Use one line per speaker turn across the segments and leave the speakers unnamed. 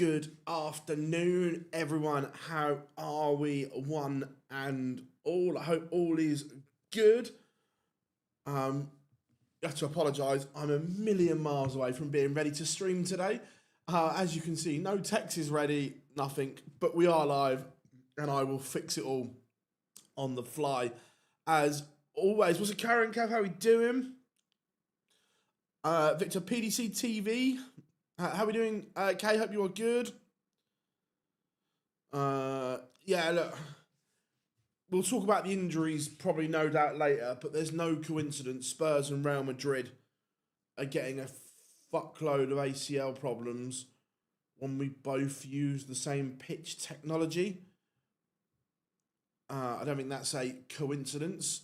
Good afternoon, everyone. How are we? One and all. I hope all is good. I have to apologise. I'm a million miles away from being ready to stream today. As you can see, no text is ready, nothing, but we are live, and I will fix it all on the fly. As always, what's it, Karen Kev? How are we doing? Victor, PDC TV. How are we doing? Kay, hope you are good. Yeah, look, we'll talk about the injuries probably no doubt later, but there's no coincidence Spurs and Real Madrid are getting a fuckload of ACL problems when we both use the same pitch technology. I don't think that's a coincidence.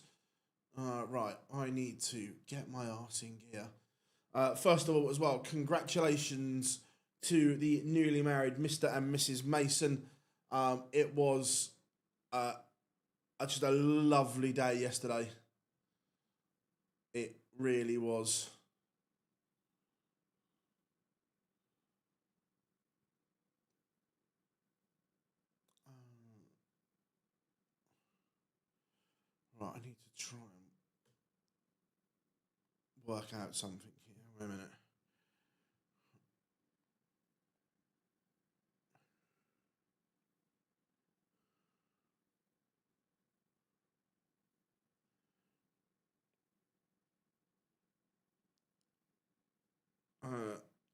Right, I need to get my arse in gear. First of all, as well, congratulations to the newly married Mr. and Mrs. Mason. It was just a lovely day yesterday. It really was. Right, I need to try and work out something here. Wait a minute.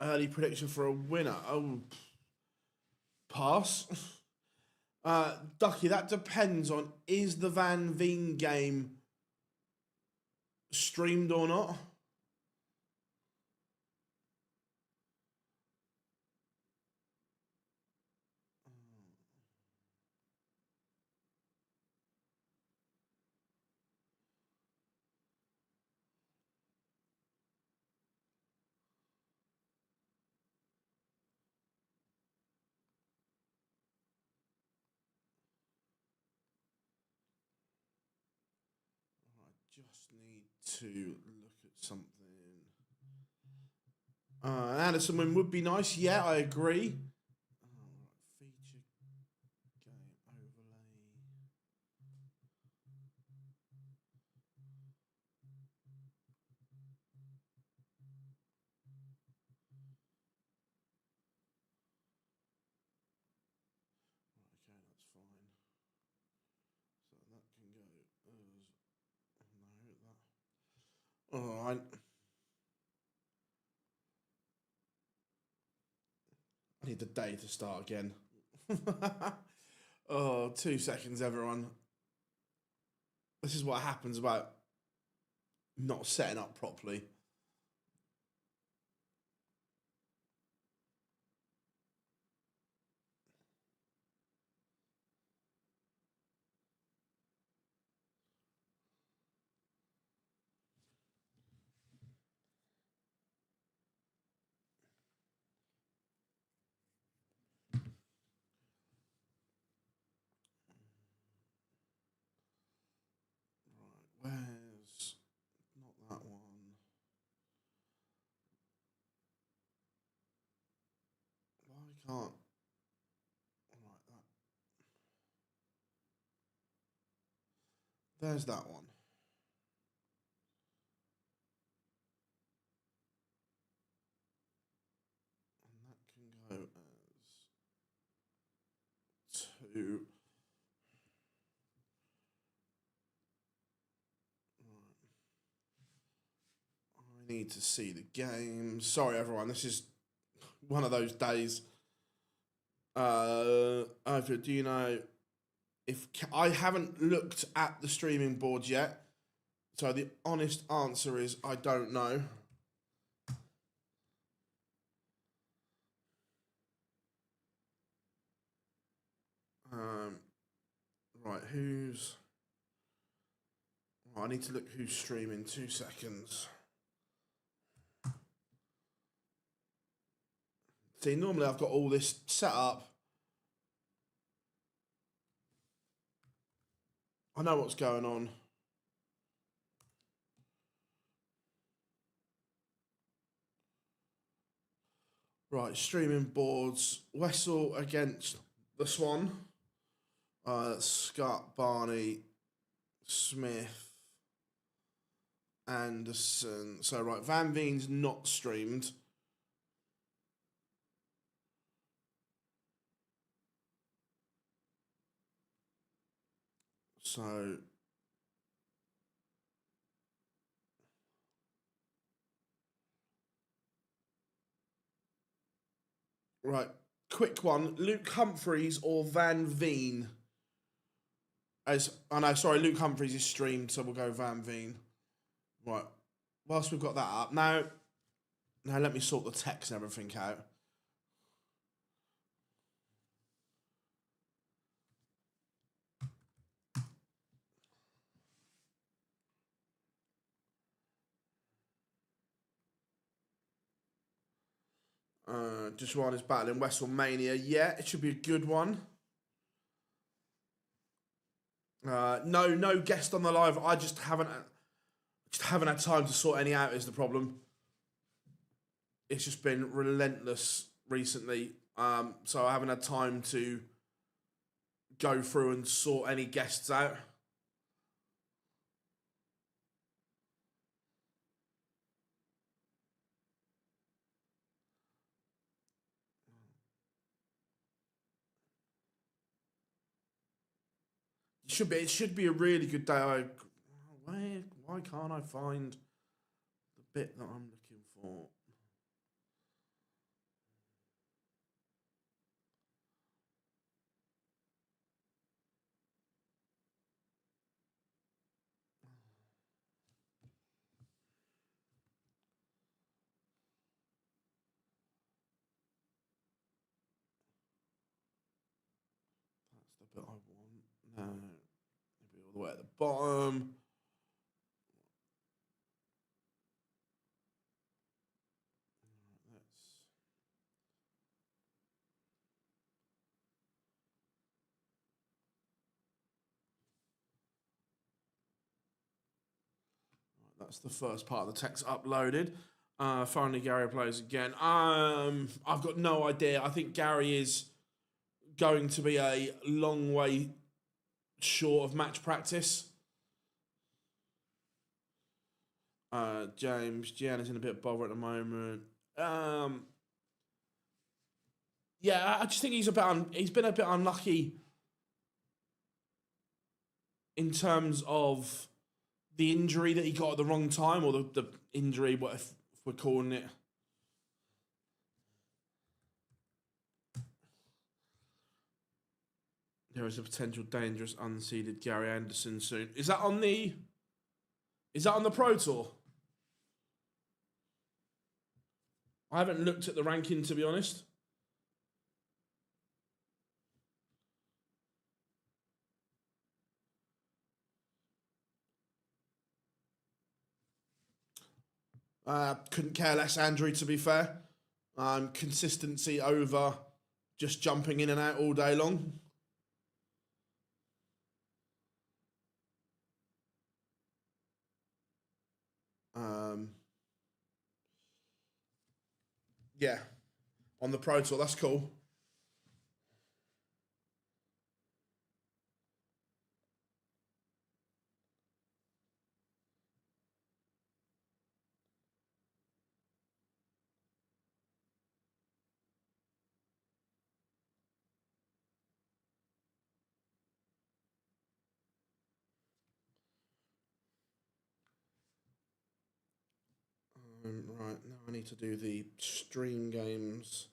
Early prediction for a winner. Oh, pass. Ducky, that depends on, is the Van Veen game streamed or not? Just need to look at something. Anderson win would be nice. Yeah, I agree. Feature game overlay. Okay, that's fine. So that can go as no that. All right. I need the day to start again. Oh, 2 seconds, everyone. This is what happens about not setting up properly. Right, where's not that one? Why can't? Right, that. There's that one. And that can go as 2. I need to see the game. Sorry, everyone. This is one of those days. Over, do you know if I haven't looked at the streaming board yet? So the honest answer is I don't know. Right, who's? Oh, I need to look who's streaming. 2 seconds. See, normally I've got all this set up. I know what's going on. Right, streaming boards. Wessel against the Swan. Scott, Barney, Smith, Anderson. So, right, Van Veen's not streamed. So, right, quick one. Luke Humphreys or Van Veen? Luke Humphreys is streamed, so we'll go Van Veen. Right, whilst we've got that up, now let me sort the text and everything out. Deshaun is battling WrestleMania. Yeah, it should be a good one. No guest on the live. I just haven't had time to sort any out. Is the problem? It's just been relentless recently. So I haven't had time to go through and sort any guests out. It should be a really good day. Why can't I find the bit that I'm looking for? That's the bit I want. No, maybe all the way at the bottom. That's the first part of the text uploaded. Finally, Gary plays again. I've got no idea. I think Gary is going to be a long way short of match practice. Gian is in a bit of bother at the moment. Yeah, I just think he's been a bit unlucky in terms of the injury that he got at the wrong time, or the injury, what if we're calling it. There is a potential dangerous unseeded Gary Anderson soon. Is that on the Pro Tour? I haven't looked at the ranking, to be honest. Couldn't care less, Andrew, to be fair. Consistency over just jumping in and out all day long. Yeah, on the Pro Tour, that's cool. Right, now I need to do the stream games.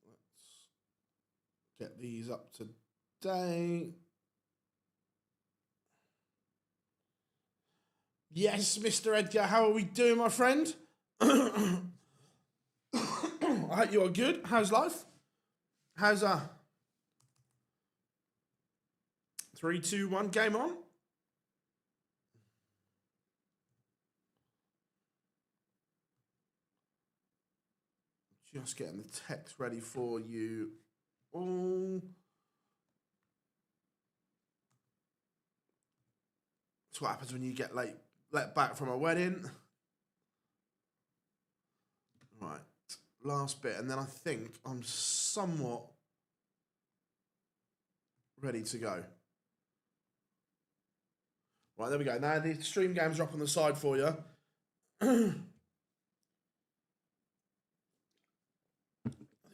Let's get these up to date. Yes, Mr. Edgar, how are we doing, my friend? I hope you are good. How's life? How's 3, 2, 1, game on? Just getting the text ready for you all. That's what happens when you get let back from a wedding. Right, last bit, and then I think I'm somewhat ready to go. Right, there we go. Now the stream games are up on the side for you.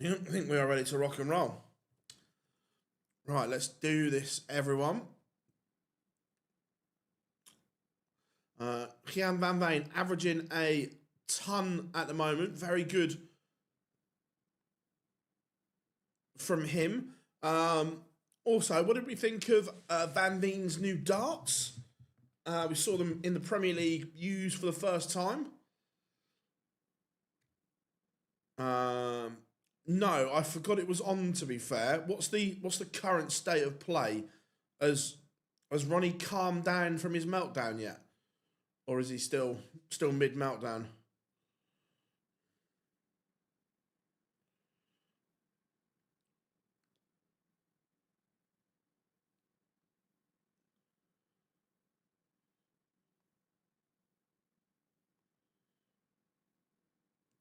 I think we are ready to rock and roll. Right, let's do this, everyone. Gian Van Veen averaging a ton at the moment. Very good from him. Also, what did we think of Van Veen's new darts? We saw them in the Premier League used for the first time. No, I forgot it was on, to be fair. What's the current state of play? Has Ronnie calmed down from his meltdown yet? Or is he still mid-meltdown?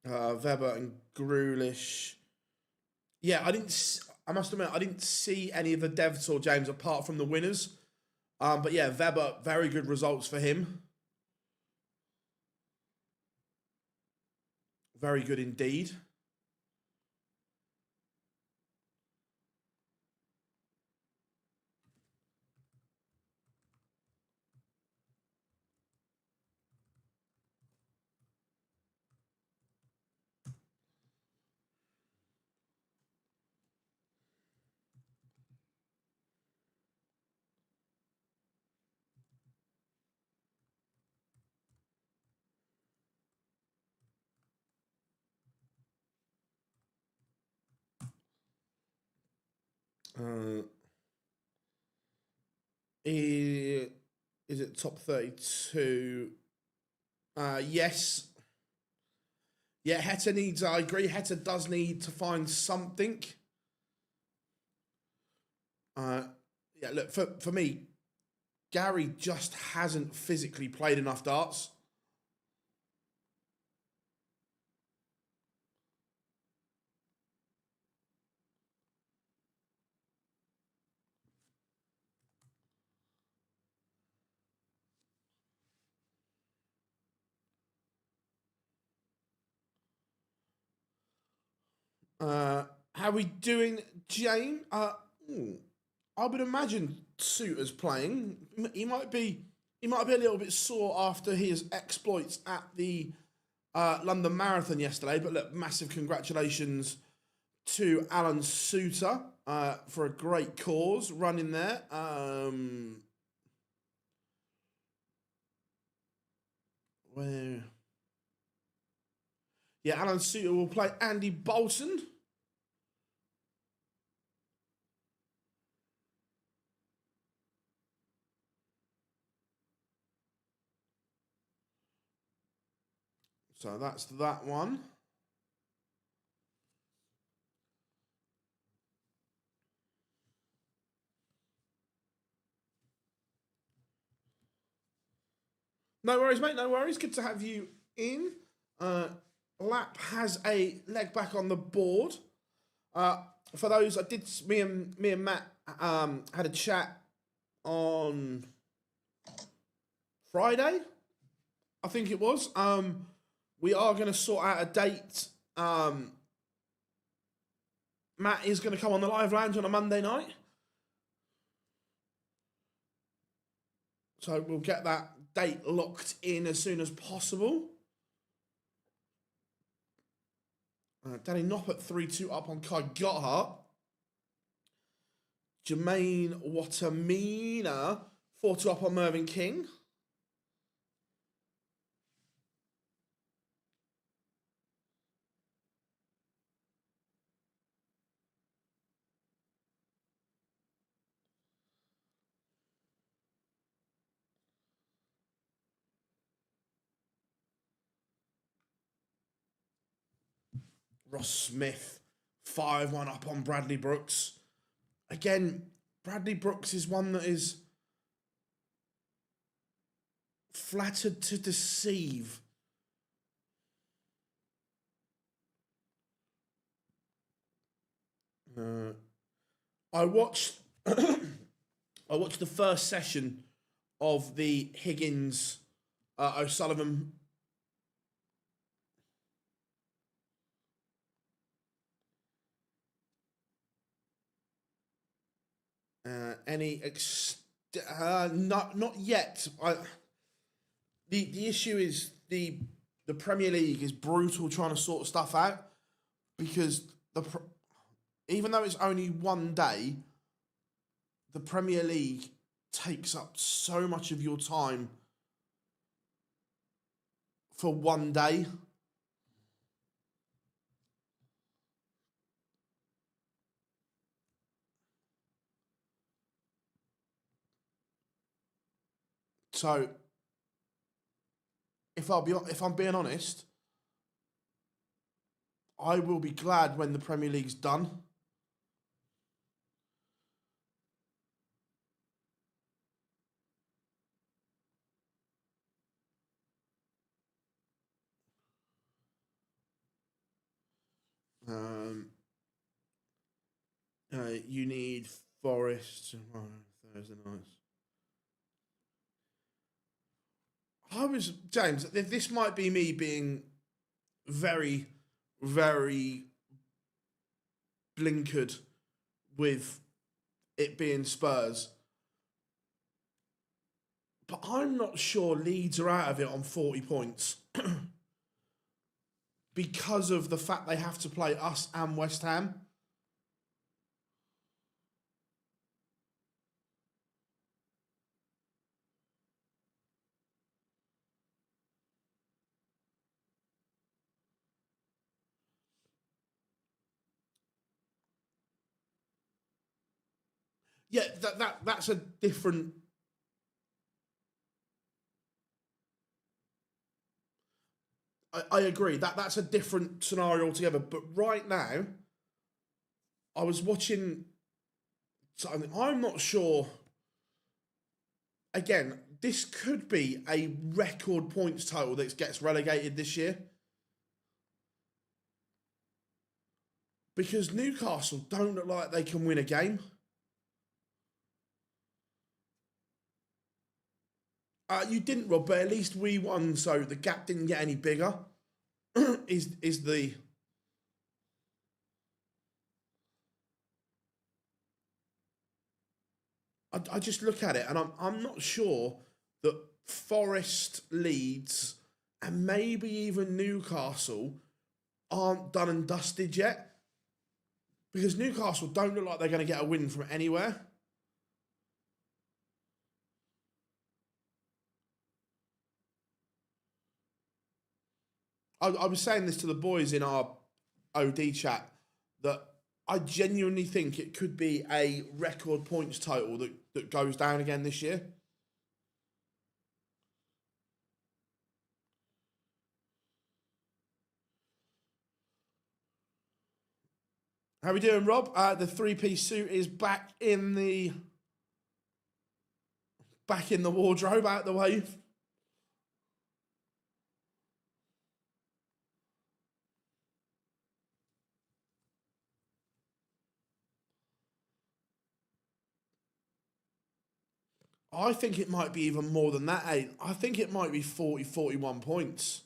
Weber and Grulish. Yeah, I must admit, I didn't see any of the Devs or James apart from the winners. But yeah, Weber, very good results for him. Very good indeed. Is it top 32? Yes. Yeah, Heta needs, I agree, Heta does need to find something. Yeah, look, for me, Gary just hasn't physically played enough darts. How we doing, Jane? I would imagine Suter's playing. He might be a little bit sore after his exploits at the London Marathon yesterday. But look, massive congratulations to Alan Suter for a great cause running there. Where? Yeah, Alan Suter will play Andy Bolton. So that's that one. No worries, mate. No worries. Good to have you in. Lap has a leg back on the board. For those, me and Matt had a chat on Friday, I think it was. We are going to sort out a date. Matt is going to come on the live lounge on a Monday night. So we'll get that date locked in as soon as possible. Danny Noppert 3-2 up on Kai Gotthard. Jermaine Watamina 4-2 up on Mervyn King. Ross Smith, 5-1 up on Bradley Brooks. Again, Bradley Brooks is one that is flattered to deceive. I watched I watched the first session of the Higgins O'Sullivan not yet. The issue is the Premier League is brutal trying to sort stuff out because even though it's only one day, the Premier League takes up so much of your time for one day. So if I'm being honest, I will be glad when the Premier League's done. You need Forest Thursday nights. James. This might be me being very, very blinkered with it being Spurs, but I'm not sure Leeds are out of it on 40 points because of the fact they have to play us and West Ham. Yeah, that's a different. I agree that's a different scenario altogether. But right now, I was watching something. I'm not sure. Again, this could be a record points total that gets relegated this year because Newcastle don't look like they can win a game. You didn't, Rob, but at least we won, so the gap didn't get any bigger. is the I just look at it and I'm not sure that Forest, Leeds, and maybe even Newcastle aren't done and dusted yet because Newcastle don't look like they're going to get a win from anywhere. I was saying this to the boys in our OD chat that I genuinely think it could be a record points total that goes down again this year. How we doing, Rob? The three-piece suit is back in the wardrobe, out the way. I think it might be even more than that, eh? I think it might be 40, 41 points.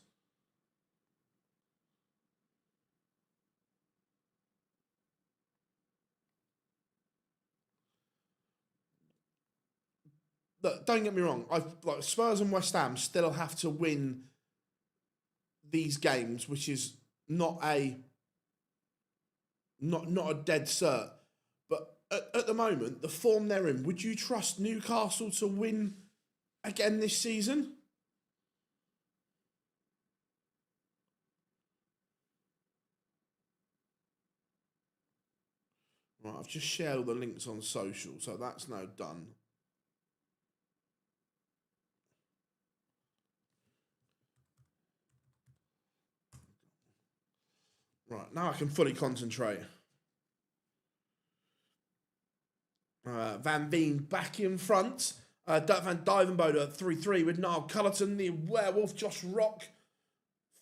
Look, don't get me wrong. Like Spurs and West Ham still have to win these games, which is not a dead cert. But at the moment, the form they're in, would you trust Newcastle to win again this season? Right, I've just shared all the links on social, so that's now done. Right, now I can fully concentrate. Van Veen back in front. Dirk van Dijvenbode at 3-3 with Niall Cullerton, the werewolf, Josh Rock.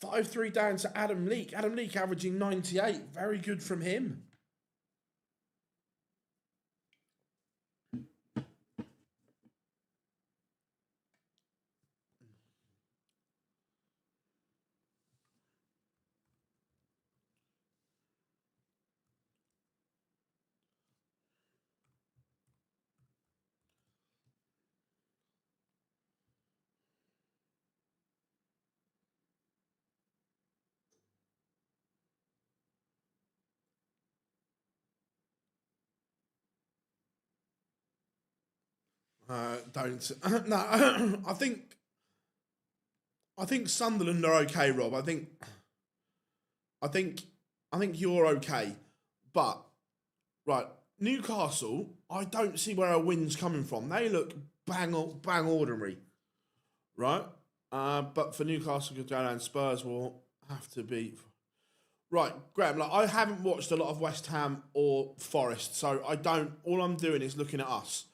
5-3 down to Adam Leake. Adam Leake averaging 98. Very good from him. Don't no. I think Sunderland are okay, Rob. I think I think you're okay, but right, Newcastle. I don't see where a win's coming from. They look bang ordinary, right? But for Newcastle to go down, Spurs will have to beat. Right, Graham. Like I haven't watched a lot of West Ham or Forest, so I don't. All I'm doing is looking at us,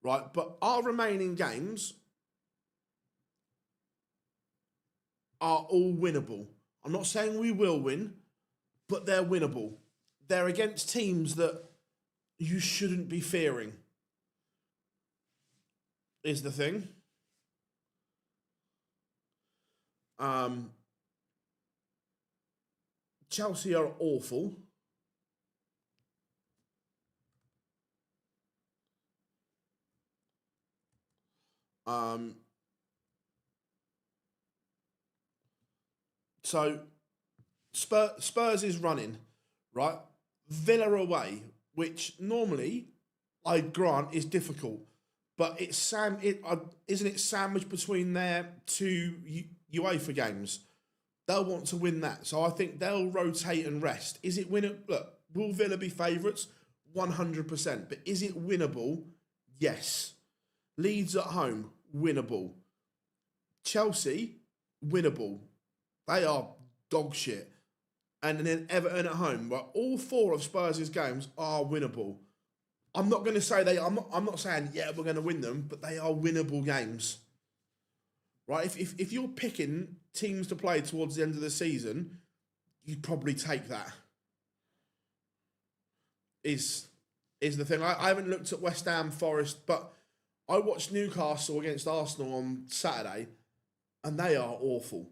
right? But our remaining games are all winnable. I'm not saying we will win, but they're winnable. They're against teams that you shouldn't be fearing, is the thing. Um, Chelsea are awful. Um, so Spurs is running, right? Villa away, which normally I grant is difficult, but isn't it sandwiched between their two UEFA games? They'll want to win that, so I think they'll rotate and rest. Is it winnable? Look, will Villa be favourites? 100%. But is it winnable? Yes. Leeds at home, winnable. Chelsea, winnable. They are dog shit. And then Everton at home, right? All four of Spurs' games are winnable. I'm not going to say I'm not saying yeah we're going to win them, but they are winnable games, right? If you're picking teams to play towards the end of the season, you'd probably take that. Is the thing? I haven't looked at West Ham, Forest, but I watched Newcastle against Arsenal on Saturday, and they are awful.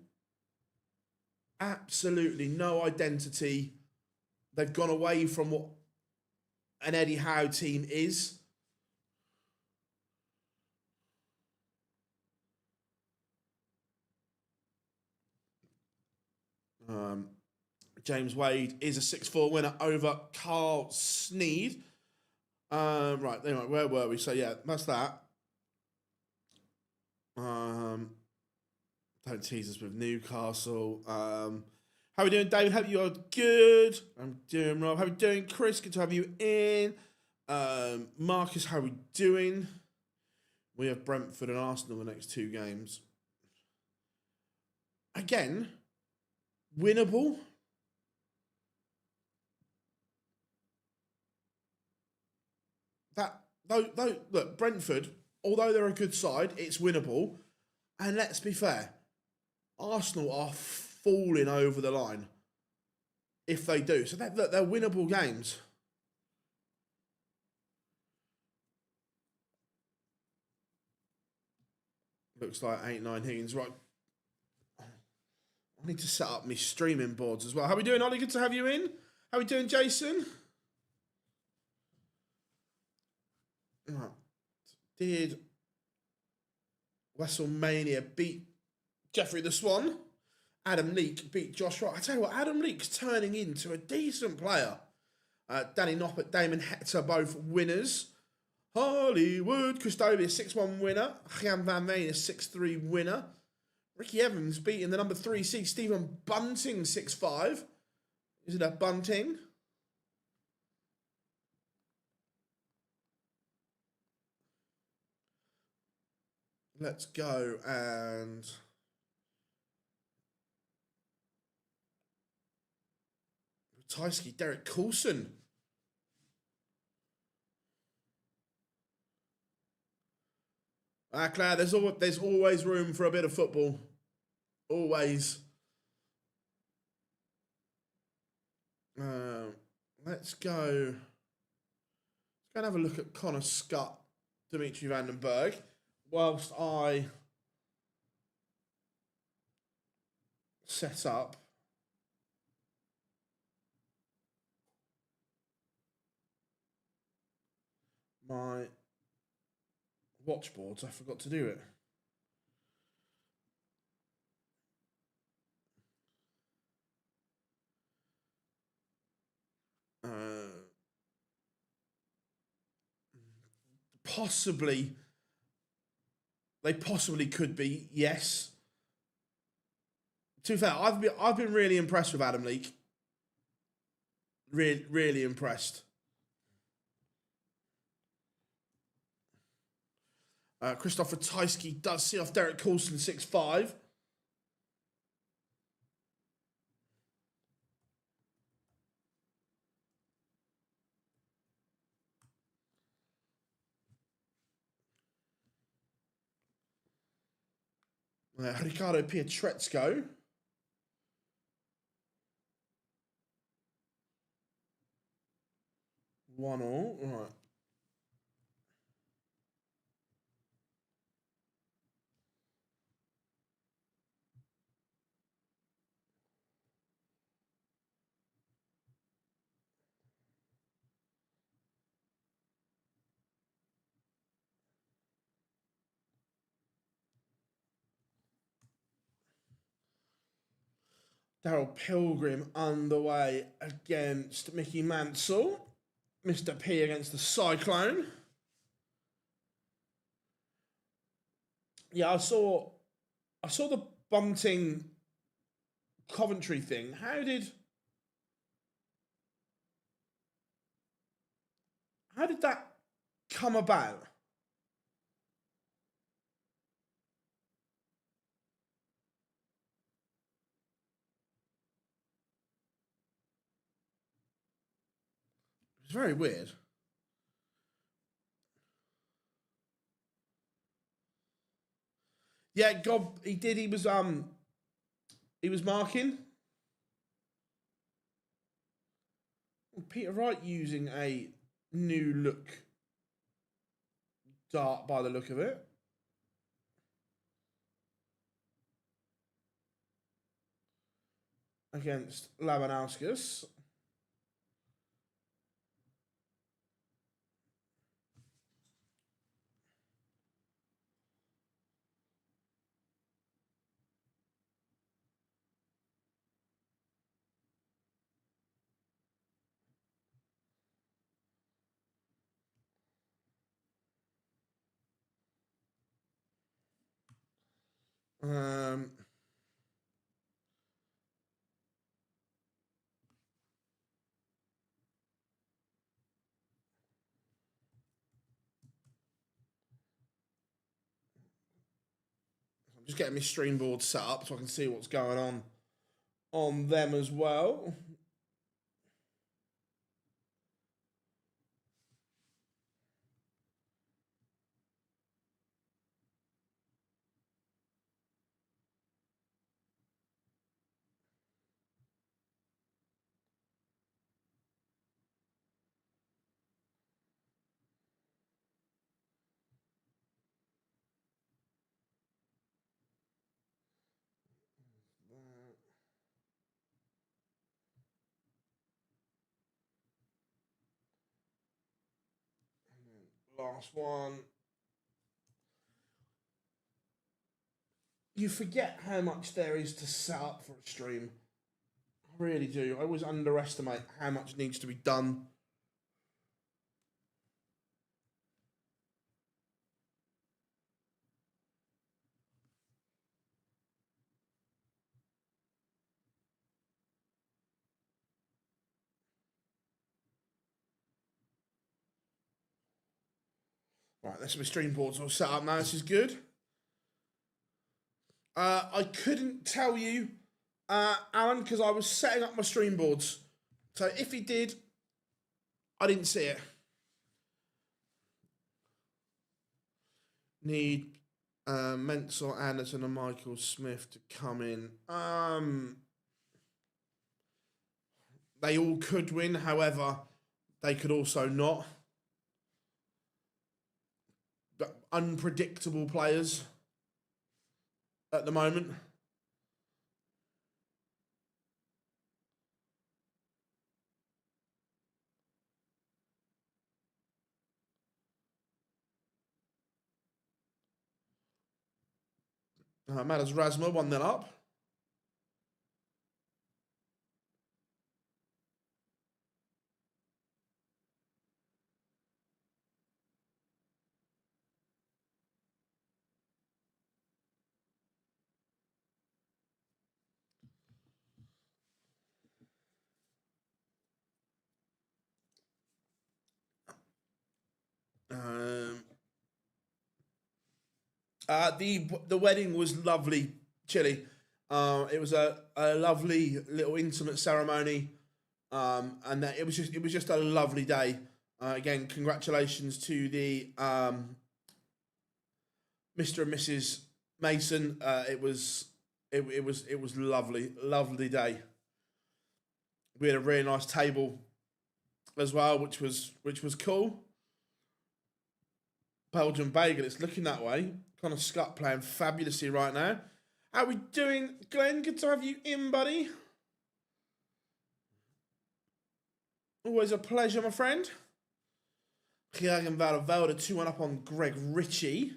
Absolutely no identity. They've gone away from what an Eddie Howe team is. James Wade is a 6-4 winner over Carl Sneed. Right, anyway, where were we? So, yeah, that's that. Don't tease us with Newcastle. How are we doing, David? Hope you are good. I'm doing well. How are we doing, Chris? Good to have you in. Marcus, how are we doing? We have Brentford and Arsenal the next two games. Again, winnable. Look, Brentford, although they're a good side, it's winnable. And let's be fair, Arsenal are falling over the line if they do. So they're winnable games. Looks like 8-9 Higgins. Right. I need to set up my streaming boards as well. How are we doing, Ollie? Good to have you in. How are we doing, Jason? Right. Did WrestleMania beat Jeffrey the Swan? Adam Leake beat Josh Rock. I tell you what, Adam Leake's turning into a decent player. Danny Noppert, Damon Hector, both winners. Hollywood Custodia, 6-1 winner. Jan Van Veen, a 6-3 winner. Ricky Evans beating the number 3 seed Stephen Bunting, 6-5. Is it a Bunting? Let's go and... Ratajski, Derek Coulson. Claire, there's always room for a bit of football. Always. Let's go. Let's go and have a look at Connor Scott, Dimitri Vandenberg, whilst I set up my watchboards. I forgot to do it. Possibly, they possibly could be, yes. To be fair, I've been really impressed with Adam Leake. Really impressed. Christopher Ratajski does see off Derek Coulson 6'5". Ricardo Pietrezco. One all. All right. Daryl Pilgrim underway against Mickey Mansell. Mr. P against the Cyclone. Yeah, I saw the Bunting Coventry thing. How did that come about? It's very weird. Yeah, God, he did. He was marking. Peter Wright using a new look dart by the look of it. Against Labanauskas. I'm just getting my stream board set up so I can see what's going on them as well. Last one. You forget how much there is to set up for a stream. I really do. I always underestimate how much needs to be done. Right, that's my stream boards all set up now. This is good. I couldn't tell you, Alan, because I was setting up my stream boards So if he did, I didn't see it. Need Mensah, Anderson, and Michael Smith to come in. They all could win, however, they could also not. But unpredictable players at the moment. Matters Rasma 1-0 up. The wedding was lovely, Chili. It was a lovely little intimate ceremony, and it was just a lovely day. Again, congratulations to the Mr. and Mrs. Mason. It was lovely day. We had a really nice table as well, which was cool. Belgian Bagel, it's looking that way. Connor Scott playing fabulously right now. How we doing, Glenn? Good to have you in, buddy. Always a pleasure, my friend. Jürgen Valverde 2-1 up on Greg Ritchie.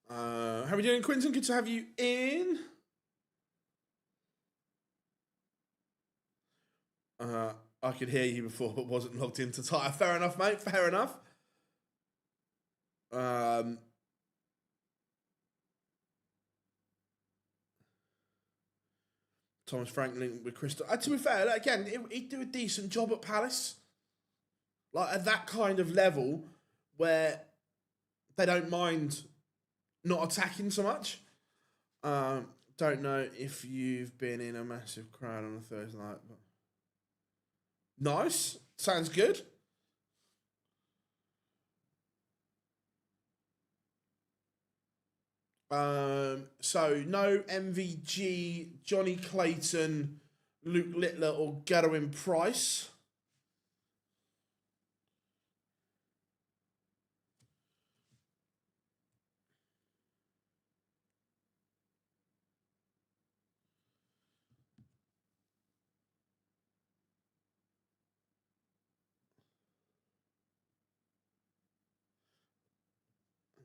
How are we doing, Quinton? Good to have you in. I could hear you before, but wasn't logged into Twitter. Fair enough, mate. Fair enough. Thomas Franklin with Crystal. To be fair, again, he'd do a decent job at Palace. Like, at that kind of level where they don't mind not attacking so much. Don't know if you've been in a massive crowd on a Thursday night. But nice. Sounds good. So no MVG, Johnny Clayton, Luke Littler, or Gadwin Price.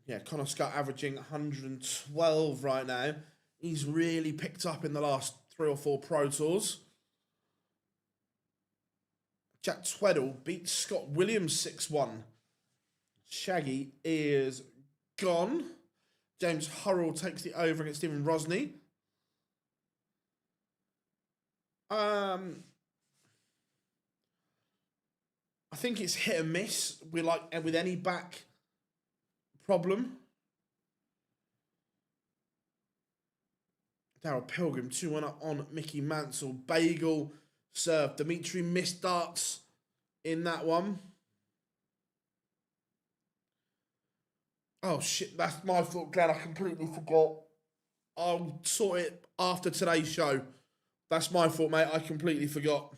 Yeah, Connor Scott averaging 112 right now. He's really picked up in the last 3 or 4 Pro Tours. Jack Tweddle beats Scott Williams 6-1. Shaggy is gone. James Hurrell takes the over against Stephen Rosny. I think it's hit and miss with any back problem. Darryl Pilgrim 2-1 up on Mickey Mansell. Bagel served. Dimitri missed darts in that one. Oh shit, that's my fault, Glenn. I completely forgot. I'll sort it after today's show. That's my fault, mate. I completely forgot.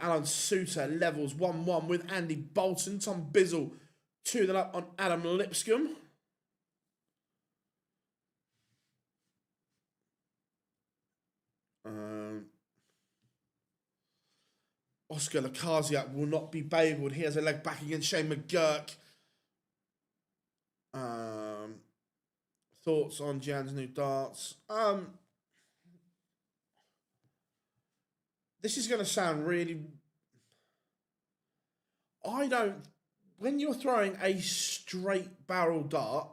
Alan Suter levels 1-1 with Andy Bolton. Tom Bizzle 2-0 up on Adam Lipscomb. Oscar Lakaziak will not be bageled. He has a leg back against Shane McGurk. thoughts on Jan's new darts? This is going to sound really... When you're throwing a straight barrel dart,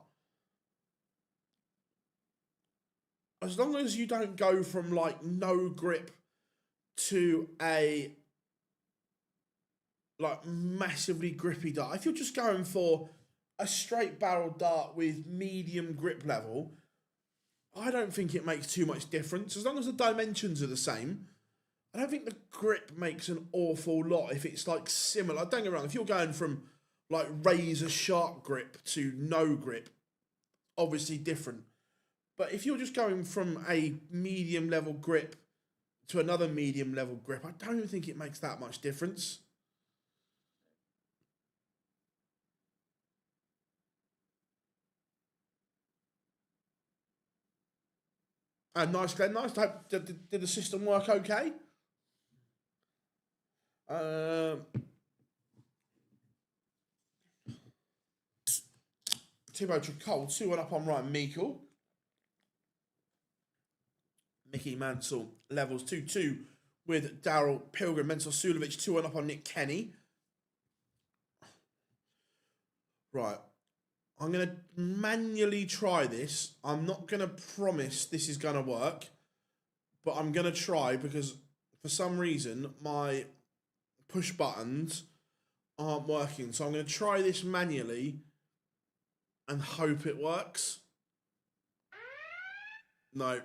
as long as you don't go from like no grip to a like massively grippy dart, if you're just going for a straight barrel dart with medium grip level, I don't think it makes too much difference. As long as the dimensions are the same, I don't think the grip makes an awful lot if it's like similar. Don't get me wrong, if you're going from like razor sharp grip to no grip, obviously different. But if you're just going from a medium level grip to another medium level grip, I don't think it makes that much difference. Nice, Glenn. Nice. Did the system work okay? Thibaut Tricol, 2-1 up on Ryan Meikle. Mickey Mansell levels 2-2 with Daryl Pilgrim. Mensel Sulovic, 2-1 up on Nick Kenny. Right. I'm going to manually try this. I'm not going to promise this is going to work, but I'm going to try because for some reason my push buttons aren't working. So I'm going to try this manually and hope it works. No.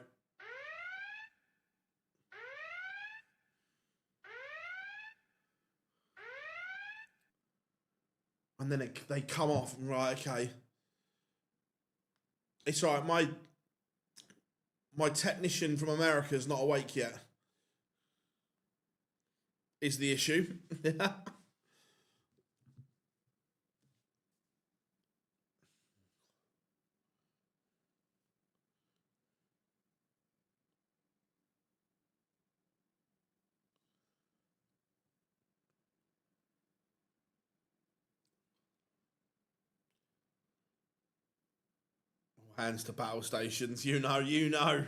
And then they come off. Right, okay. It's all right. My technician from America is not awake yet. Is the issue. Hands to battle stations. You know, you know.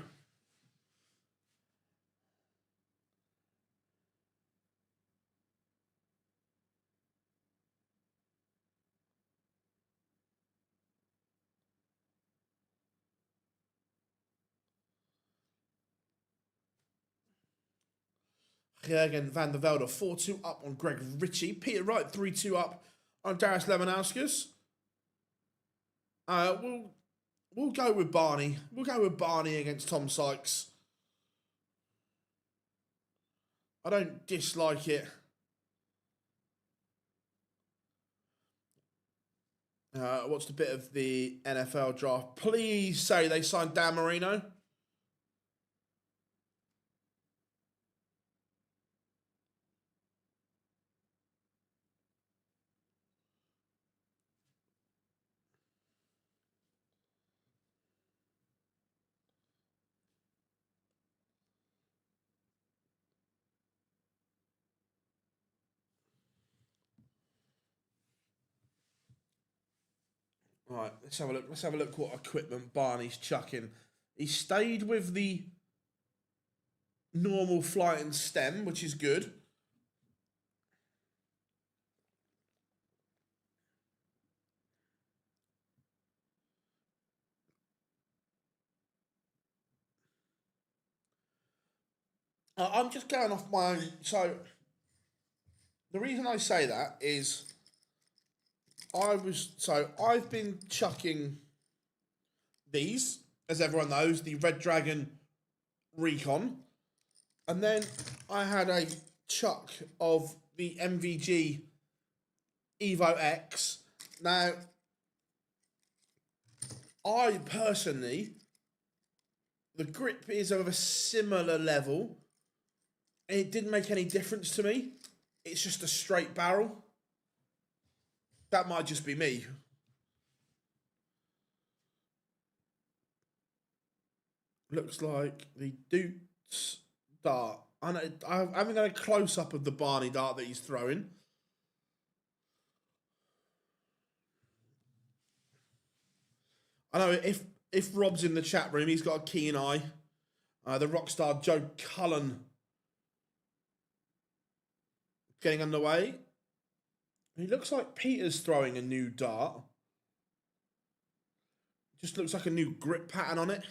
Jürgen van der Velde, 4-2 up on Greg Ritchie. Peter Wright, 3-2 up on Darius Lemonauskas. We'll go with Barney. We'll go with Barney against Tom Sykes. I don't dislike it. Watched a bit of the NFL draft. Please say they signed Dan Marino. Right, let's have a look. Let's have a look what equipment Barney's chucking. He stayed with the normal flight and stem, which is good. I'm just going off my own. So the reason I say that is I've been chucking these, as everyone knows, the Red Dragon Recon. And then I had a chuck of the MVG Evo X. Now, I personally, the grip is of a similar level. And it didn't make any difference to me. It's just a straight barrel. That might just be me. Looks like the Dutes dart. I haven't got a close-up of the Barney dart that he's throwing. I know if if Rob's in the chat room, he's got a keen eye. The rockstar Joe Cullen getting underway. He looks like Peter's throwing a new dart. Just looks like a new grip pattern on it.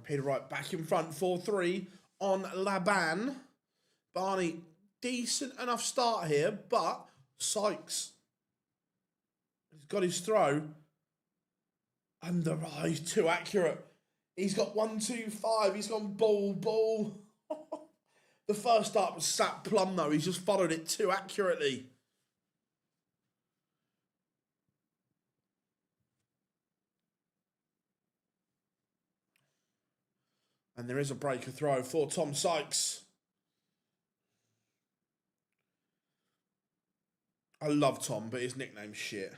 Peter Wright back in front, 4-3 on Laban. Barney, decent enough start here, but Sykes has got his throw. Under, he's too accurate. He's got 1-2-5. He's gone ball. The first start was sat plumb though. He's just followed it too accurately. And there is a breaker throw for Tom Sykes. I love Tom, but his nickname's shit.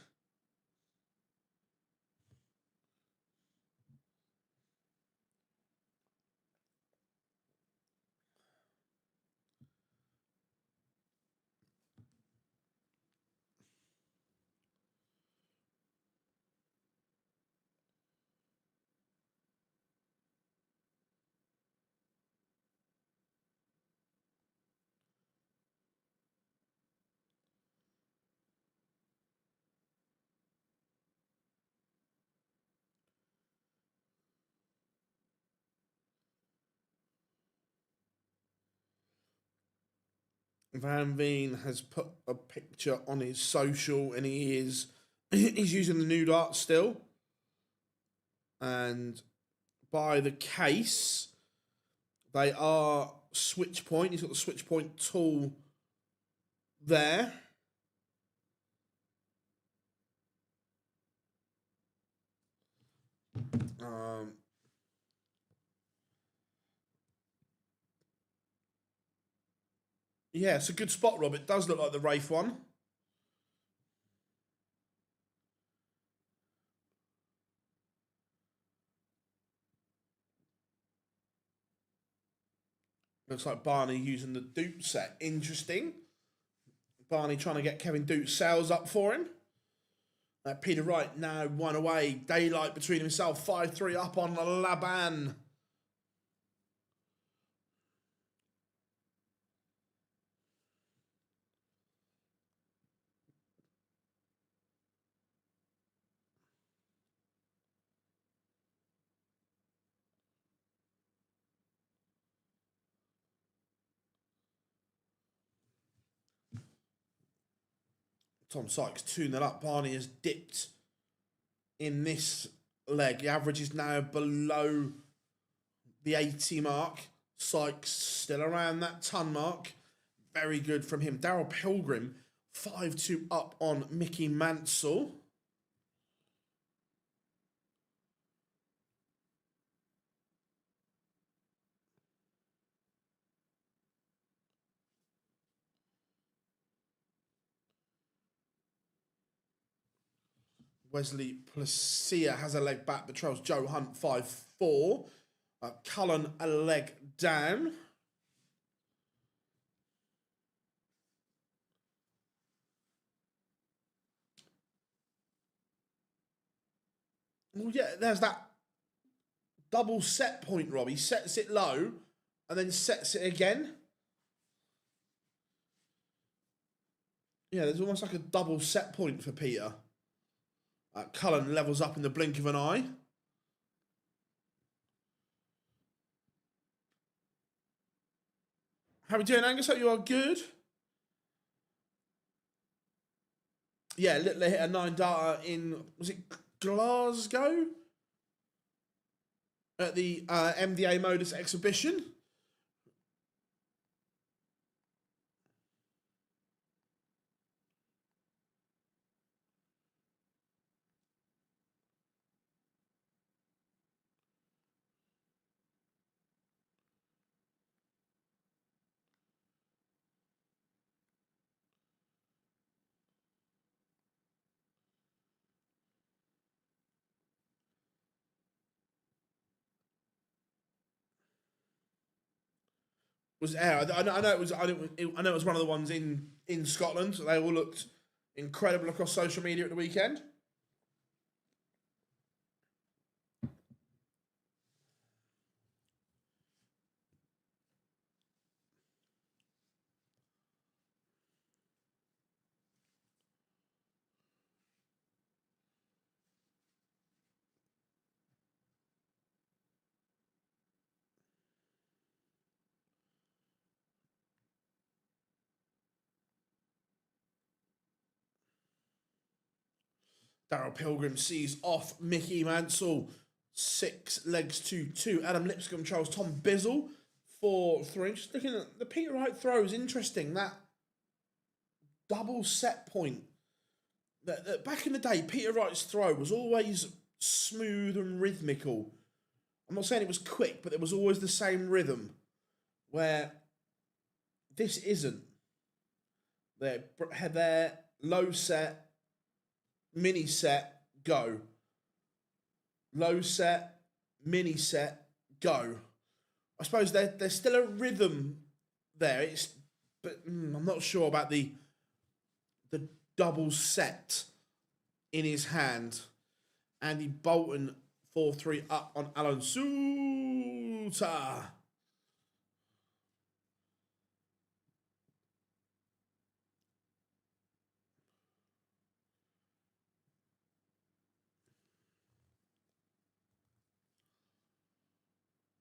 Van Veen has put a picture on his social and he's using the new dart still. And by the case, they are switch point. He's got the switch point tool there. Yeah, it's a good spot, Rob. It does look like the Wraith one. Looks like Barney using the dupe set. Interesting. Barney trying to get Kevin Dute's sales up for him. Peter Wright now 1 away. Daylight between himself. 5-3 up on Laban. Tom Sykes 2-0 up. Barney has dipped in this leg. The average is now below the 80 mark. Sykes still around that ton mark. Very good from him. Daryl Pilgrim 5-2 up on Mickey Mansell. Wesley Placia has a leg back, but trails Joe Hunt 5-4. Cullen a leg down. Well, yeah, there's that double set point, Rob. He sets it low and then sets it again. Yeah, there's almost like a double set point for Peter. Cullen levels up in the blink of an eye. How are we doing, Angus? Hope you are good. Yeah, Littler hit a 9 darter in, was it Glasgow? At the MDA MODUS exhibition. was air. I know it was. I know it was one of the ones in Scotland. So they all looked incredible across social media at the weekend. Daryl Pilgrim sees off Mickey Mansell. 6 legs to 2. Adam Lipscomb Charles Tom Bizzle 4-3. Just looking at the Peter Wright throw is interesting. That double set point. That back in the day, Peter Wright's throw was always smooth and rhythmical. I'm not saying it was quick, but there was always the same rhythm. Where this isn't. They're low set, mini set, go. Low set, mini set, go. I suppose there's still a rhythm there. But I'm not sure about the double set in his hand. Andy Bolton 4-3 up on Alan Suter.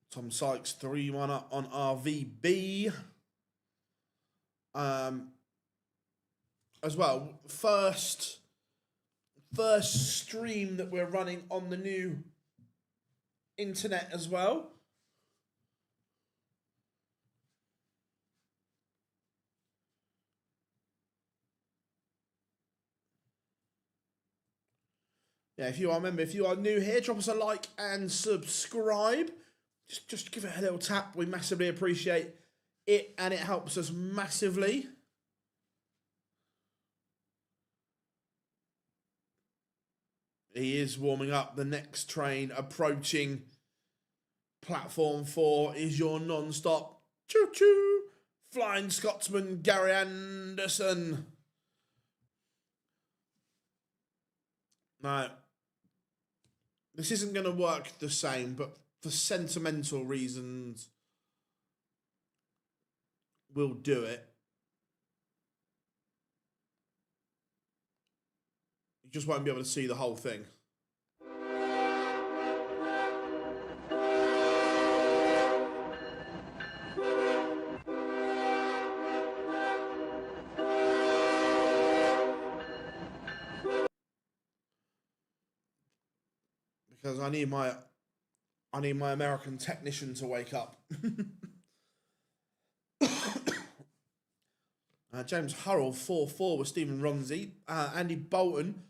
Tom Sykes 3-1 up on RVB. As well, first stream that we're running on the new internet as well. Yeah, if you are new here, drop us a like and subscribe. Just give it a little tap. We massively appreciate it, and it helps us massively. He is warming up. The next train approaching. Platform 4 is your non-stop choo-choo Flying Scotsman Gary Anderson. Now, this isn't going to work the same, but for sentimental reasons, we'll do it. You just won't be able to see the whole thing. Because I need my American technician to wake up. James Hurrell 4-4 with Stephen Ronzi. Andy Bolton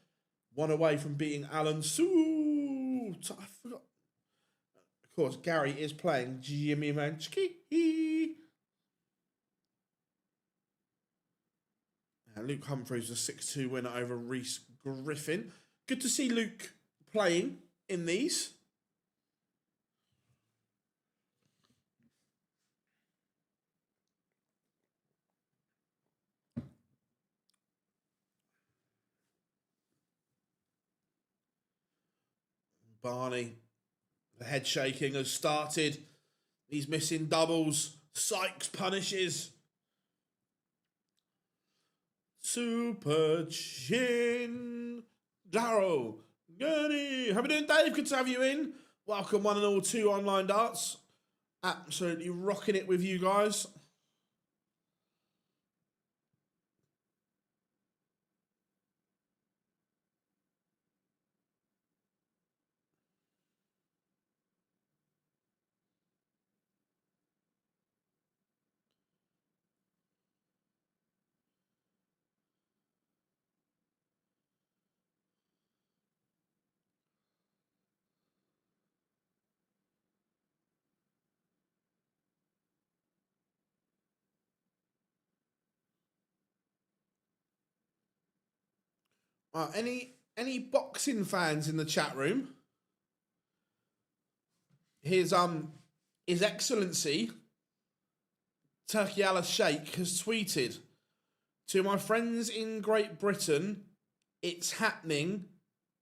1 away from beating Alan Sue. I forgot. Of course, Gary is playing Jimmy Manchke. Luke Humphreys a 6-2 winner over Reese Griffin. Good to see Luke playing in these. Barney, the head shaking has started. He's missing doubles. Sykes punishes. Super Chin. Darryl. Gurney. How are we doing, Dave? Good to have you in. Welcome, one and all, to Online Darts. Absolutely rocking it with you guys. Any boxing fans in the chat room? His Excellency Turkey Al Sheikh has tweeted, to my friends in Great Britain, it's happening.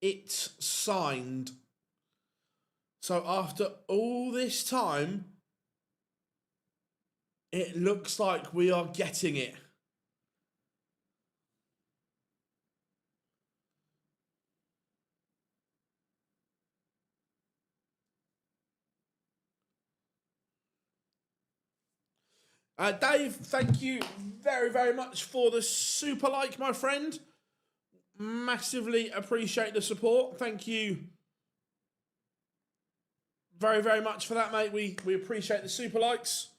It's signed. So after all this time, it looks like we are getting it. Dave, thank you very, very much for the super like, my friend. Massively appreciate the support. Thank you very, very much for that, mate. We appreciate the super likes.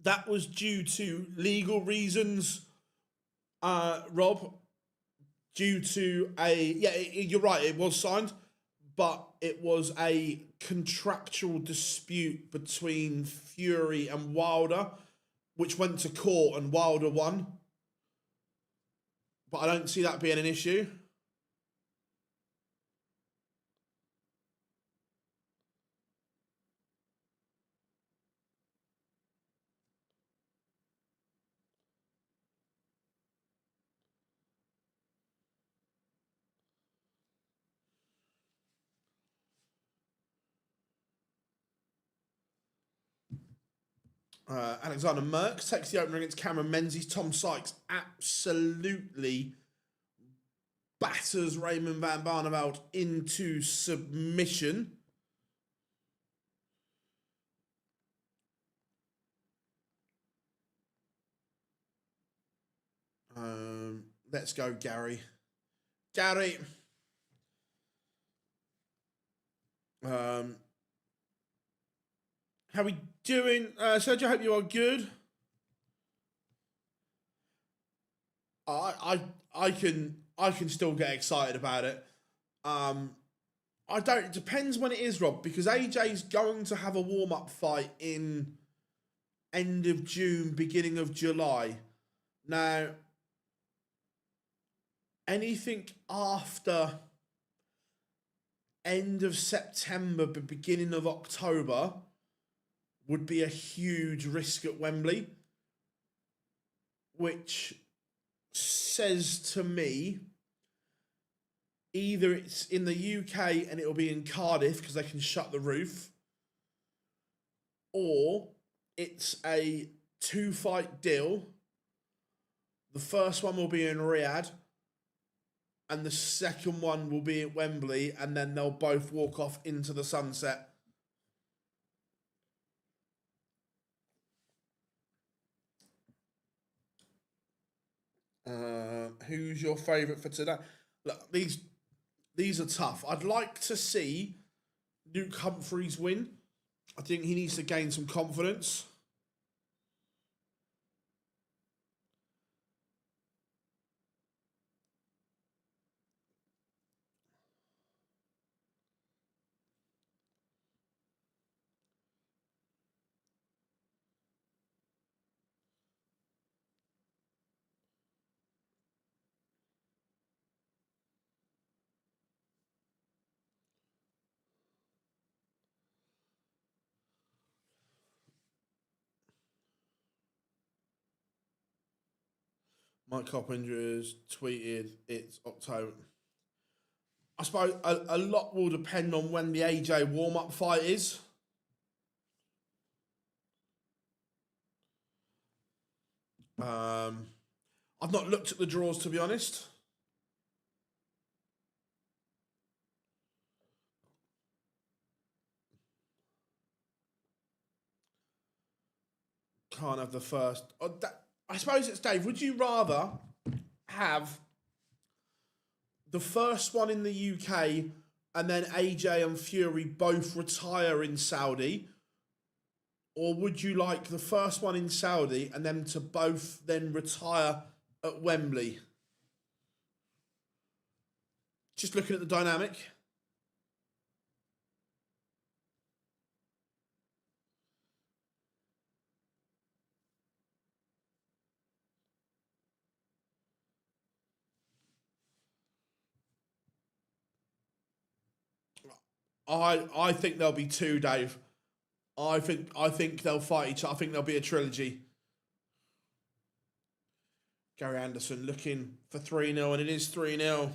That was due to legal reasons, Rob. Due to you're right, it was signed, but it was a contractual dispute between Fury and Wilder, which went to court and Wilder won. But I don't see that being an issue. Alexander Merckx takes the opener against Cameron Menzies. Tom Sykes absolutely batters Raymond van Barneveld into submission. Let's go, Gary. Gary. How we doing? Sergio, I hope you are good. I can still get excited about it. I don't. It depends when it is, Rob, because AJ's going to have a warm up fight in end of June, beginning of July. Now, anything after end of September, but beginning of October, would be a huge risk at Wembley, which says to me either it's in the UK and it'll be in Cardiff because they can shut the roof, or it's a 2-fight deal. The first one will be in Riyadh and the second one will be at Wembley, and then they'll both walk off into the sunset. Who's your favourite for today? Look, these are tough. I'd like to see Luke Humphries win. I think he needs to gain some confidence. Mike Coppinger's tweeted it's October. I suppose a lot will depend on when the AJ warm-up fight is. I've not looked at the draws, to be honest. Can't have the first. I suppose it's Dave. Would you rather have the first one in the UK and then AJ and Fury both retire in Saudi? Or would you like the first one in Saudi and them to both then retire at Wembley? Just looking at the dynamic. I think there'll be two, Dave. I think they'll fight each other. I think there'll be a trilogy. Gary Anderson looking for 3-0, and it is 3-0.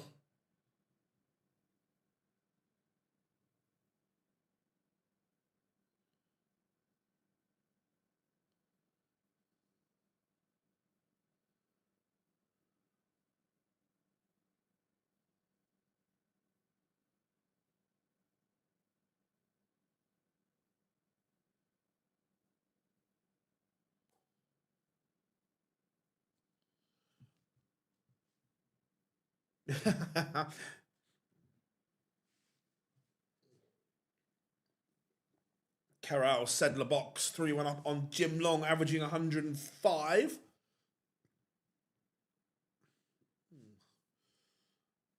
Carroll, Sedler box, 3-1 up on Jim Long, averaging 105.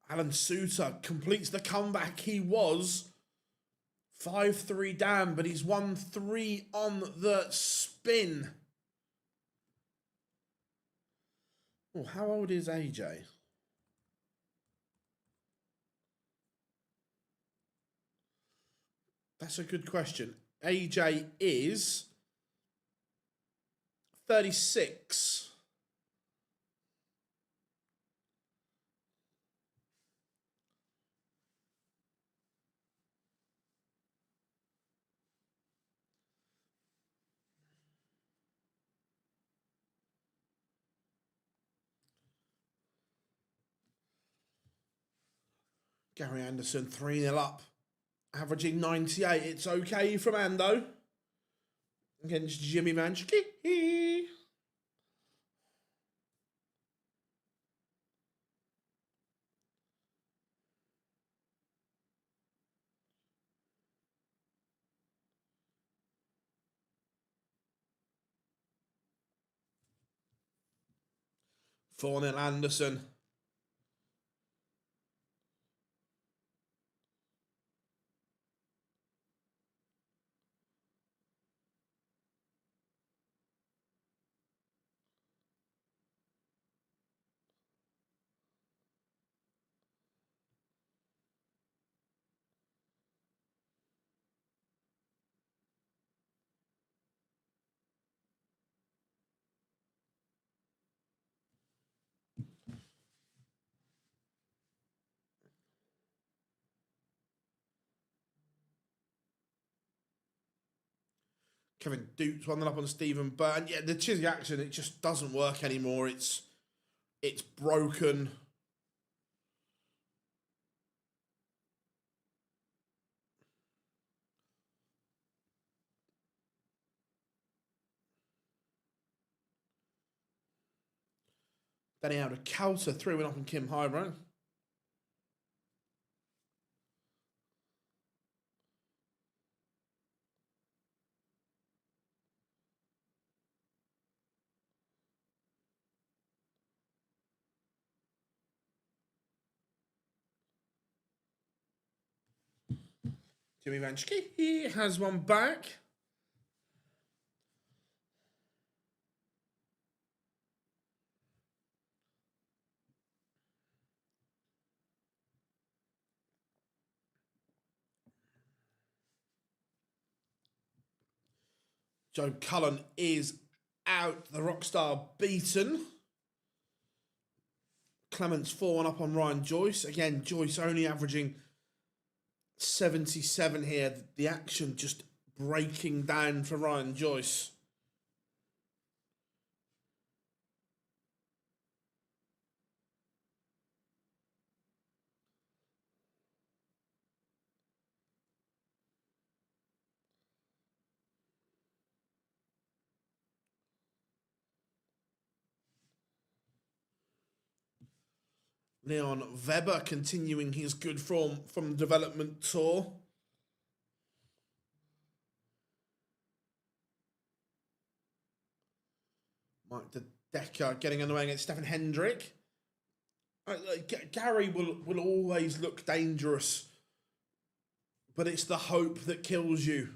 Alan Suter completes the comeback. He was 5-3 down, but he's won 3 on the spin. Oh, how old is AJ? That's a good question. AJ is 36. Gary Anderson, 3-0 up, averaging 98. It's okay from Ando against Jimmy Manchki. 4-0 Anderson. Kevin Dukes 1-0 up on Stephen Burton. Yeah, the Chisy action, it just doesn't work anymore. It's broken. Danny out of Calter, 3-1 up on Kim Hybro. Jimmy Manchki, he has one back. Joe Cullen is out. The Rockstar beaten. Clements 4-1 up on Ryan Joyce. Again, Joyce only averaging 77 here. The action just breaking down for Ryan Joyce. Leon Weber continuing his good form from the development tour. Mike De Decker getting underway against Stefan Hendrick. Gary will always look dangerous, but it's the hope that kills you.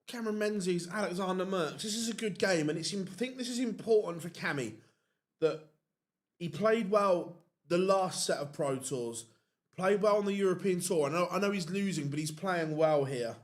Cameron Menzies, Alexander Merckx. This is a good game, and I think this is important for Cammy that he played well the last set of Pro Tours, played well on the European Tour. I know he's losing, but he's playing well here.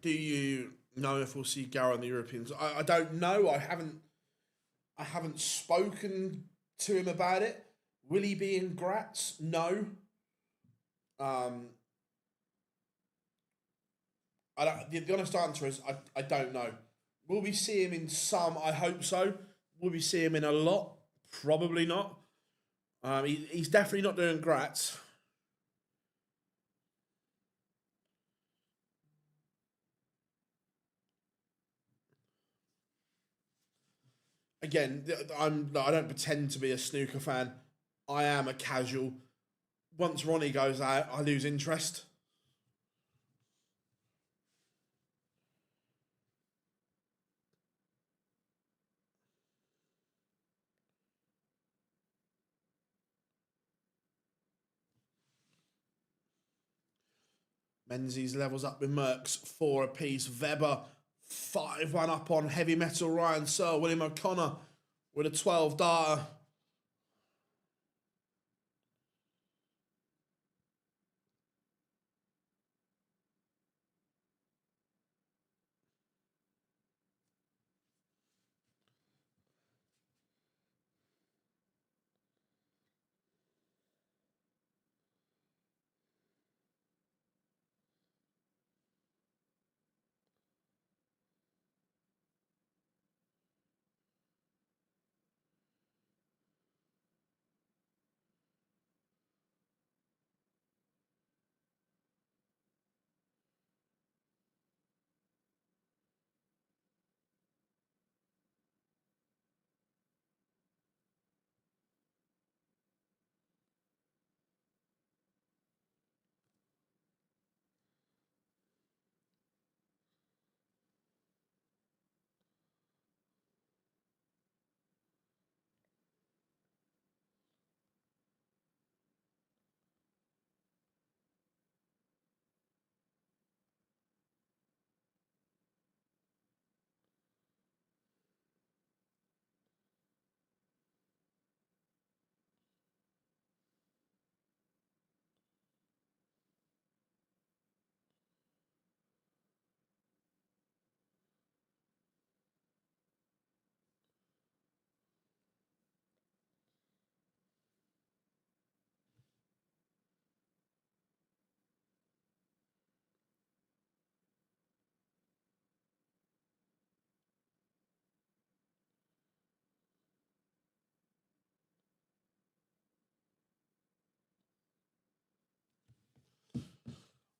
Do you know if we'll see Garrow in the Europeans? I don't know. I haven't spoken to him about it. Will he be in Graz? No. Um, I don't, the honest answer is I don't know. Will we see him in some? I hope so. Will we see him in a lot? Probably not. He's definitely not doing Graz. Again, I don't pretend to be a snooker fan. I am a casual. Once Ronnie goes out, I lose interest. Menzies levels up with Merckx, 4 apiece. Weber, 5-1 up on Heavy Metal Ryan Searle. William O'Connor with a 12 darter.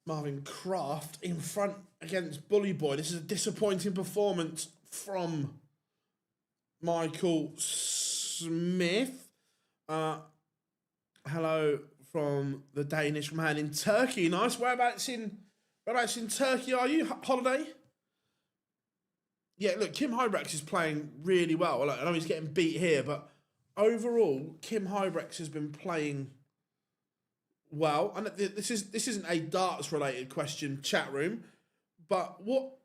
Marvin Kraft in front against Bully Boy. This is a disappointing performance from Michael Smith. Hello from the Danish man in Turkey. Nice. Whereabouts in Turkey are you? Holiday? Yeah, look, Kim Hybrex is playing really well. I know he's getting beat here, but overall, Kim Hybrex has been playing well. And this isn't a darts related question, chat room, but what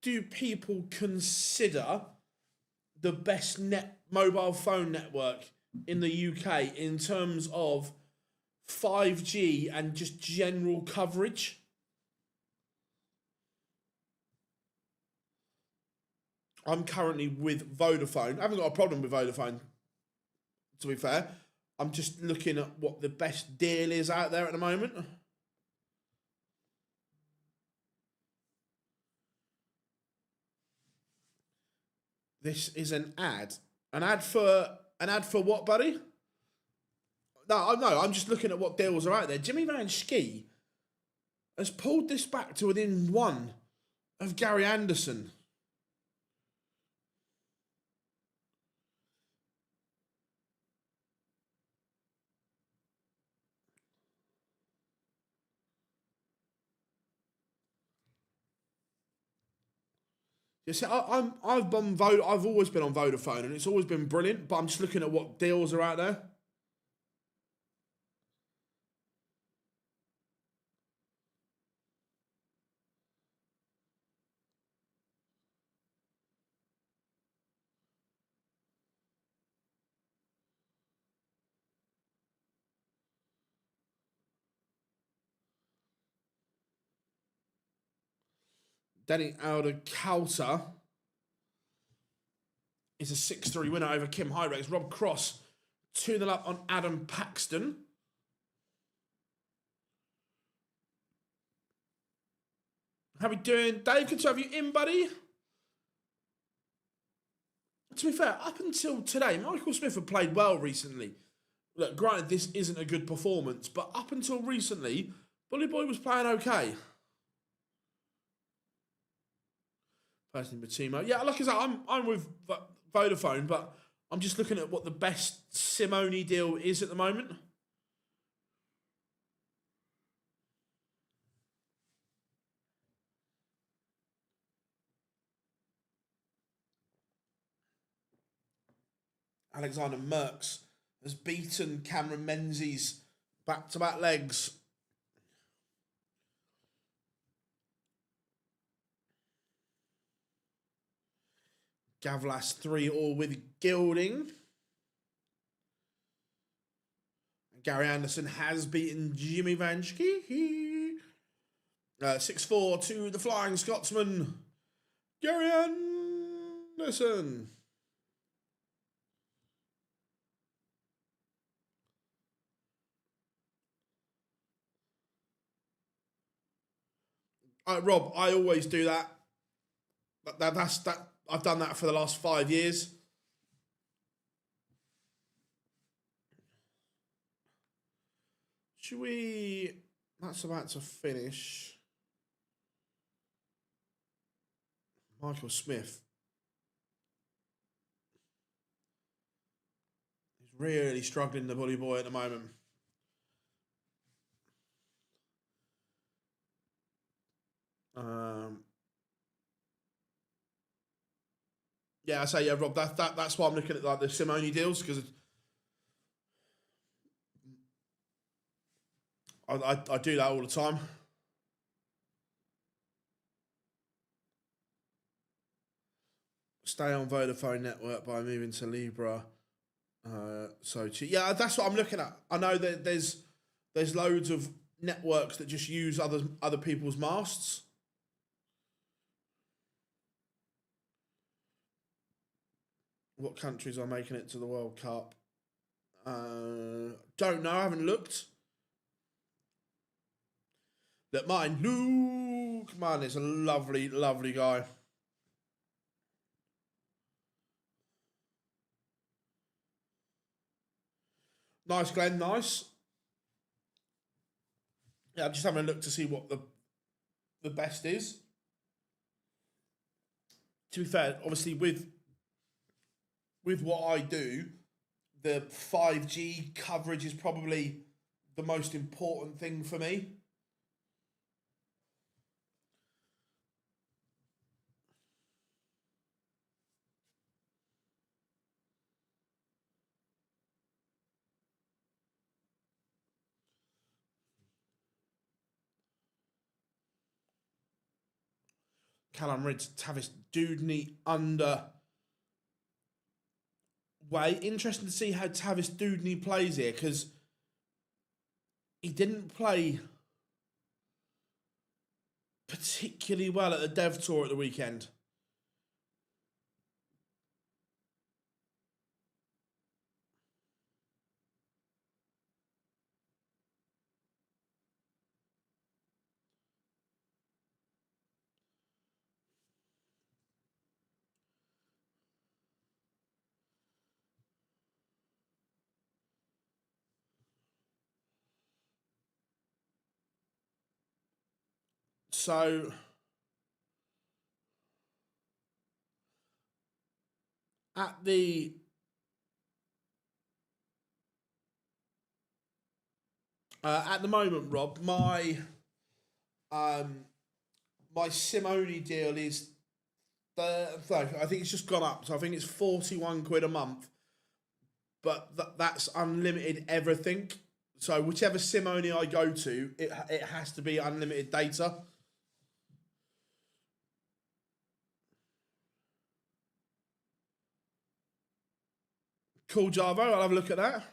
do people consider the best mobile phone network in the UK in terms of 5G and just general coverage? I'm currently with Vodafone. I haven't got a problem with Vodafone, to be fair. I'm just looking at what the best deal is out there at the moment. This is an ad An ad for what, buddy? No, I'm just looking at what deals are out there. Jimmy Van Schie has pulled this back to within one of Gary Anderson. You see, I've always been on Vodafone, and it's always been brilliant. But I'm just looking at what deals are out there. Danny Alder Coulter is a 6-3 winner over Kim Hyrex. Rob Cross 2-0 up on Adam Paxton. How we doing? Dave, good to have you in, buddy. To be fair, up until today, Michael Smith had played well recently. Look, granted, this isn't a good performance, but up until recently, Bully Boy was playing okay. Personally, Matimo. Yeah, like I said, I'm with Vodafone, but I'm just looking at what the best Simone deal is at the moment. Alexander Merckx has beaten Cameron Menzies back-to-back legs. Gavlas 3-all with Gilding. Gary Anderson has beaten Jimmy Van Schie. 6-4 to the Flying Scotsman, Gary Anderson. Rob, I always do that. That's that. I've done that for the last 5 years. Should we? That's about to finish. Michael Smith. He's really struggling, the Bully Boy, at the moment. Yeah, I say, yeah, Rob. That's why I'm looking at like the Simone deals, because I do that all the time. Stay on Vodafone network by moving to Libra. Yeah, that's what I'm looking at. I know that there's loads of networks that just use other people's masts. What countries are making it to the World Cup? Don't know. I haven't looked. That mine, Luke, man, is a lovely, lovely guy. Nice, Glenn. Nice. Yeah, I'm just having a look to see what the best is. To be fair, obviously with what I do, the 5G coverage is probably the most important thing for me. Callum Ridge, Tavis Dudney under way. Interesting to see how Tavis Dudney plays here, because he didn't play particularly well at the Dev Tour at the weekend. So at the moment, Rob, my my sim only deal is I think it's just gone up. So I think it's 41 quid a month, but that's unlimited everything. So whichever sim only I go to, it has to be unlimited data. Cool, Javo. I'll have a look at that.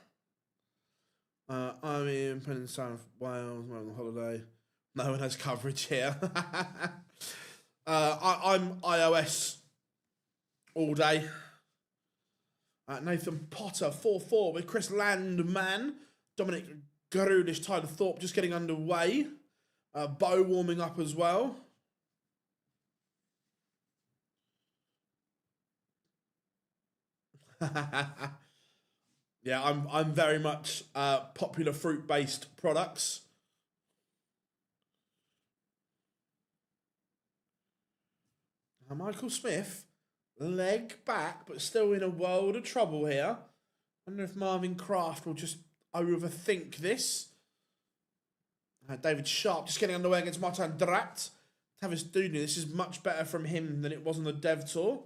I'm in Penn South Wales. I'm on holiday. No one has coverage here. I'm iOS all day. Nathan Potter 4-4 with Chris Landman, Dominic Garudish, Tyler Thorpe just getting underway. Bo warming up as well. Yeah, I'm very much popular fruit based products. Michael Smith, leg back, but still in a world of trouble here. I wonder if Marvin Kraft will just overthink this. David Sharp just getting underway against Martin Drat. Tavis Dudney, this is much better from him than it was on the Dev Tour.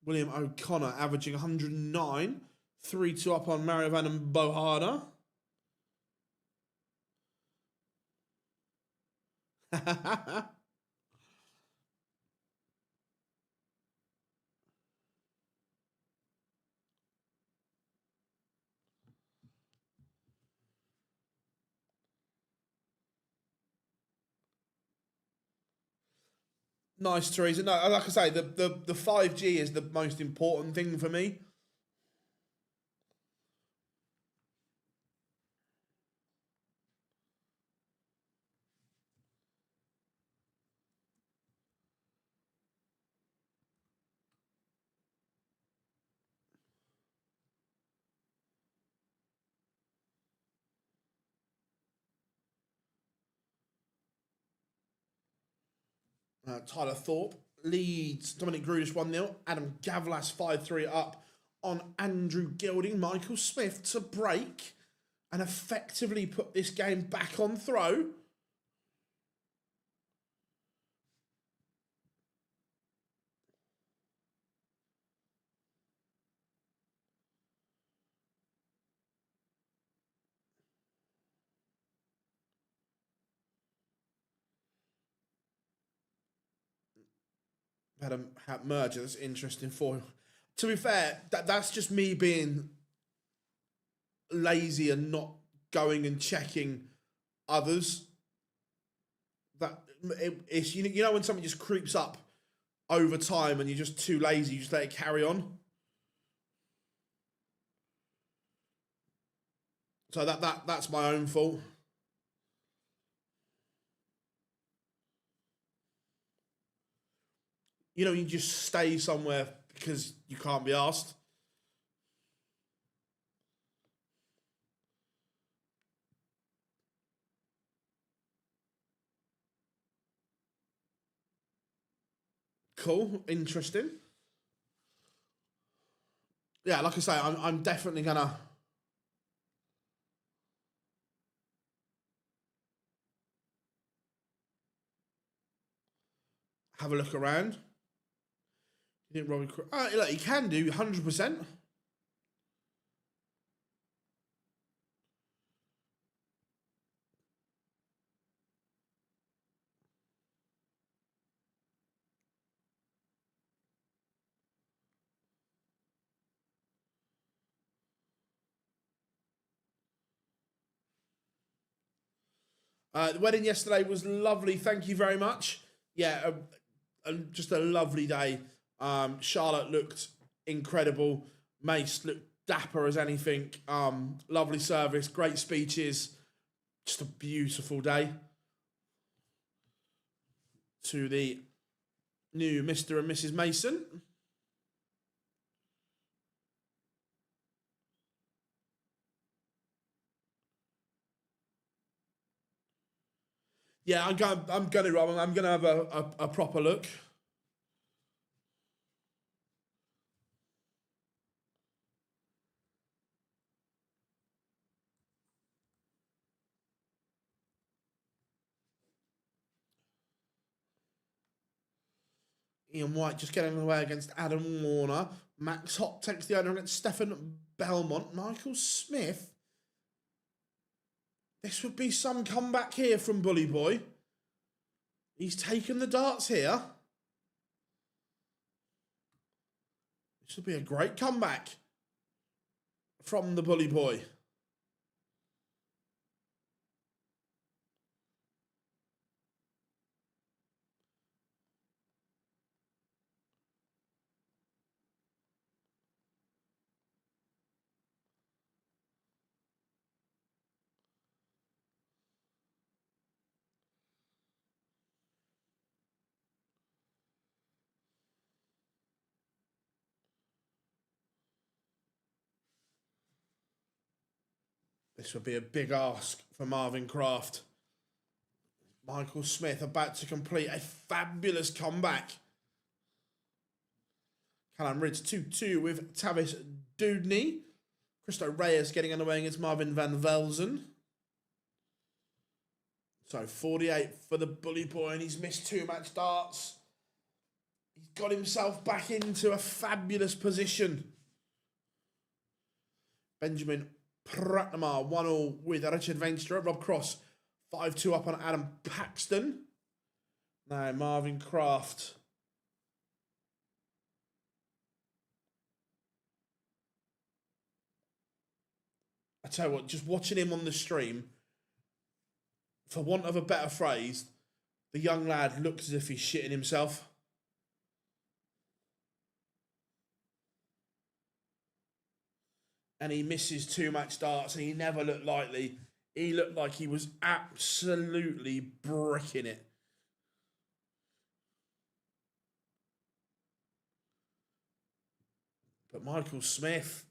William O'Connor averaging 109. 3-2 up on Mario Van and Bohada. Nice, Teresa. No, like I say, the 5G is the most important thing for me. Tyler Thorpe leads Dominic Grudish 1-0. Adam Gavlas 5-3 up on Andrew Gilding. Michael Smith to break and effectively put this game back on throw. Had a merger that's interesting for. To be fair, that's just me being lazy and not going and checking others. It's you know when something just creeps up over time and you're just too lazy, you just let it carry on. So that's my own fault. You know, you just stay somewhere because you can't be asked. Cool, interesting. Yeah, like I say, I'm definitely gonna have a look around. You think Robbie? Look, he can do 100%. The wedding yesterday was lovely. Thank you very much. Yeah, just a lovely day. Charlotte looked incredible. Mace looked dapper as anything. Lovely service, great speeches. Just a beautiful day. To the new Mr. and Mrs. Mason. Yeah, I'm going, Rob. I'm going to have a proper look. Ian White just getting away against Adam Warner. Max Hopp takes the owner against Stefan Belmont. Michael Smith. This would be some comeback here from Bully Boy. He's taken the darts here. This would be a great comeback from the Bully Boy. This would be a big ask for Marvin Kraft. Michael Smith about to complete a fabulous comeback. Callum Ridge 2-2 with Tavis Dudney. Christo Reyes getting underway against Marvin van Velzen. So 48 for the Bully Boy, and he's missed 2 match darts. He's got himself back into a fabulous position. Benjamin Pratnamar 1-1 with Richard Venstra. Rob Cross 5-2 up on Adam Paxton. Now Marvin Kraft. I tell you what, just watching him on the stream, for want of a better phrase, the young lad looks as if he's shitting himself. And he misses 2 match darts, and he never looked lightly. He looked like he was absolutely bricking it. But Michael Smith,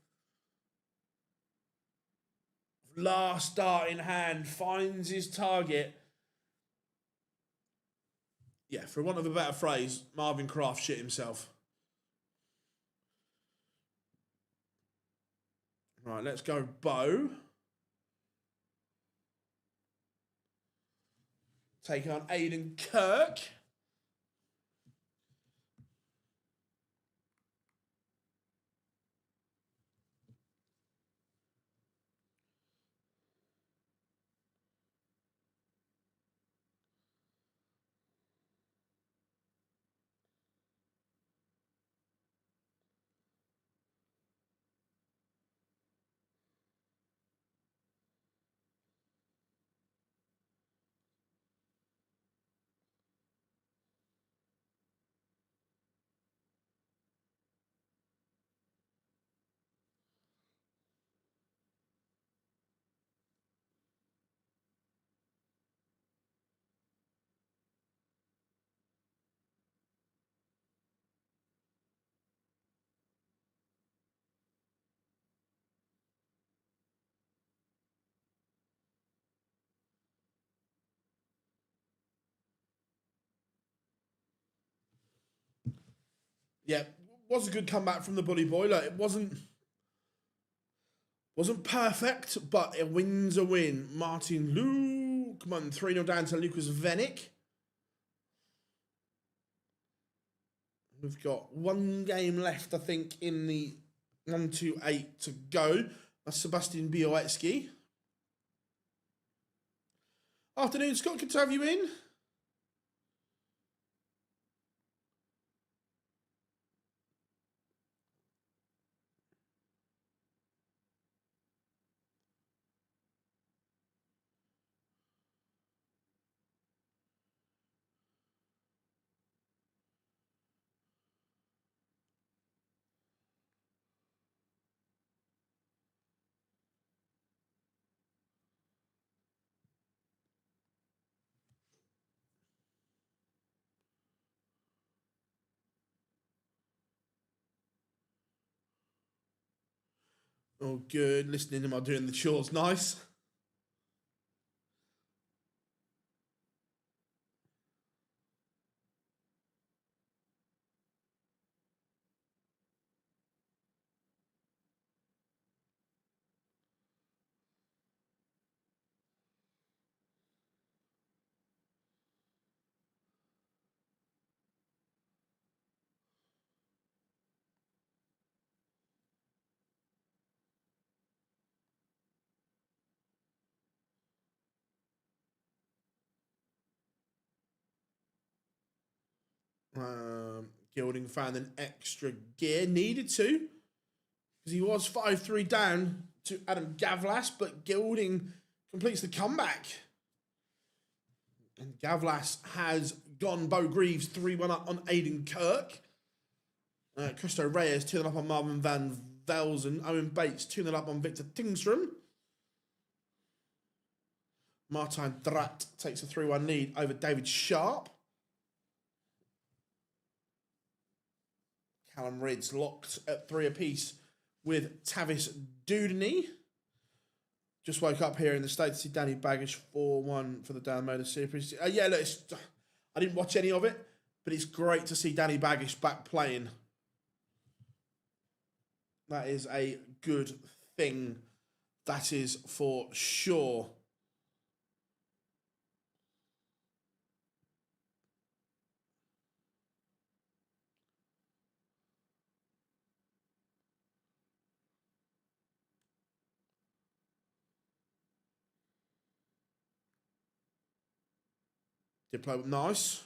last dart in hand, finds his target. Yeah, for want of a better phrase, Marvin Kraft shit himself. Right, let's go Bo. Taking on Aidan Kirk. Yeah, was a good comeback from the Bully Boy. Like, it wasn't perfect, but a win's a win. Martin Lukeman 3-0 down to Lucas Venick. We've got 1 game left, I think, in the 1-2-8 to go. That's Sebastian Białecki. Afternoon, Scott. Good to have you in. Oh, good. Listening to him while doing the chores. Nice. Gilding found an extra gear, needed to, because he was 5-3 down to Adam Gavlas, but Gilding completes the comeback. And Gavlas has gone Bo Greaves 3-1 up on Aiden Kirk. Christo Reyes 2-0 up on Marvin Van Velzen. Owen Bates 2-0 up on Victor Tingstrom. Martijn Drat takes a 3-1 lead over David Sharp. Callum Ridds locked at 3 apiece with Tavis Dudney. Just woke up here in the States to see Danny Baggish 4-1 for the Dan MODUS series. Yeah, look, I didn't watch any of it, but it's great to see Danny Baggish back playing. That is a good thing. That is for sure. Did play nice.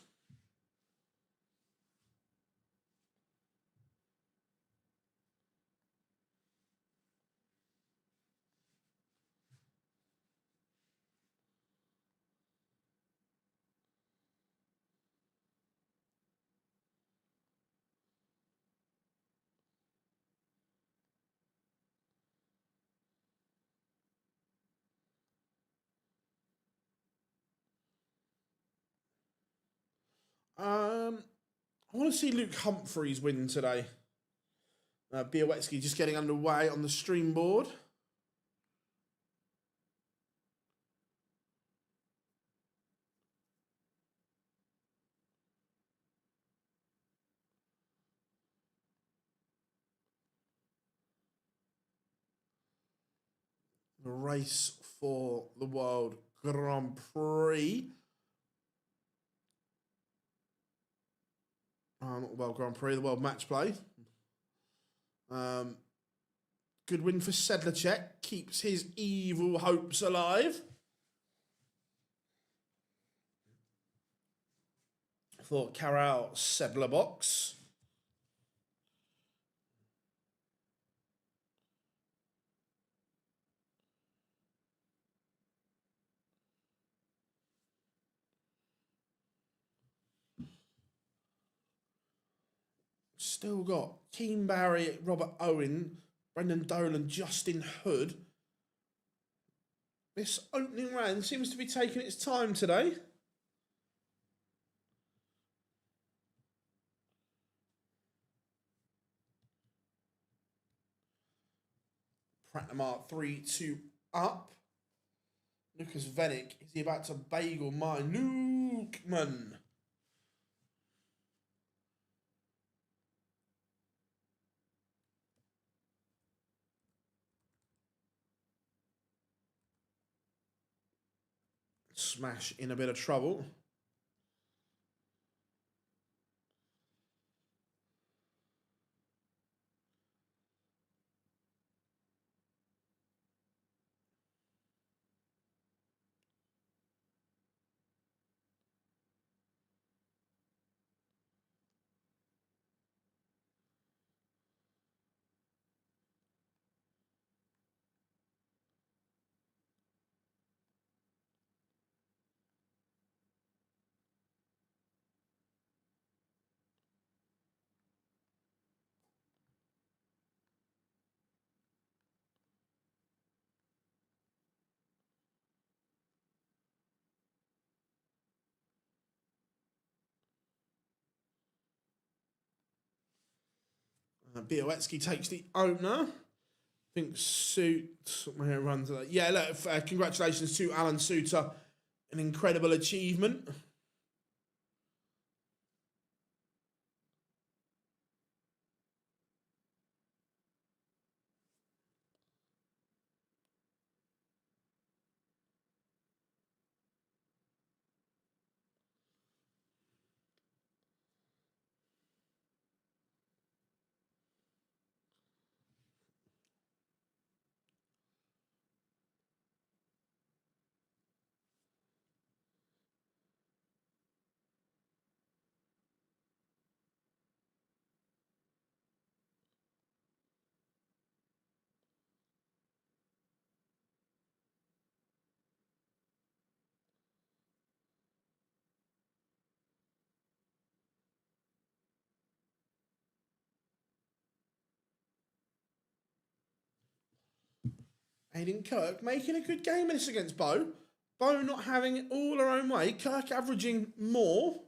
I want to see Luke Humphreys win today. Białecki just getting underway on the stream board. The race for the World Grand Prix. Not the World Grand Prix, the World Match Play. Good win for Sedlacek. Keeps his evil hopes alive. For Karel Sedlebox. Still got Keane Barry, Robert Owen, Brendan Dolan, Justin Hood. This opening round seems to be taking its time today. Pratnamart 3-2 up. Lucas Venick, is he about to bagel my Lukeman? Smash in a bit of trouble. Białecki takes the opener. I think Suit runs that. Yeah, look, congratulations to Alan Suter. An incredible achievement. Aiden Kirk making a good game in this against Bo. Bo not having it all her own way. Kirk averaging more.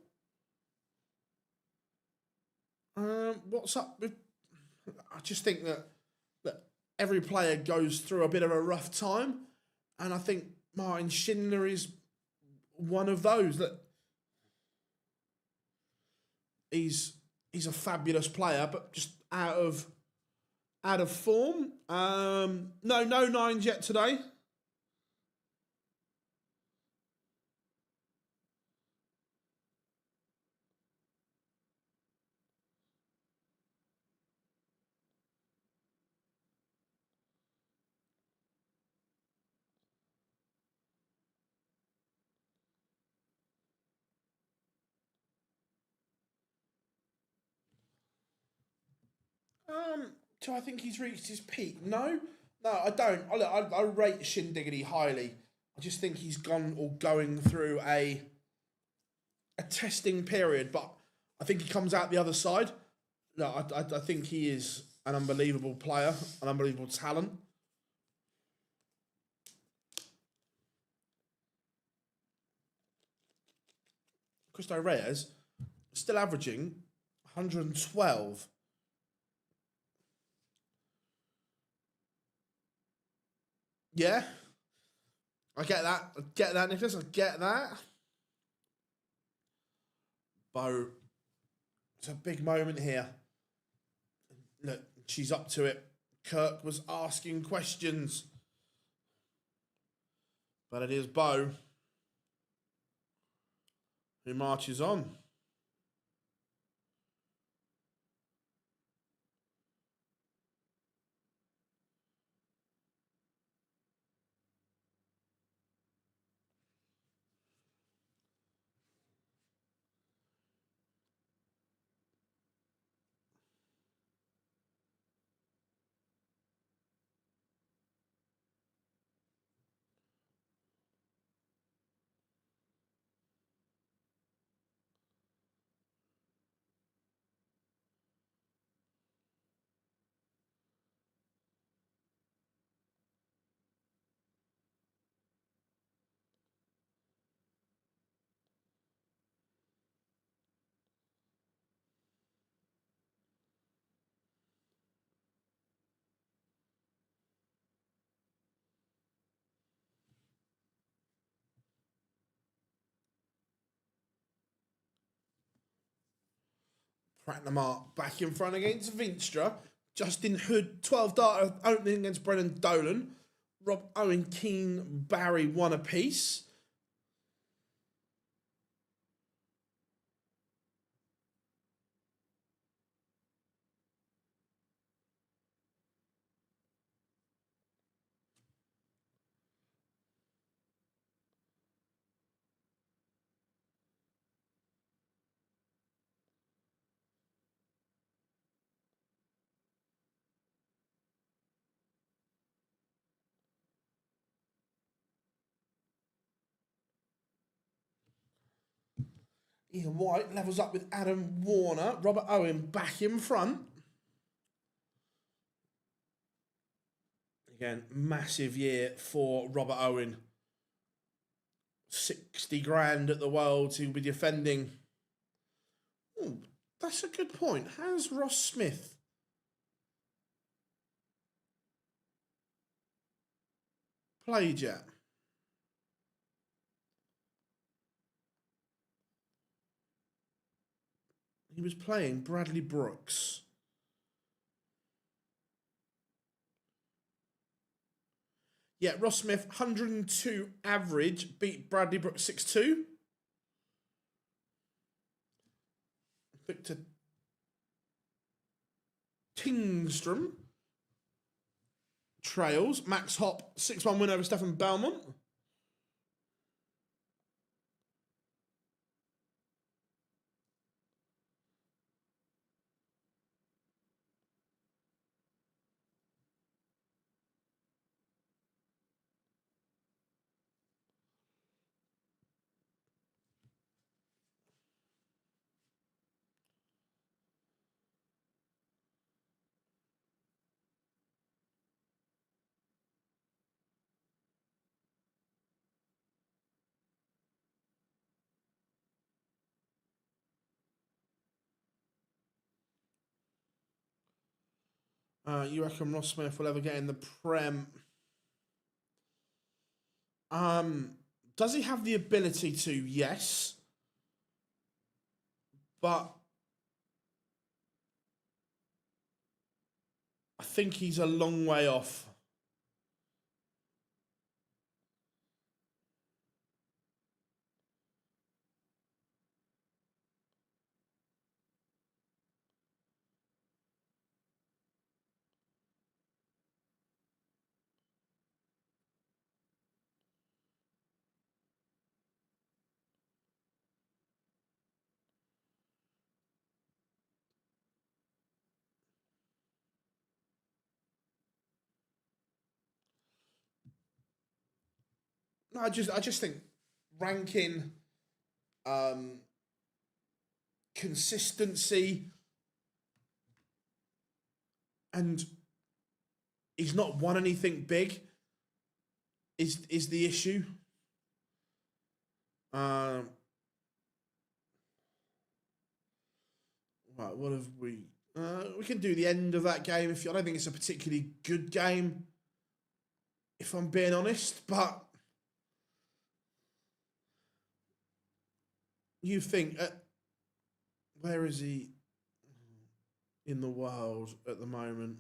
What's up with... I just think that every player goes through a bit of a rough time. And I think Martin Schindler is one of those. That he's a fabulous player, but just out of form. No nines yet today. Do I think he's reached his peak? No, I don't. I rate Shindiggity highly. I just think he's going through a testing period, but I think he comes out the other side. No, I think he is an unbelievable player, an unbelievable talent. Cristo Reyes still averaging 112. Yeah, I get that. Nicholas. I get that. Bo, it's a big moment here. Look, she's up to it. Kirk was asking questions. But it is Bo who marches on. Pragnamart back in front against Vinstra. Justin Hood, 12 dart opening against Brennan Dolan. Rob Owen, Keane, Barry, one apiece. Ian White levels up with Adam Warner. Robert Owen back in front. Again, massive year for Robert Owen. 60 grand at the Worlds. He'll be defending. Ooh, that's a good point. Has Ross Smith played yet? He was playing Bradley Brooks. Yeah, Ross Smith, 102 average, beat Bradley Brooks 6'2". Victor Tingstrom trails. Max Hopp, 6-1 win over Stefan Belmont. You reckon Ross Smith will ever get in the Prem? Does he have the ability to? Yes. But I think he's a long way off. No, I just think ranking, um, consistency, and he's not won anything big is the issue. Um, right, what have we? We can do the end of that game if you. I don't think it's a particularly good game, if I'm being honest. But you think, where is he in the world at the moment?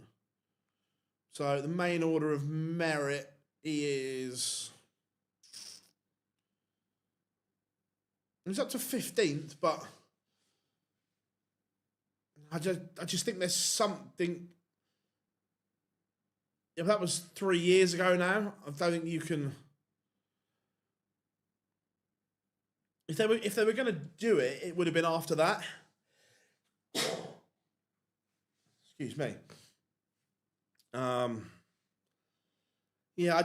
So the main order of merit, he is. He's up to 15th, but I just think there's something. If that was 3 years ago now, I don't think you can. If they were going to do it, it would have been after that. Excuse me. Yeah, I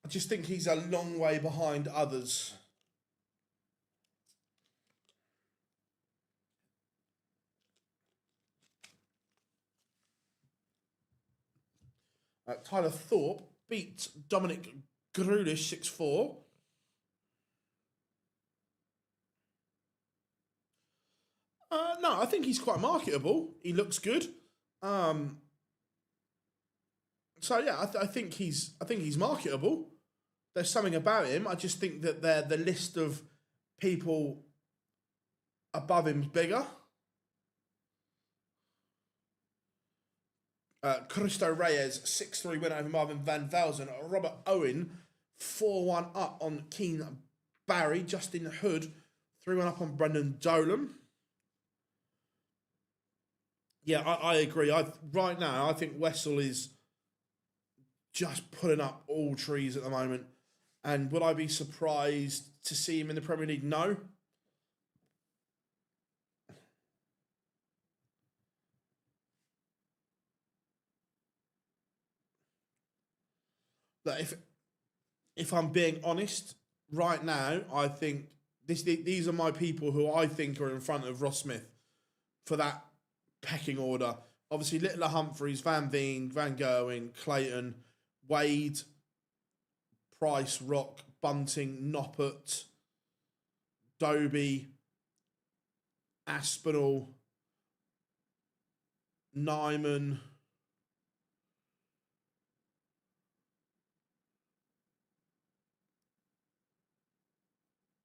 just think he's a long way behind others. Tyler Thorpe beat Dominic Grulish 6-4. No, I think he's quite marketable. He looks good. So yeah, I think he's marketable. There's something about him. I just think that the list of people above him's bigger. Cristo Reyes 6-3 win over Marvin Van Velzen. Robert Owen 4-1 up on Keen Barry. Justin Hood 3-1 up on Brendan Dolan. Yeah, I agree. Right now I think Wessel is just putting up all trees at the moment. And would I be surprised to see him in the Premier League? No. But if I'm being honest, right now I think these are my people who I think are in front of Ross Smith for that pecking order. Obviously, Littler, Humphreys, Van Veen, Van Gerwen, Clayton, Wade, Price, Rock, Bunting, Noppert, Doby, Aspinall, Nyman.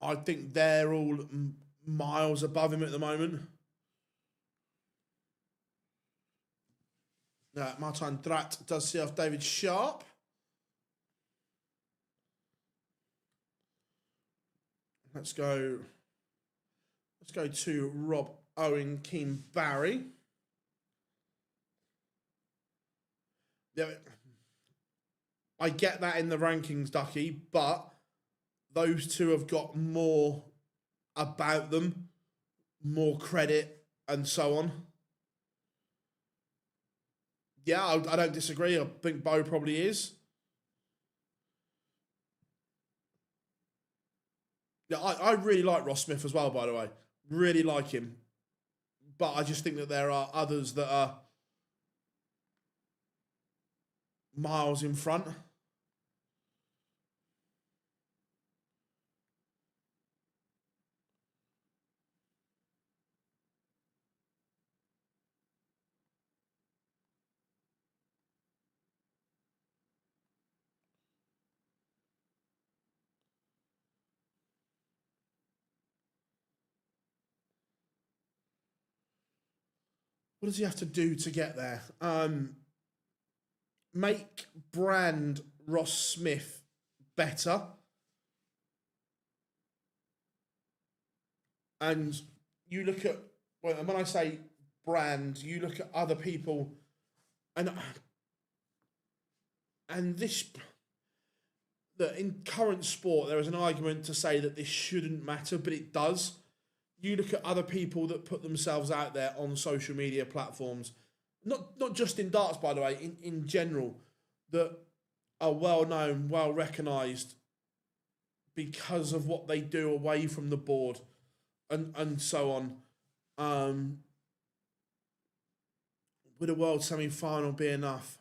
I think they're all miles above him at the moment. Martin Drat does see off David Sharp. Let's go to Rob Owen, Keane Barry. Yeah, I get that in the rankings, Ducky, but those two have got more about them, more credit, and so on. Yeah, I don't disagree. I think Bo probably is. Yeah, I really like Ross Smith as well, by the way. Really like him. But I just think that there are others that are miles in front. what does he have to do to get there? Make brand Ross Smith better. And you look at, well, and when I say brand, you look at other people, and this, that in current sport there is an argument to say that this shouldn't matter, but it does. You look at other people that put themselves out there on social media platforms, not just in darts, by the way, in general, that are well known, well recognised because of what they do away from the board, and so on. Would a world semi-final be enough?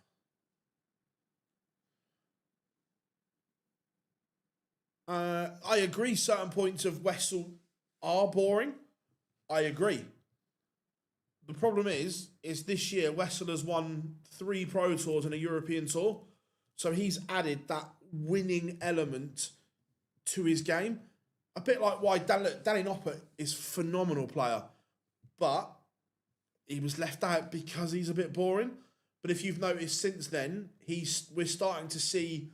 I agree certain points of Wessel are boring. I agree. The problem is this year Wessel has won 3 Pro Tours and a European Tour. So he's added that winning element to his game. A bit like why Danny Noppert is a phenomenal player, but he was left out because he's a bit boring. But if you've noticed since then, we're starting to see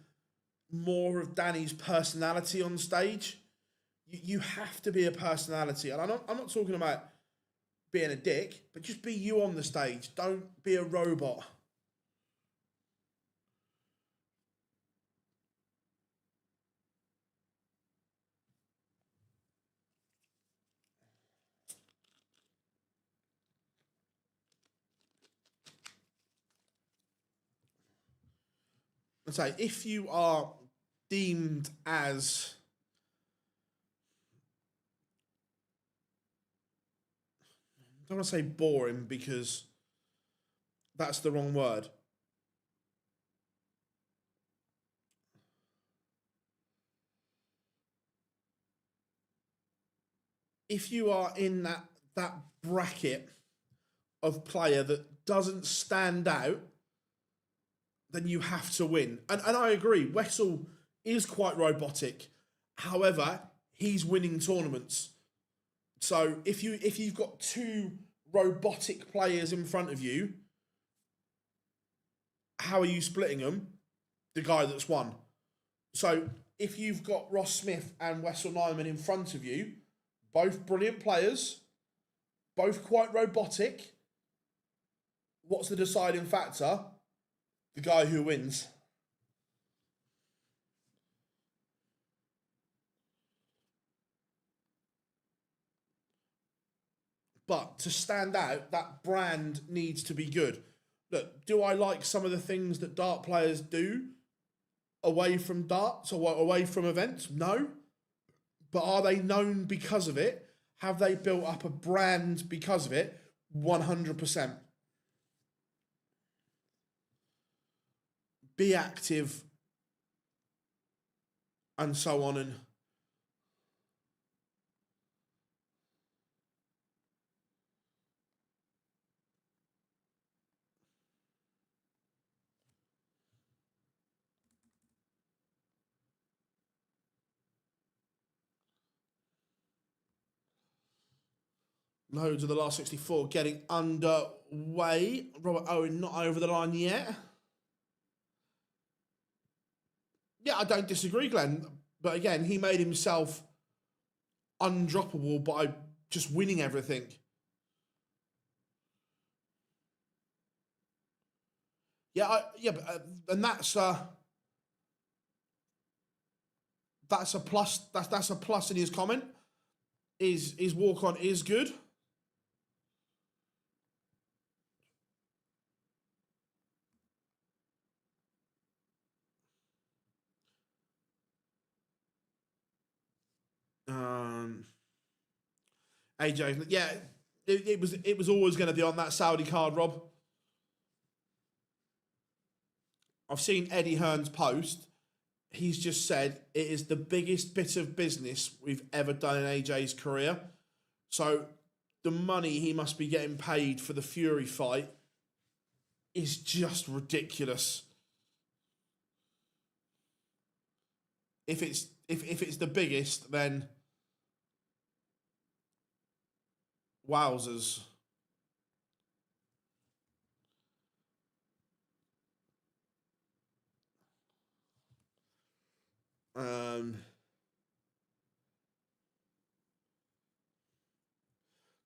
more of Danny's personality on stage. You have to be a personality. And I'm not talking about being a dick, but just be you on the stage. Don't be a robot. I'd say if you are deemed as I don't want to say boring because that's the wrong word. If you are in that bracket of player that doesn't stand out, then you have to win. And I agree, Wessel is quite robotic. However, he's winning tournaments. So if you've got 2 robotic players in front of you, how are you splitting them? The guy that's won. So if you've got Ross Smith and Wessel Nyman in front of you, both brilliant players, both quite robotic, what's the deciding factor? The guy who wins. But to stand out, that brand needs to be good. Look, do I like some of the things that dart players do away from darts or away from events? No. But are they known because of it? Have they built up a brand because of it? 100%. Be active and so on. And loads of the last 64 getting underway. Robert Owen not over the line yet. Yeah, I don't disagree, Glenn. But again, he made himself undroppable by just winning everything. And that's a plus. That's a plus in his comment. His walk on is good. AJ, yeah, it was always going to be on that Saudi card, Rob. I've seen Eddie Hearn's post. He's just said it is the biggest bit of business we've ever done in AJ's career. So the money he must be getting paid for the Fury fight is just ridiculous. If it's the biggest, then wowzers.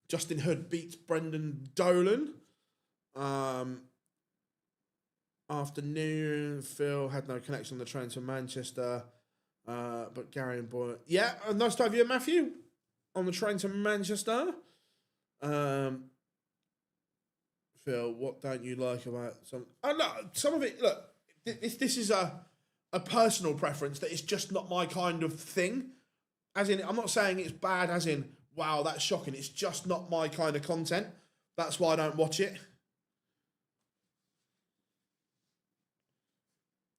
Justin Hood beats Brendan Dolan. Afternoon, Phil had no connection on the train to Manchester. But Gary and Boy, yeah, nice to have you, Matthew, on the train to Manchester. Phil, what don't you like about some? Oh no, some of it. Look, this is a personal preference that it's just not my kind of thing. As in, I'm not saying it's bad. As in, wow, that's shocking. It's just not my kind of content. That's why I don't watch it.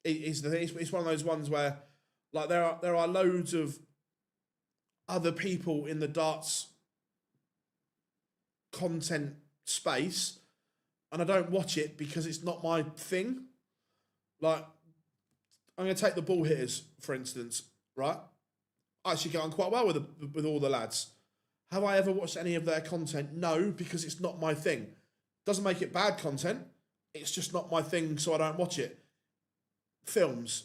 It's one of those ones where, like, there are loads of other people in the darts content space, and I don't watch it because it's not my thing. Like, I'm going to take the ball hitters, for instance, right? I actually get on quite well with all the lads. Have I ever watched any of their content? No, because it's not my thing. Doesn't make it bad content. It's just not my thing, so I don't watch it. Films.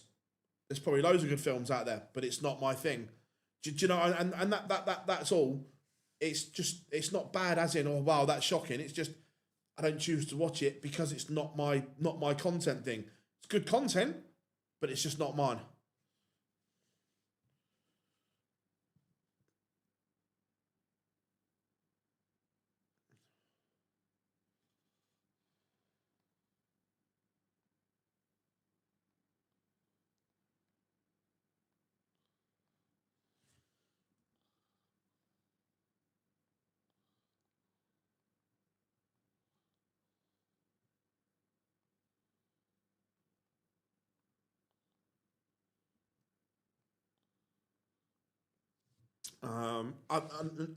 There's probably loads of good films out there, but it's not my thing. Do you know? And that's all. It's not bad as in, oh wow, that's shocking. It's just I don't choose to watch it because it's not my content thing. It's good content, but it's just not mine.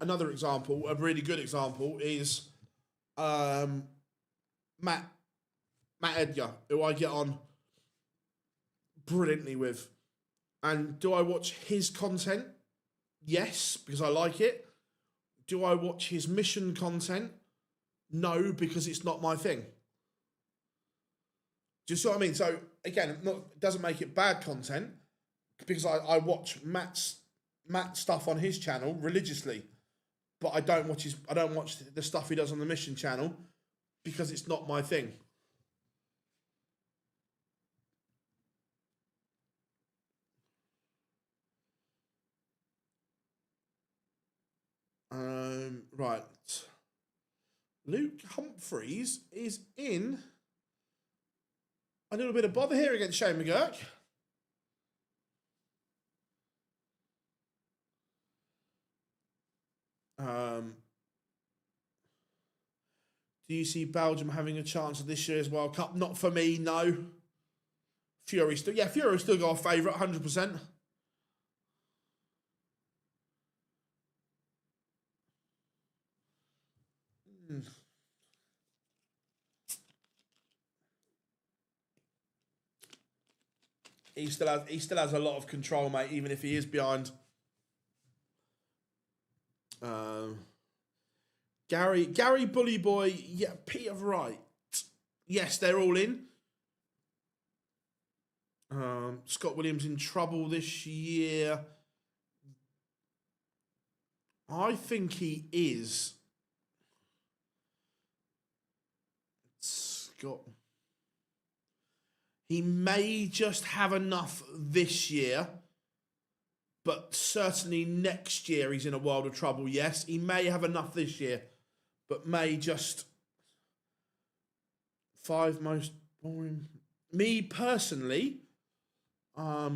Another example, a really good example, is um, Matt Edgar, who I get on brilliantly with. And do I watch his content? Yes, because I like it. Do I watch his mission content? No, because it's not my thing. Do you see what I mean? So again, it doesn't make it bad content because I watch Matt's stuff on his channel religiously, but I don't watch the stuff he does on the mission channel because it's not my thing. Right. Luke Humphreys is in a little bit of bother here against Shane McGurk. Do you see Belgium having a chance of this year's World Cup? Not for me, no. Fury still got a favourite, 100%. He still has a lot of control, mate, even if he is behind. Gary Bully Boy, yeah, Peter Wright. Yes, they're all in. Scott Williams in trouble this year. I think he is. Scott. He may just have enough this year, but certainly next year he's in a world of trouble. Yes, he may have enough this year, but may just 5 most boring. Me personally, I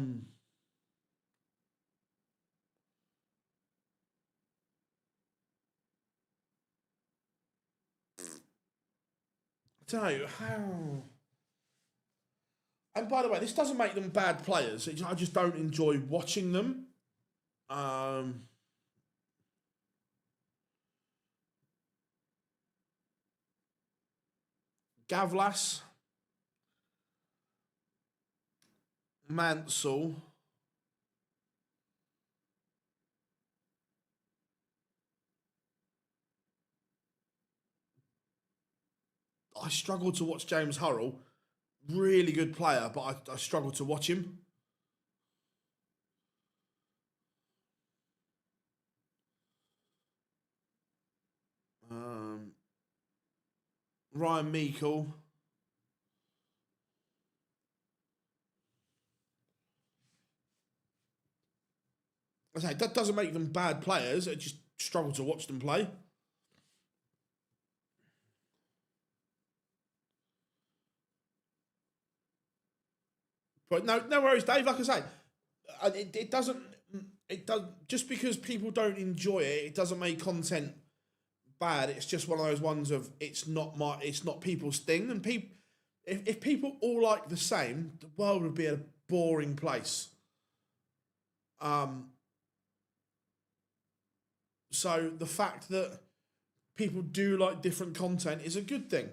don't know how. And by the way, this doesn't make them bad players. I just don't enjoy watching them. Gavlas, Mansell, I struggle to watch James Hurrell. Really good player, but I struggle to watch him. Ryan Meikle. I say that doesn't make them bad players. I just struggle to watch them play. But no worries, Dave. Like I say, it doesn't. It does just because people don't enjoy it. It doesn't make content bad. It's just one of those ones of it's not people's thing. And people, if people all like the same, the world would be a boring place. So the fact that people do like different content is a good thing.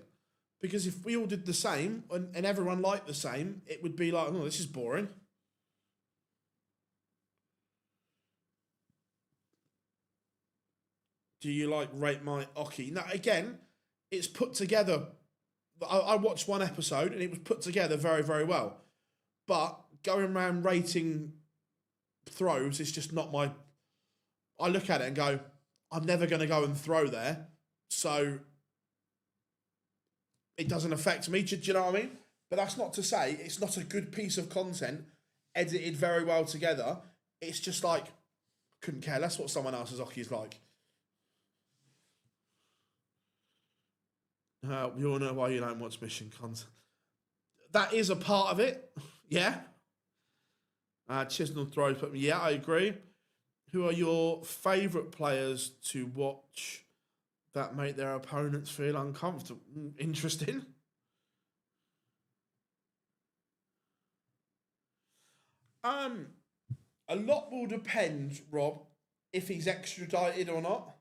Because if we all did the same and everyone liked the same, it would be like, oh, this is boring. Do you like Rate My Oki? Now, again, it's put together. I watched one episode and it was put together very, very well. But going around rating throws is just not my. I look at it and go, I'm never going to go and throw there. So it doesn't affect me. Do you know what I mean? But that's not to say it's not a good piece of content, edited very well together. It's just like, couldn't care less what someone else's Oki is like. You all know why you don't watch mission content. That is a part of it, yeah. Chisnell throws, but yeah, I agree. Who are your favourite players to watch that make their opponents feel uncomfortable? Interesting. A lot will depend, Rob, if he's extradited or not.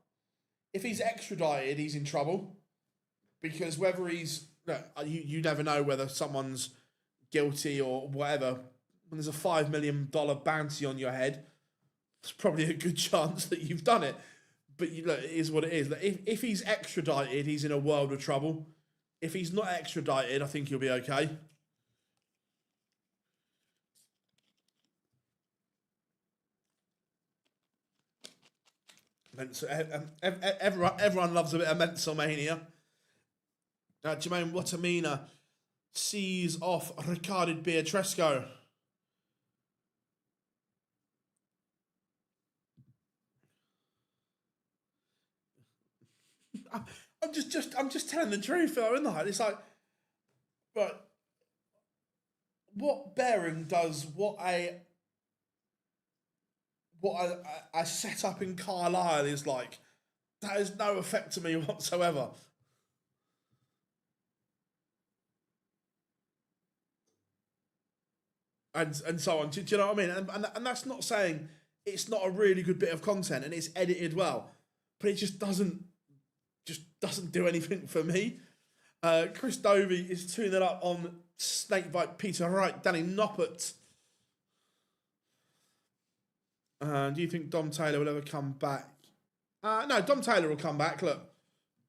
If he's extradited, he's in trouble. Because whether he's... You never know whether someone's guilty or whatever. When there's a $5 million bounty on your head, there's probably a good chance that you've done it. But it is what it is. If he's extradited, he's in a world of trouble. If he's not extradited, I think he'll be okay. Everyone loves a bit of Mensalmania. Jermaine Watamina sees off Ricardo Beatresco. I'm just telling the truth, though, isn't I? It's like, but what bearing does what a set up in Carlisle is like? That has no effect to me whatsoever. And so on. Do you know what I mean? And that's not saying it's not a really good bit of content and it's edited well, but it just doesn't do anything for me. Chris Dovey is tuning it up on Snakebite Peter Wright, Danny Noppert. Do you think Dom Taylor will ever come back? No, Dom Taylor will come back. Look,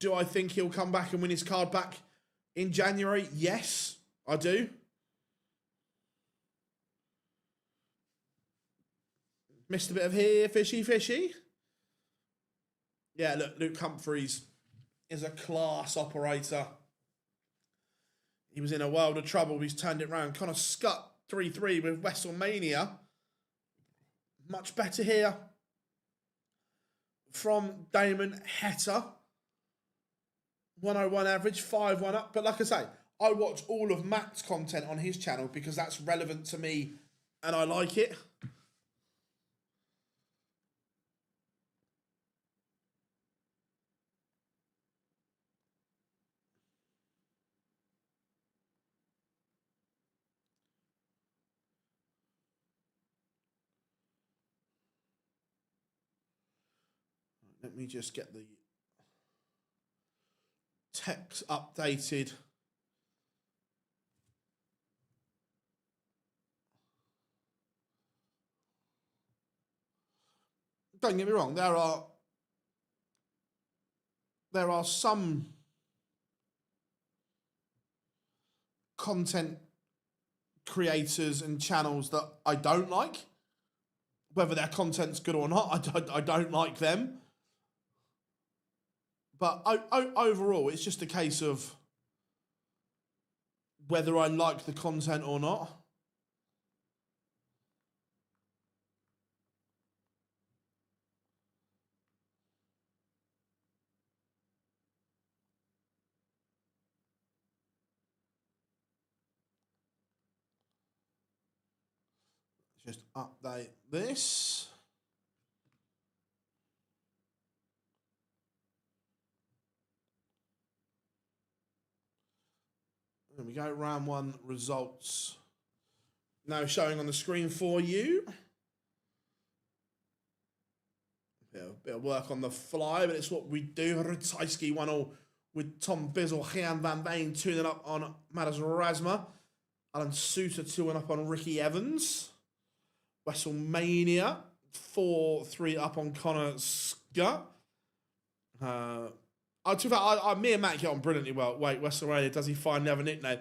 do I think he'll come back and win his card back in January? Yes, I do. Missed a bit of here, fishy. Yeah, look, Luke Humphreys is a class operator. He was in a world of trouble. He's turned it around. Connor Scutt, 3-3 with WrestleMania. Much better here from Damon Hetta. 101 average, 5-1 up. But like I say, I watch all of Matt's content on his channel because that's relevant to me and I like it. Let me just get the text updated. Don't get me wrong, there are some content creators and channels that I don't like. Whether their content's good or not, I don't like them. But overall, it's just a case of whether I like the content or not. Just update this. There we go, round 1 results. Now showing on the screen for you. Bit of work on the fly, but it's what we do. Ratajski 1-0 with Tom Bizzle. Gian van Veen 2-0 up on Madas Razma. Alan Suter 2-1 up on Ricky Evans. WrestleMania 4-3 up on Connor Scott. Me and Matt get on brilliantly well. Wait, WrestleMania, does he finally have a nickname?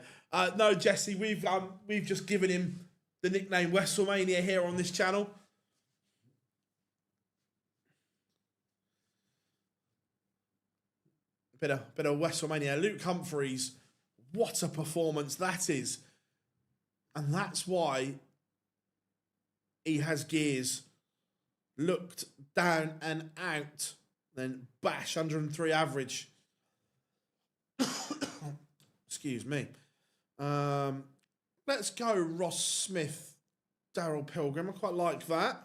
No, Jesse, we've just given him the nickname WrestleMania here on this channel. Bit of WrestleMania. Luke Humphreys, what a performance that is. And that's why he has gears. Looked down and out. Then bash, 103 average. Excuse me. Let's go Ross Smith, Daryl Pilgrim. I quite like that.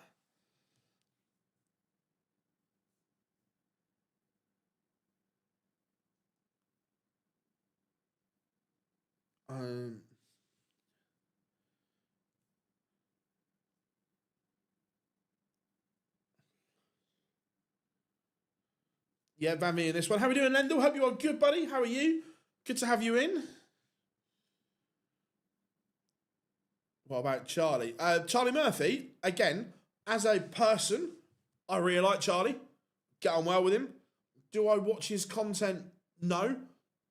Yeah, Van Veen in this one. How are we doing, Lendl? Hope you are good, buddy. How are you? Good to have you in. What about Charlie? Charlie Murphy, again, as a person, I really like Charlie. Get on well with him. Do I watch his content? No,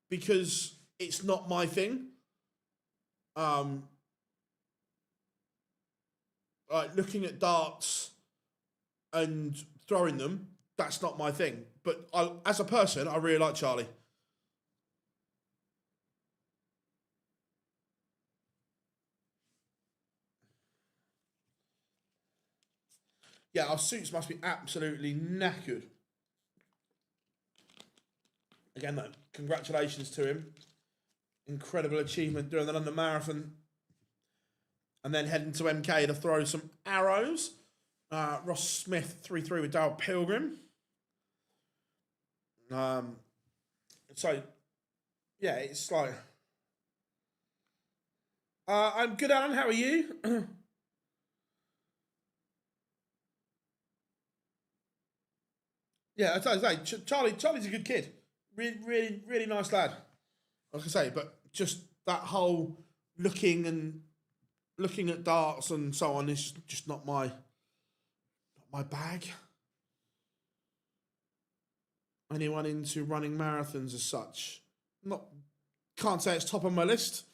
because it's not my thing. Like looking at darts and throwing them, that's not my thing. But as a person, I really like Charlie. Yeah, our suits must be absolutely knackered. Again, though, congratulations to him. Incredible achievement during the London Marathon. And then heading to MK to throw some arrows. Ross Smith, 3-3 with Darryl Pilgrim. So, yeah, it's like... I'm good, Alan. How are you? Yeah, I say, Charlie's a good kid. Really, really nice lad. Like I say, but just that whole looking at darts and so on is just not my bag. Anyone into running marathons as such? Can't say it's top of my list.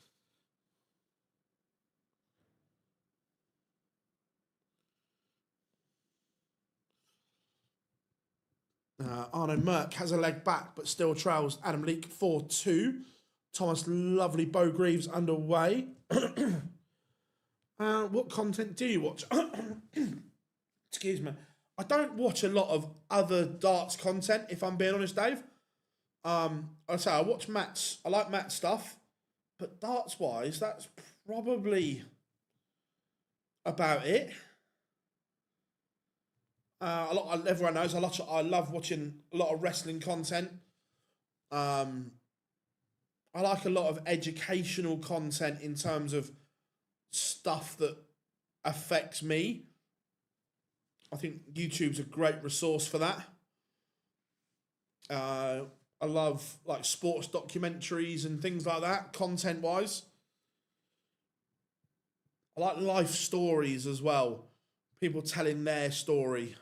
Arno Merck has a leg back, but still trails Adam Leake 4-2. Thomas Lovely Bo Greaves underway. What content do you watch? Excuse me. I don't watch a lot of other darts content, if I'm being honest, Dave. I watch Matt's. I like Matt's stuff, but darts-wise, that's probably about it. Everyone knows I love watching a lot of wrestling content. I like a lot of educational content in terms of stuff that affects me. I think YouTube's a great resource for that. I love like sports documentaries and things like that, content-wise. I like life stories as well. People telling their story.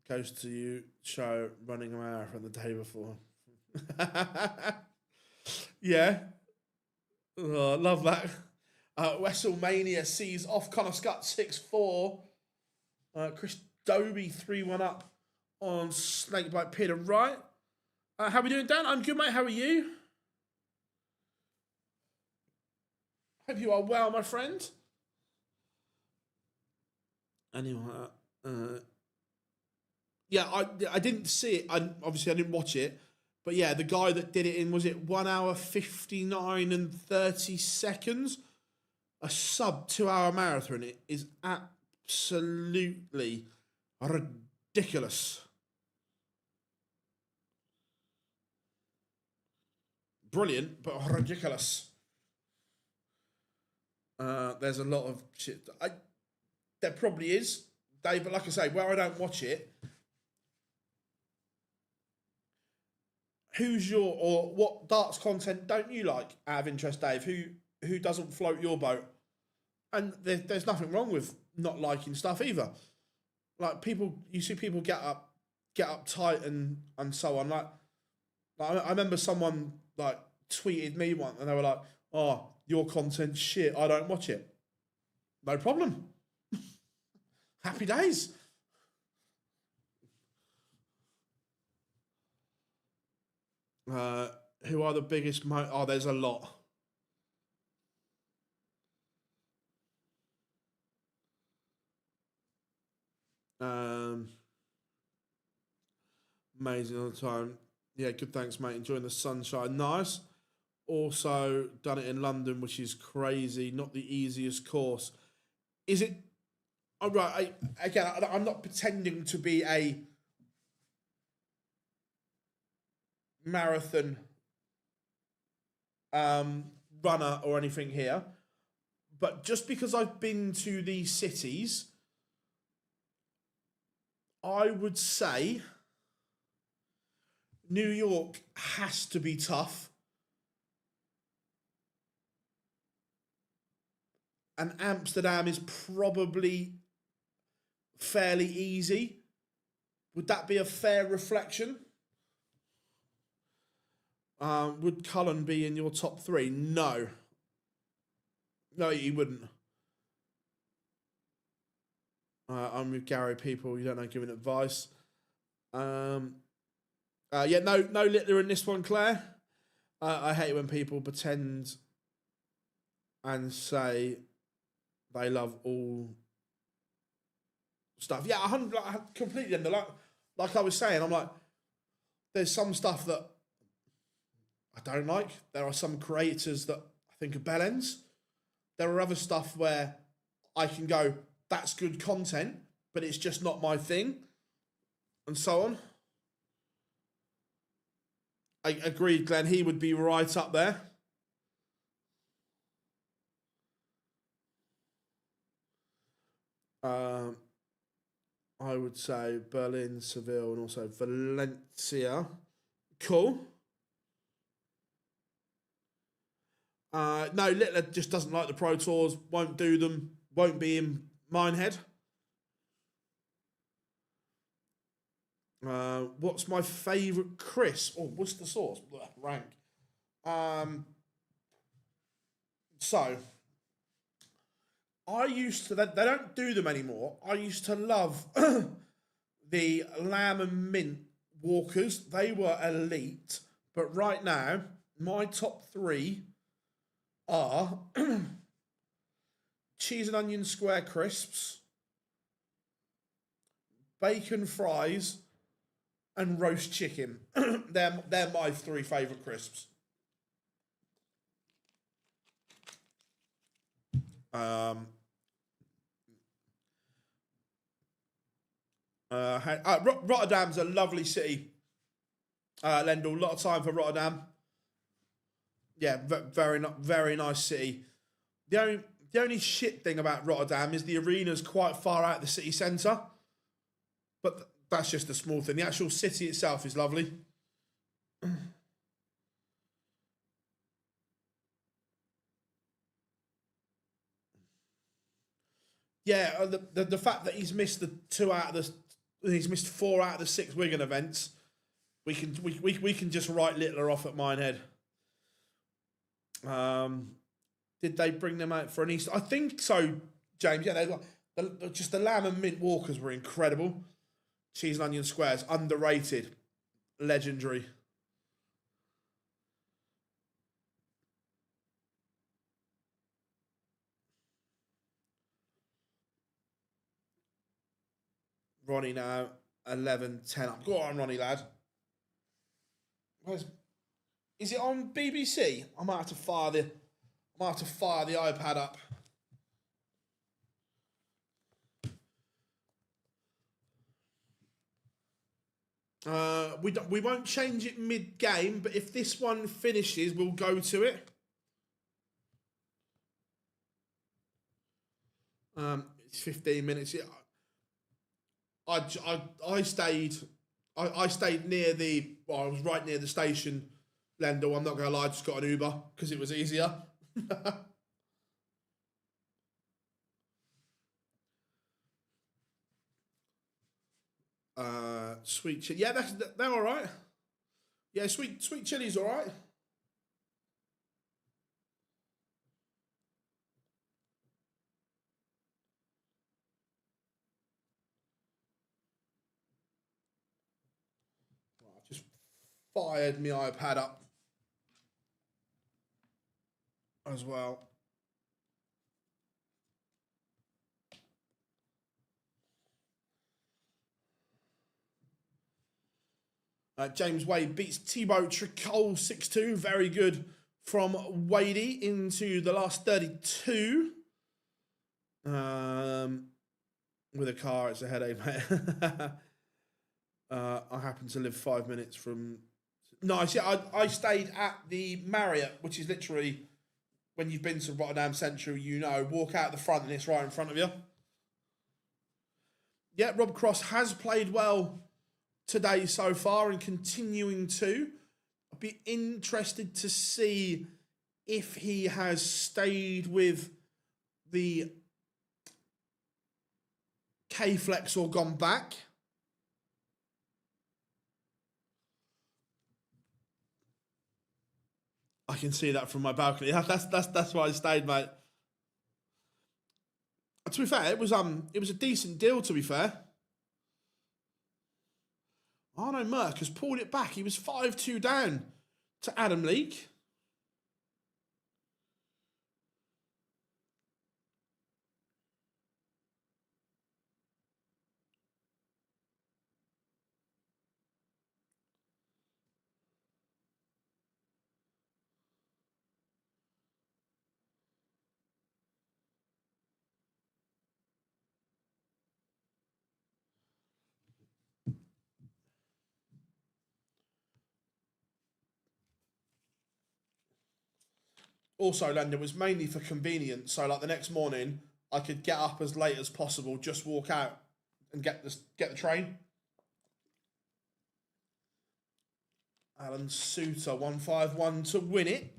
Goes to you, show running a marathon the day before. Yeah. Oh, love that. WrestleMania sees off Connor Scott 6-4. Chris Dobie 3-1 up on Snakebite Peter Wright. How we doing, Dan? I'm good, mate. How are you? Hope you are well, my friend. Anyway, yeah, I didn't see it. Obviously, I didn't watch it. But yeah, the guy that did it in, was it 1 hour 59 and 30 seconds? A sub 2 hour marathon. It is absolutely ridiculous. Brilliant, but ridiculous. There's a lot of shit. There probably is, Dave, but like I say, where I don't watch it, what darts content don't you like out of interest, Dave? Who doesn't float your boat? And there's nothing wrong with not liking stuff either. Like you see people get uptight and so on. Like I remember someone like tweeted me once and they were like, "Oh, your content's shit. I don't watch it." No problem. Happy days. Who are the biggest? There's a lot. Amazing all the time. Yeah, good. Thanks, mate. Enjoying the sunshine. Nice. Also done it in London, which is crazy. Not the easiest course. Is it? All right. I'm not pretending to be a marathon runner or anything here, but just because I've been to these cities, I would say New York has to be tough, and Amsterdam is probably fairly easy. Would that be a fair reflection? Would Cullen be in your top three? No. No, he wouldn't. I'm with Gary, people. You don't know, giving advice. Yeah, no Littler in this one, Claire. I hate when people pretend and say they love all stuff. Yeah, 100, completely. Like I was saying, I'm like, there's some stuff that I don't like. There are some creators that I think are bellends. There are other stuff where I can go, that's good content, but it's just not my thing, and so on. I agreed, Glenn. He would be right up there. I would say Berlin, Seville, and also Valencia. Cool. No, Littler just doesn't like the Pro Tours, won't do them, won't be in Minehead. What's my favourite crisp? Oh, what's the sauce? Rank. So, I used to, they don't do them anymore. I used to love the lamb and mint Walkers. They were elite. But right now, my top three are cheese and onion square crisps, bacon fries, and roast chicken. They're my three favourite crisps. Rotterdam's a lovely city. Lendl, a lot of time for Rotterdam. Yeah, very nice city. The only shit thing about Rotterdam is the arena's quite far out of the city centre. But that's just a small thing. The actual city itself is lovely. Yeah, the fact that he's missed he's missed 4 out of the 6 Wigan events. We can just write Littler off at Minehead. Did they bring them out for an Easter? I think so, James. Yeah, Just the lamb and mint walkers were incredible. Cheese and onion squares, underrated, legendary. Ronnie now, 11, 10 up. Go on, Ronnie, lad. Is it on BBC? I might have to fire the iPad up. We won't change it mid-game, but if this one finishes, we'll go to it. It's 15 minutes. I stayed near the. Well, I was right near the station, Lendl. I'm not gonna lie, I just got an Uber because it was easier. Sweet chili. Yeah, they're all right. Yeah, sweet chili's all right. I just fired my iPad up as well. James Wade beats Thibaut Tricol 6-2. Very good from Wadey into the last 32. With a car, it's a headache, mate. I happen to live 5 minutes from... No, I stayed at the Marriott, which is literally, when you've been to Rotterdam Central, you know, walk out the front and it's right in front of you. Yeah, Rob Cross has played well today so far and continuing to. I'd be interested to see if he has stayed with the K-Flex or gone back. I can see that from my balcony. That's why I stayed, mate. To be fair, it was a decent deal, to be fair. Arno Merck has pulled it back. He was 5-2 down to Adam Leake. Also, London was mainly for convenience. So, like the next morning, I could get up as late as possible, just walk out and get the train. Alan Suter 151 to win it.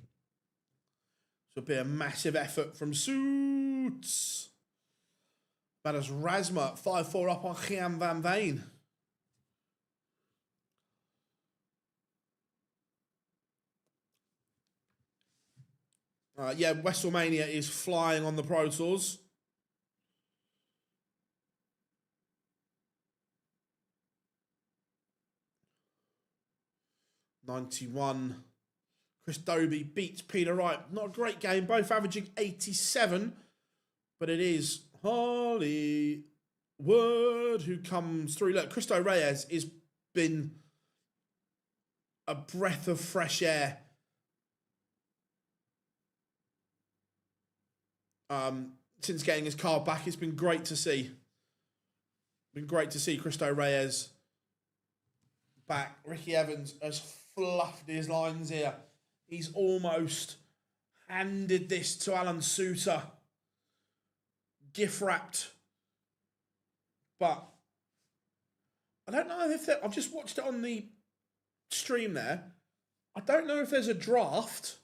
So, it'll be a massive effort from Suits. That is Rasma 5-4 up on Gian van Veen. Yeah, WrestleMania is flying on the Pro Tours. $91. Chris Dobie beats Peter Wright. Not a great game, both averaging 87. But it is Hollywood who comes through. Look, Cristo Reyes has been a breath of fresh air. Since getting his card back, it's been great to see. Been great to see Cristo Reyes back. Ricky Evans has fluffed his lines here. He's almost handed this to Alan Suter. Gift wrapped. But I don't know if I've just watched it on the stream there. I don't know if there's a draft,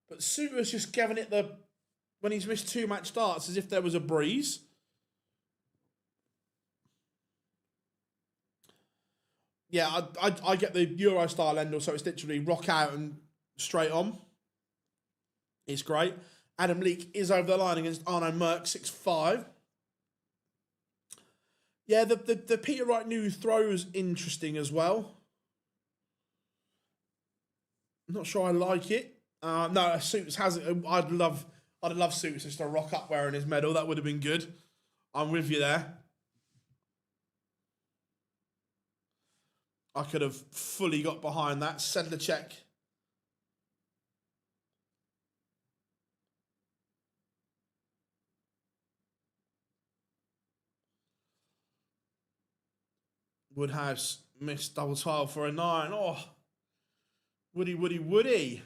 but Suter's just given it when he's missed 2 match starts, as if there was a breeze. Yeah, I get the Euro style Lendl, so it's literally rock out and straight on. It's great. Adam Leake is over the line against Arno Merck, 6-5. Yeah, the Peter Wright new throw's interesting as well. I'm not sure I like it. No, Suits hasn't. I'd love Suits just to rock up wearing his medal. That would have been good. I'm with you there. I could have fully got behind that. Sedlacek. Woodhouse missed double tile for a 9. Oh, Woody.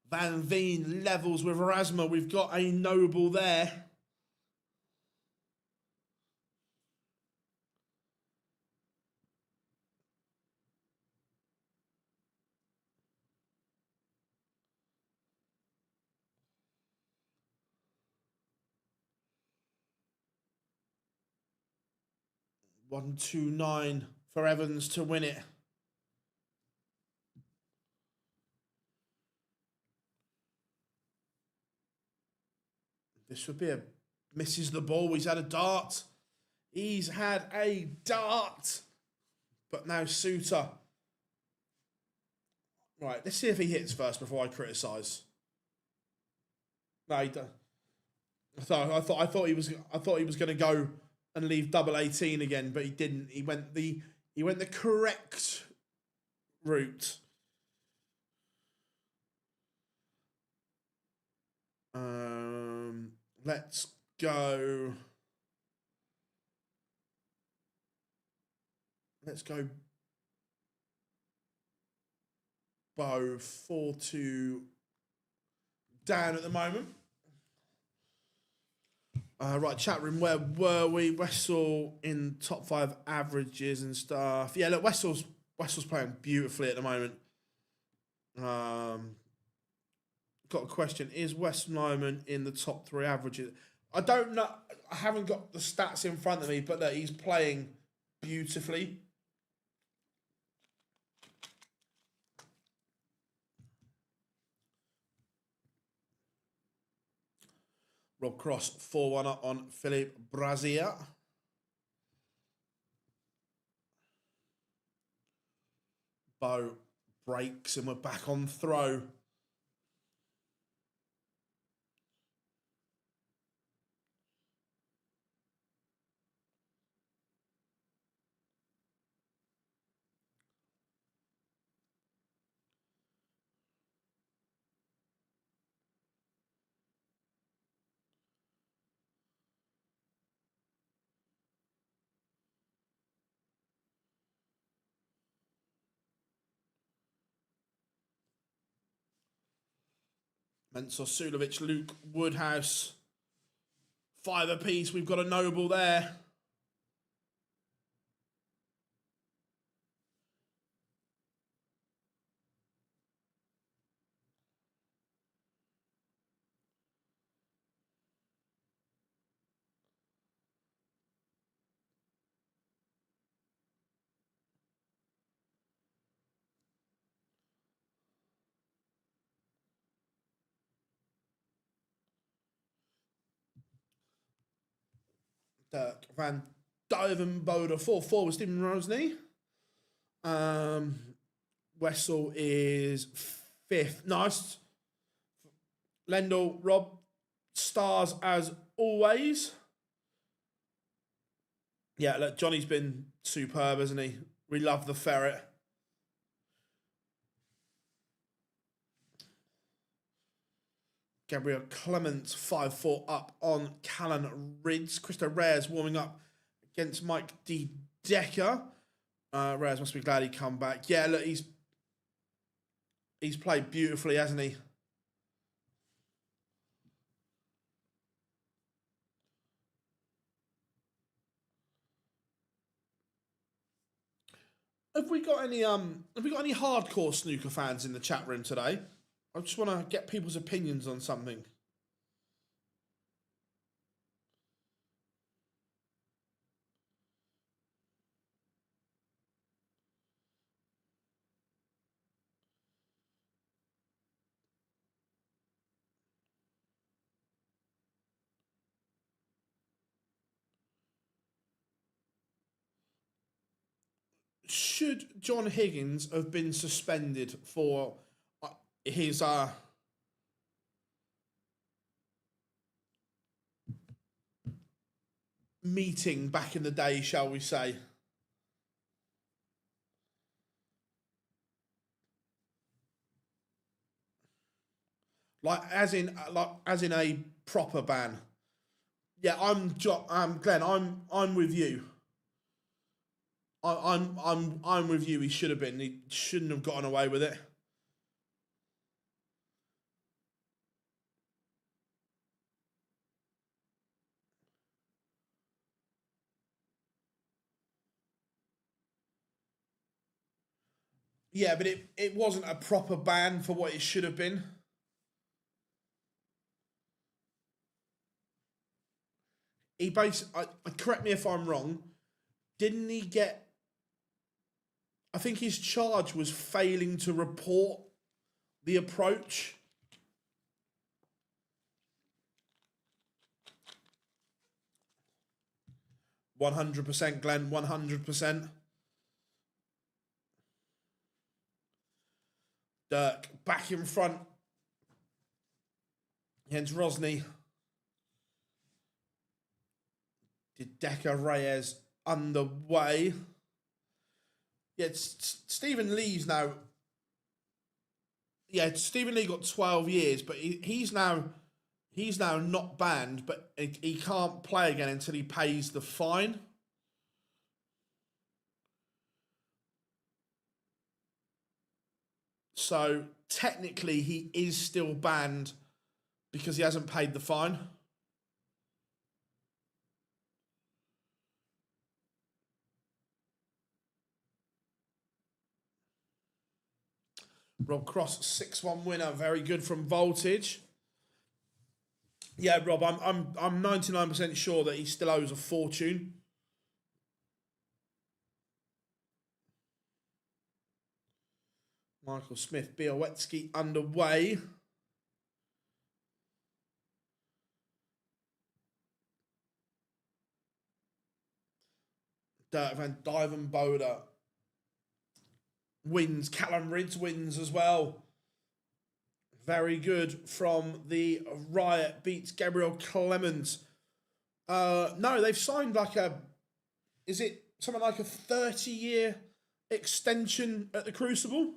Van Veen levels with Erasma. We've got a noble there. One, 2, 9 for Evans to win it. This would be a misses the ball. He's had a dart. He's had a dart. But now Suter. Right, let's see if he hits first before I criticise. No, he don't. I thought he was going to go and leave double 18 again, but he didn't. He went the correct route. Let's go. Let's go. Bow 4-2 down at the moment. Right, chat room. Where were we? Wessel in top 5 averages and stuff. Yeah, look, Wessel's playing beautifully at the moment. Got a question: is West Lyman in the top 3 averages? I don't know. I haven't got the stats in front of me, but look, he's playing beautifully. Rob Cross 4-1 up on Philippe Brazier. Bow breaks and we're back on throw. Mensur Sulovic, Luke Woodhouse. 5 apiece. We've got a noble there. Dirk van Duivenbode 4-4 with Stephen Rosny. Wessel is 5th. Nice. Lendl, Rob, stars as always. Yeah, look, Johnny's been superb, hasn't he? We love the ferret. Gabriel Clements 5-4 up on Callan Rids. Christo Reyes warming up against Mike D. Decker. Reyes must be glad he come back. Yeah, look, he's played beautifully, hasn't he? Have we got any hardcore snooker fans in the chat room today? I just want to get people's opinions on something. should John Higgins have been suspended for his meeting back in the day, shall we say? Like as in a proper ban. Yeah, Glenn. I'm with you. I'm with you. He should have been. He shouldn't have gotten away with it. Yeah, but it wasn't a proper ban for what it should have been. He basically, correct me if I'm wrong, didn't he get? I think his charge was failing to report the approach. 100%, Glenn. 100%. Dirk back in front against Rosny. Deca Reyes underway. Yeah, Stephen Lee's now. Yeah, Stephen Lee got 12 years, but he's now not banned, but he can't play again until he pays the fine. So technically, he is still banned because he hasn't paid the fine. Rob Cross, 6-1 winner, very good from Voltage. Yeah, Rob, I'm 99% sure that he still owes a fortune. Michael Smith, Białowski underway. Dirk van Dijvenbode wins. Callum Ridds wins as well. Very good from the Riot. Beats Gabriel Clemens. No, they've signed like is it something like a 30-year extension at the Crucible?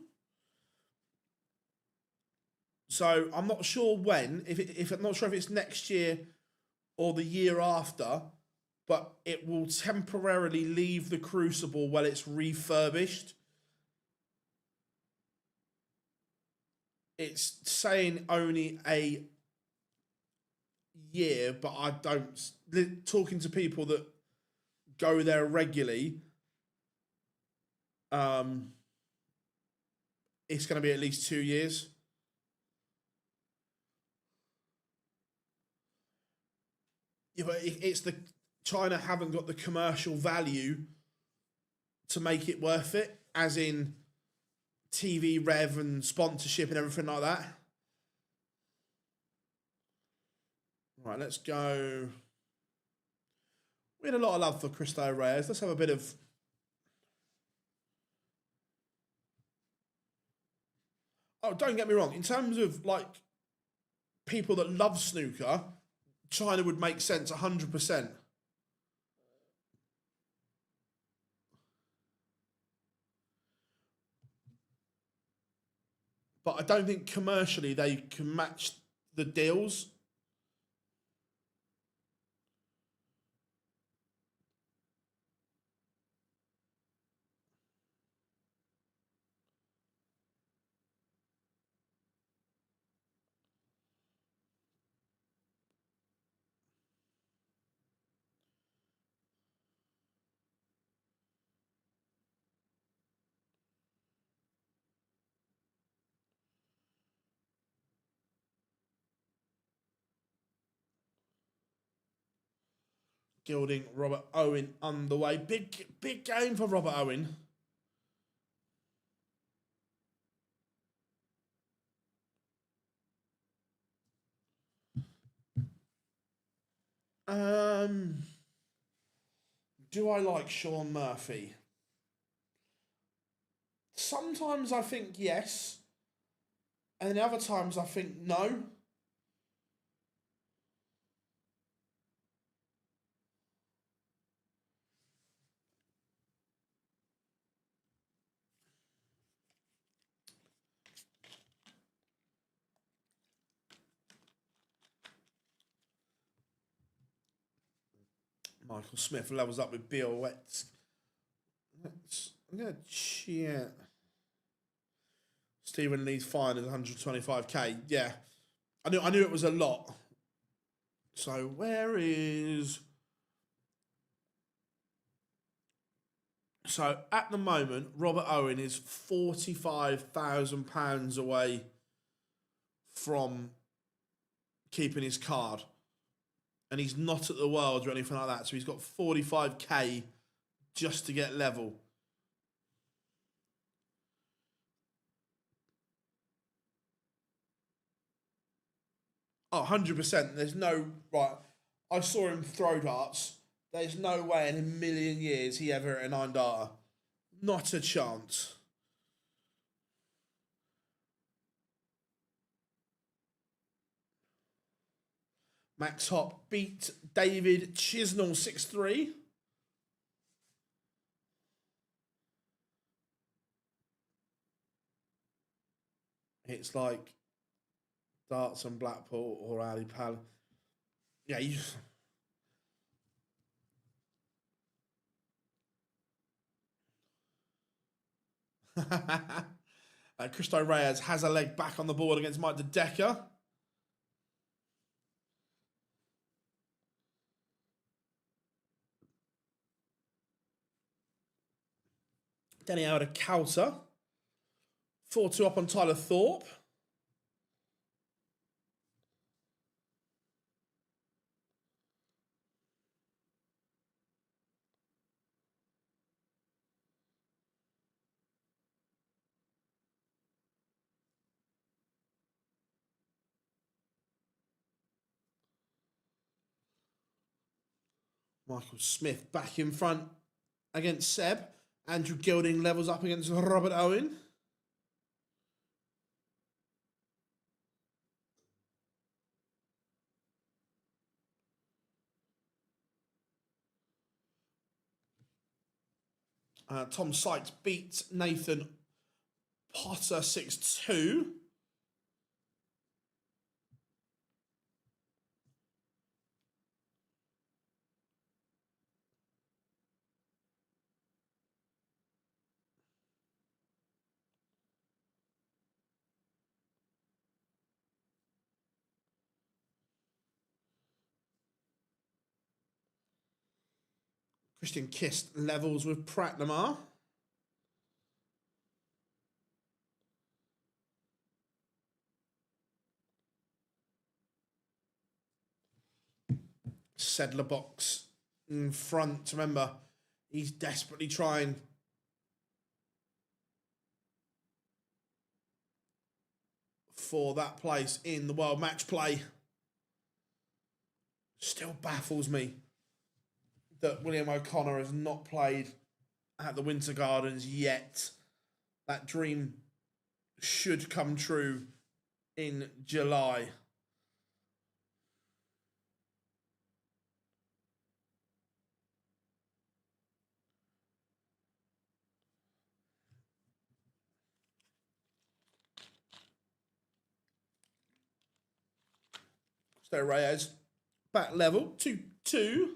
So I'm not sure when. If I'm not sure if it's next year or the year after, but it will temporarily leave the Crucible while it's refurbished. It's saying only a year, but I don't. Talking to people that go there regularly, it's going to be at least 2 years. Yeah, but it's the China haven't got the commercial value to make it worth it, as in TV rev and sponsorship and everything like that. Right, let's go. We had a lot of love for Cristo Reyes. Let's have a bit of. Oh, don't get me wrong. In terms of like people that love snooker, China would make sense 100%. But I don't think commercially they can match the deals. Gilding, Robert Owen underway. Big game for Robert Owen. Do I like Sean Murphy? sometimes I think yes, and then other times I think no. Michael Smith levels up with Biowetz. I'm going to cheer. Stephen Lee's fine at 125k. Yeah, I knew it was a lot. So where is? So at the moment, Robert Owen is £45,000 away from keeping his card, and he's not at the Worlds or anything like that. So he's got 45k just to get level. Oh, 100%. There's no right. I saw him throw darts. There's no way in a million years he ever hit a 9-darter. Not a chance. Max Hop beat David Chisnell 6-3. It's like darts and Blackpool or Ali Pal. Yeah, you. Cristo Reyes has a leg back on the board against Mike De Decker. Denny out of counter. 4-2 up on Tyler Thorpe. Michael Smith back in front against Seb. Andrew Gilding levels up against Robert Owen. Tom Sykes beats Nathan Potter 6-2. Christian Kist levels with Pratnamar. Sedler box in front. Remember, he's desperately trying for that place in the World Match Play. Still baffles me that William O'Connor has not played at the Winter Gardens yet. That dream should come true in July. So Reyes back level 2-2.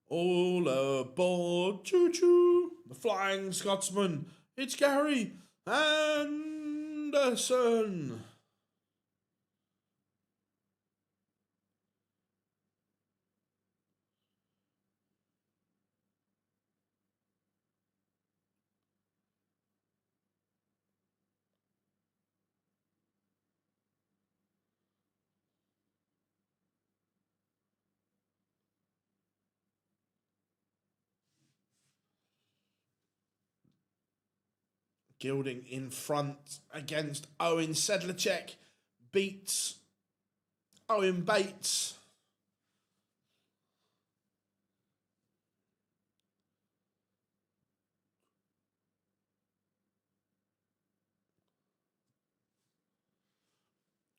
All aboard, choo-choo, the Flying Scotsman. It's Gary Anderson. Gilding in front against Owen Sedlacek. Beats Owen Bates.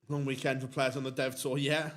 Long weekend for players on the dev tour, yeah.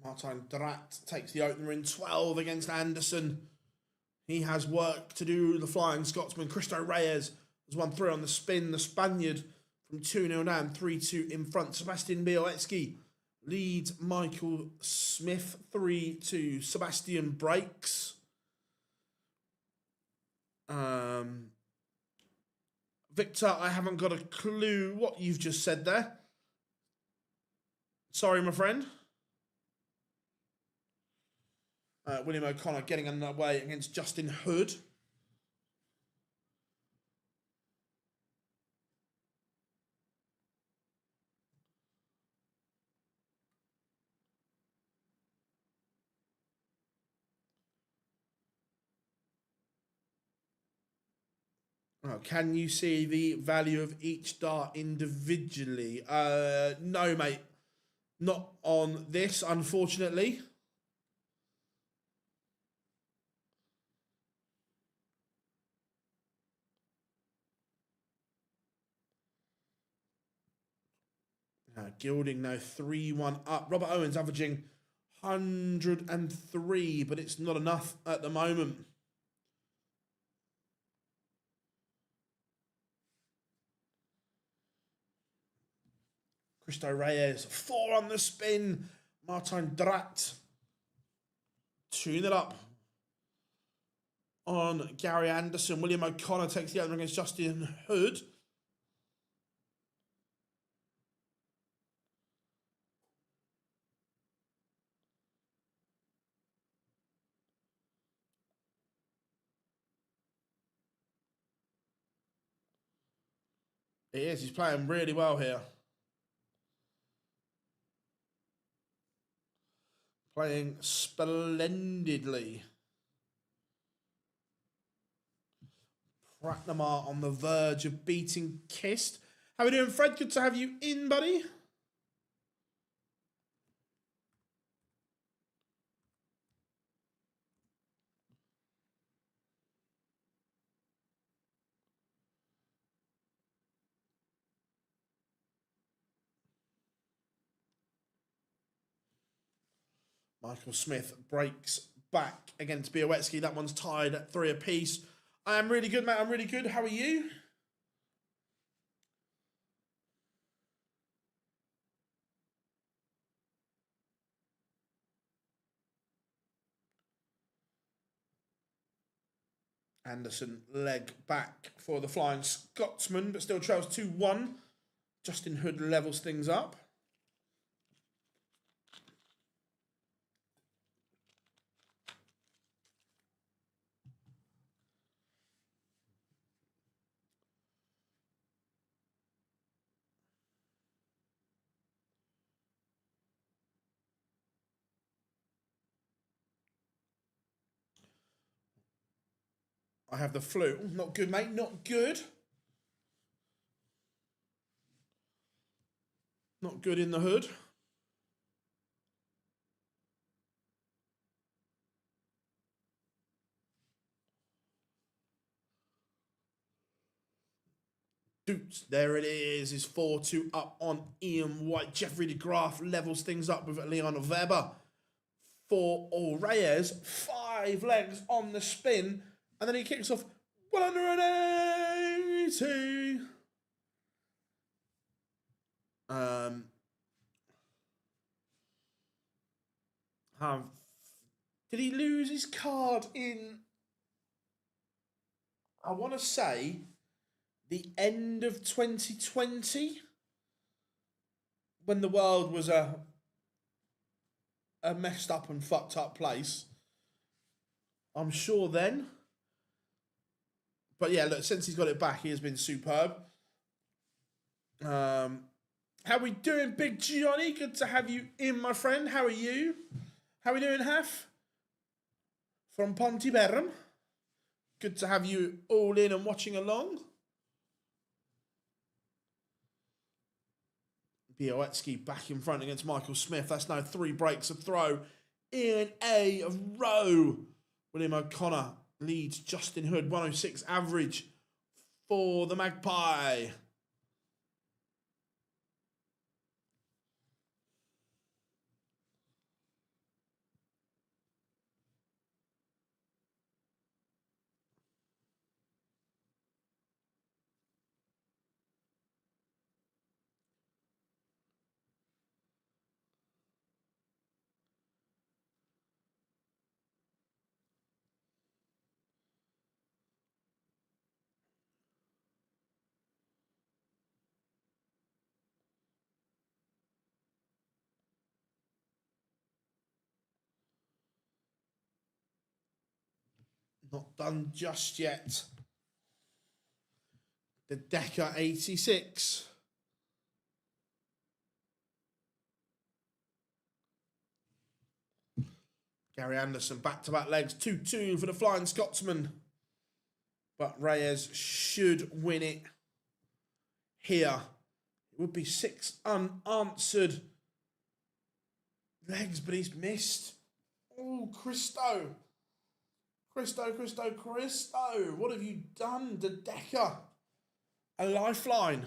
Martin Drat takes the opener in 12 against Anderson. He has work to do, the Flying Scotsman. Cristo Reyes has won 3 on the spin. The Spaniard from 2-0 down, 3-2 in front. Sebastian Bielecki leads Michael Smith 3-2. Sebastian breaks. Victor, I haven't got a clue what you've just said there. Sorry, my friend. William O'Connor getting underway against Justin Hood. Oh, can you see the value of each dart individually? No, mate. Not on this, unfortunately. Gilding now 3-1 up. Robert Owens averaging 103, but it's not enough at the moment. Cristo Reyes, 4 on the spin. Martin Drat, 2-0 up on Gary Anderson. William O'Connor takes the opener against Justin Hood. He is. He's playing really well here. Playing splendidly. Pratnamar on the verge of beating Kist. How are we doing, Fred? Good to have you in, buddy. Michael Smith breaks back against Bielecki. That one's tied at 3 apiece. I am really good, mate. I'm really good. How are you? Anderson leg back for the Flying Scotsman, but still trails 2-1. Justin Hood levels things up. I have the flu. Not good, mate. Not good. Not good in the hood. Doots, there it is 4-2 up on Ian White. Jeffrey de Graaf levels things up with Leon Weber. For Reyes, 5 legs on the spin, and then he kicks off 180. Did he lose his card in, I want to say, the end of 2020? When the world was a messed up and fucked up place. I'm sure then. But yeah, look, since he's got it back, he has been superb. How we doing, Big Johnny? Good to have you in, my friend. How are you? How we doing, Haf? From Pontyberem. Good to have you all in and watching along. Białecki back in front against Michael Smith. That's now 3 breaks of throw in a row. William O'Connor leads Justin Hood, 106 average for the Magpie. Not done just yet. The Decker 86. Gary Anderson, back-to-back legs, 2-2 for the Flying Scotsman. But Reyes should win it here. It would be 6 unanswered legs, but he's missed. Oh, Christo. Christo. What have you done to Decker? A lifeline.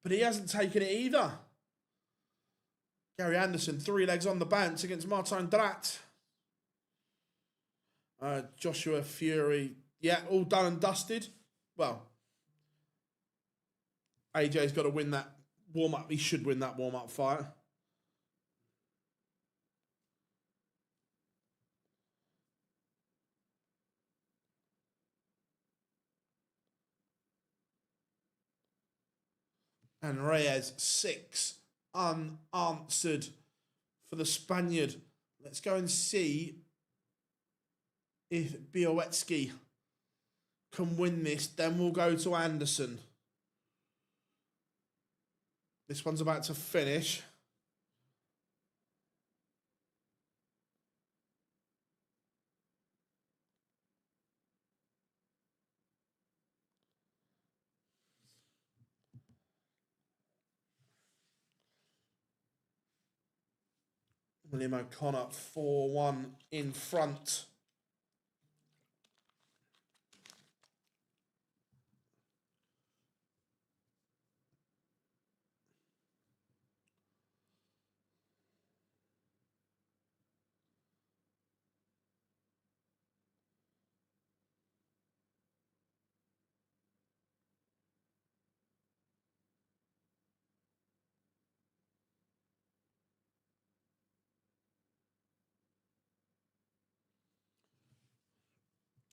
But he hasn't taken it either. Gary Anderson, 3 legs on the bounce against Martin Drat. Joshua Fury, yeah, all done and dusted. Well, AJ's got to win that warm-up. He should win that warm-up fight. And Reyes, 6 unanswered for the Spaniard. Let's go and see if Białecki can win this. Then we'll go to Anderson. This one's about to finish. William O'Connor, 4-1 in front.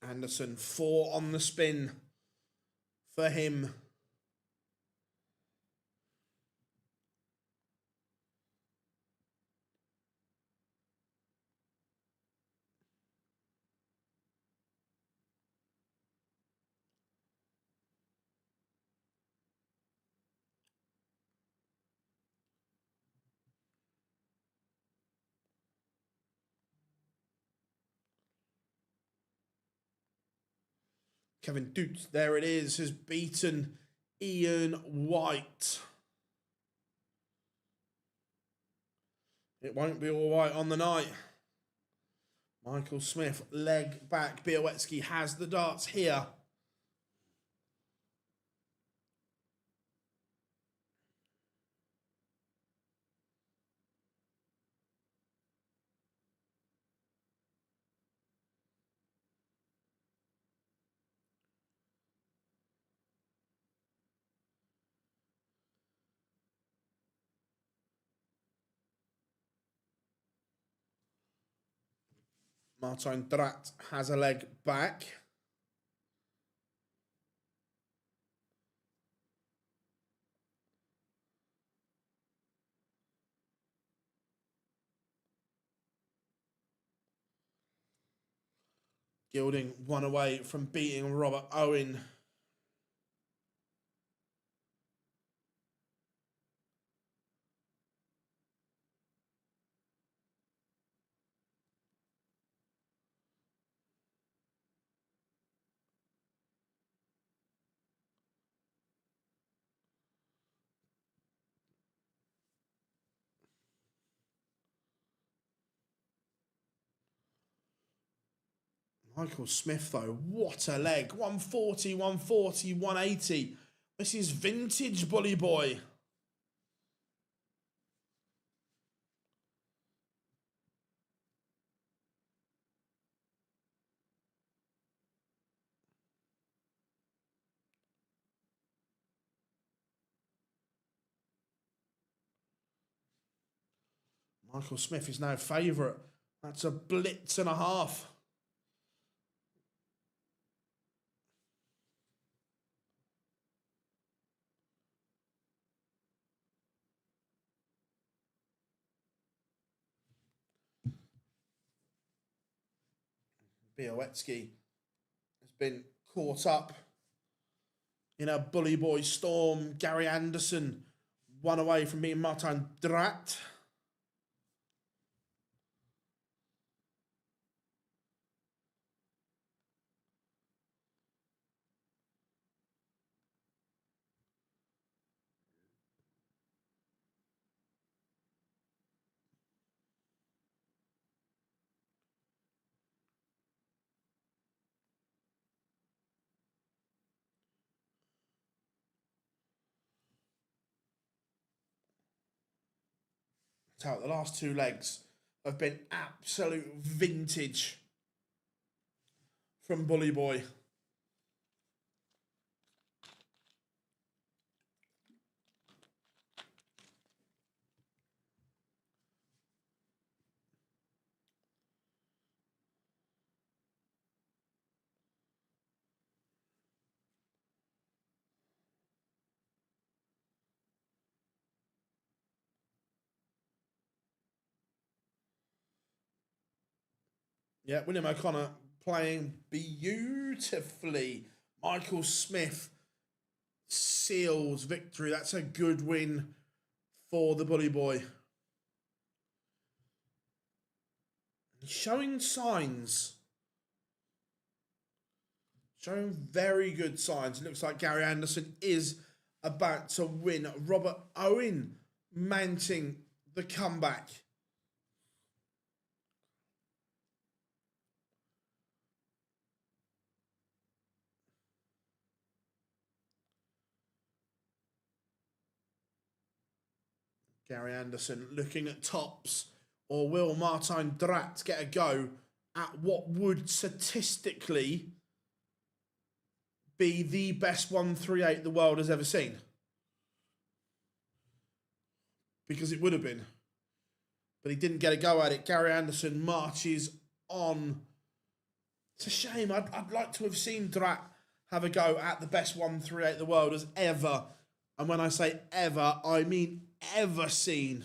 Anderson, 4 on the spin for him. Kevin Dutz, there it is, has beaten Ian White. It won't be all right on the night. Michael Smith, leg back. Białecki has the darts here. Martin Drat has a leg back. Gilding 1 away from beating Robert Owen. Michael Smith, though, what a leg. 140, 140, 180. This is vintage Bully Boy. Michael Smith is now favourite. That's a blitz and a half. Białecki has been caught up in a Bully Boy storm. Gary Anderson 1 away from being Martin Drat. So the last 2 legs have been absolute vintage from Bully Boy. Yeah, William O'Connor playing beautifully. Michael Smith seals victory. That's a good win for the Bully Boy. Showing signs. Showing very good signs. It looks like Gary Anderson is about to win. Robert Owen mounting the comeback. Gary Anderson looking at tops, or will Martin Drat get a go at what would statistically be the best 138 the world has ever seen? Because it would have been. But he didn't get a go at it. Gary Anderson marches on. It's a shame. I'd like to have seen Drat have a go at the best 138 the world has ever, and when I say ever, I mean ever seen.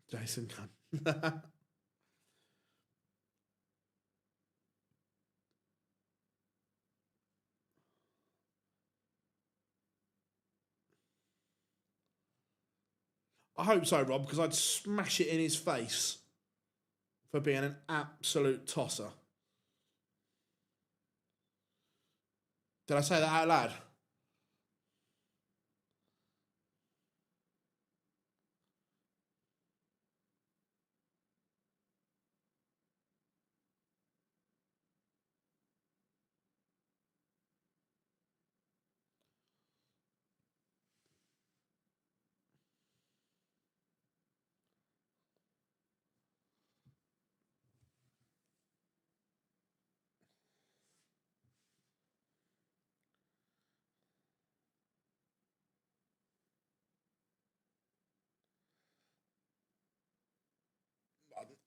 Jason Gunn. I hope so, Rob, because I'd smash it in his face for being an absolute tosser. Did I say that out loud?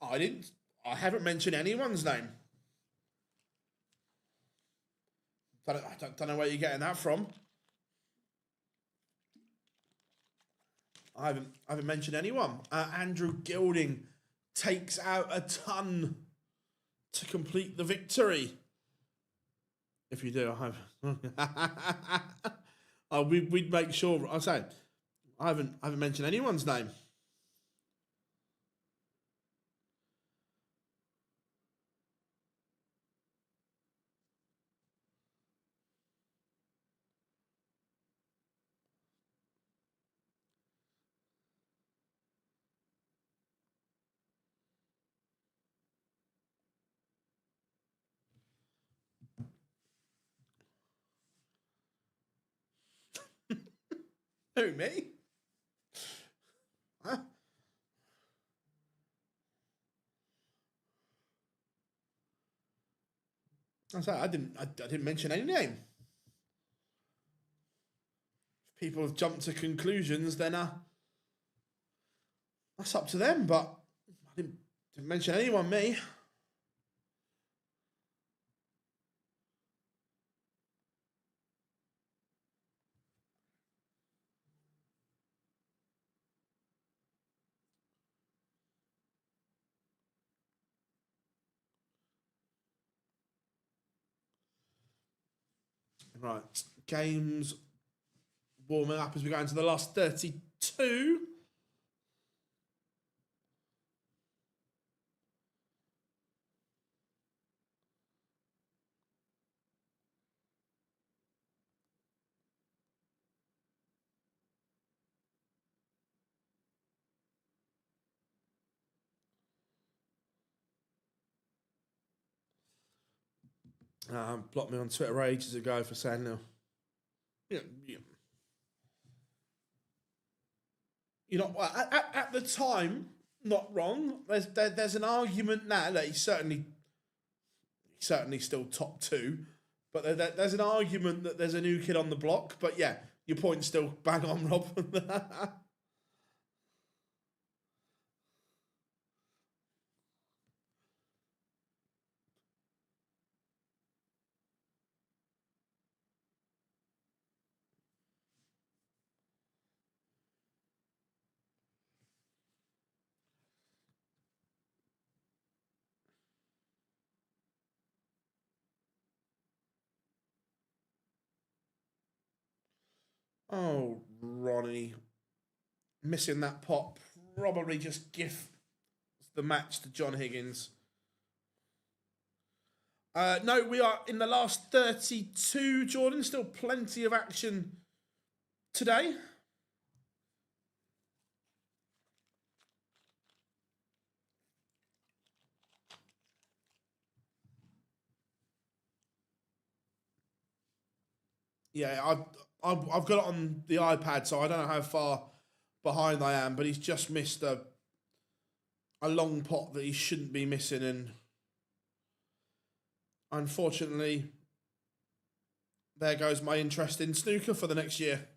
I didn't. I haven't mentioned anyone's name. I don't know where you're getting that from. I haven't mentioned anyone. Andrew Gilding takes out a ton to complete the victory. If you do, we'd make sure. I say, I haven't mentioned anyone's name. Who, me? Huh? I didn't mention any name. If people have jumped to conclusions, then that's up to them. But I didn't mention anyone. Me. Right, games warming up as we go into the last 32. Blocked me on Twitter ages ago for saying no. Yeah, you know, at the time, not wrong. There's an argument now that he's certainly still top two, but there's an argument that there's a new kid on the block. But yeah, your point's still bang on, Rob. Oh, Ronnie, missing that pot probably just gives the match to John Higgins. No, we are in the last 32, Jordan. Still plenty of action today. Yeah, I've got it on the iPad, so I don't know how far behind I am, but he's just missed a long pot that he shouldn't be missing, and unfortunately, there goes my interest in snooker for the next year.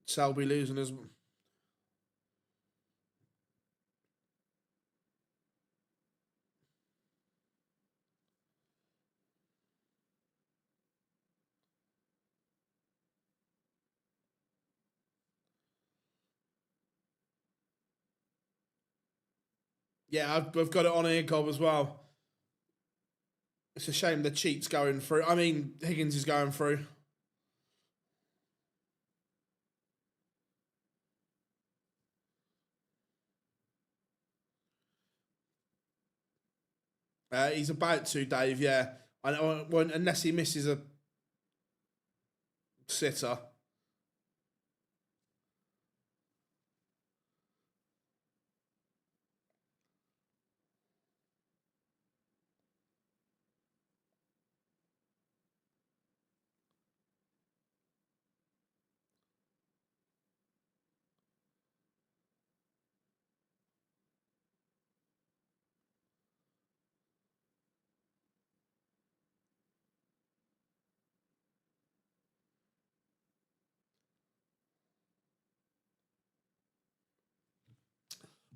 Selby losing as yeah, I've got it on here, Cobb, as well. It's a shame the cheat's going through. I mean, Higgins is going through. He's about to, Dave. Yeah, I know. Well, unless he misses a sitter.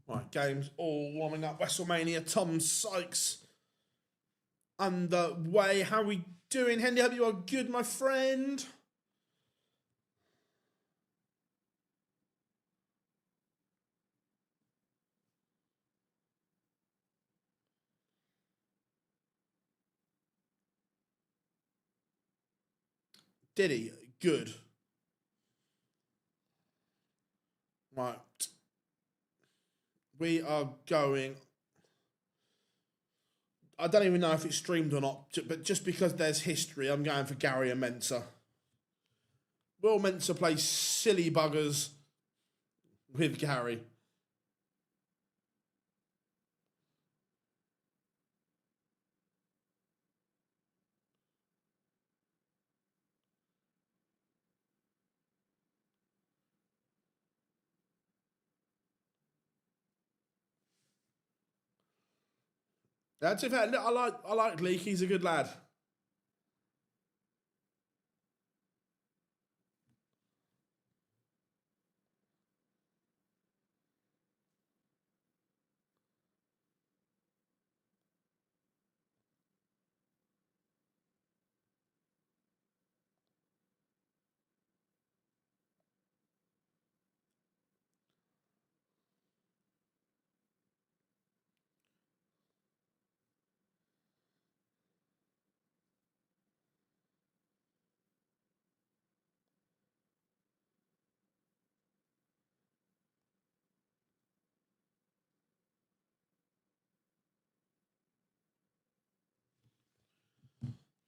Right, games all warming up. WrestleMania, Tom Sykes underway. How are we doing, Hendy? Hope you are good, my friend. Did he? Good. Right. We are going. I don't even know if it's streamed or not, but just because there's history, I'm going for Gary and Mensah. Will Mensah play silly buggers with Gary? That's in fact. I like Leek. He's a good lad.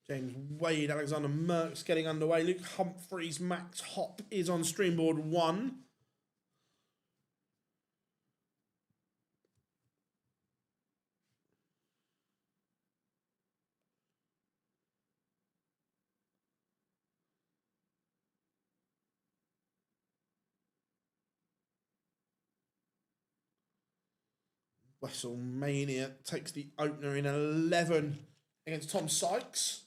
James Wade, Alexander Merckx getting underway. Luke Humphreys, Max Hopp is on streamboard 1. WrestleMania takes the opener in 11 against Tom Sykes.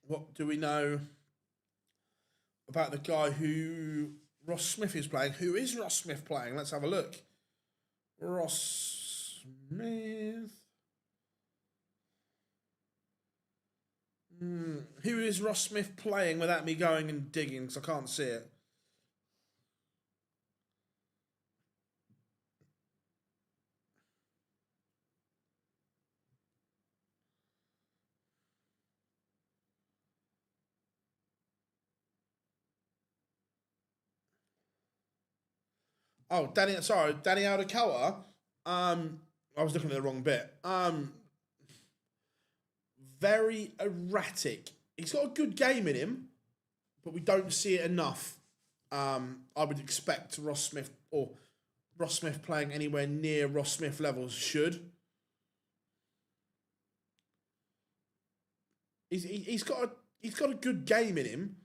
What do we know about the guy who Ross Smith is playing? Who is Ross Smith playing? Let's have a look. Ross Smith. Who is Ross Smith playing without me going and digging because I can't see it? Oh, Danny Aldecoa. I was looking at the wrong bit. Very erratic. He's got a good game in him, but we don't see it enough. I would expect Ross Smith playing anywhere near Ross Smith levels should. He's got a good game in him.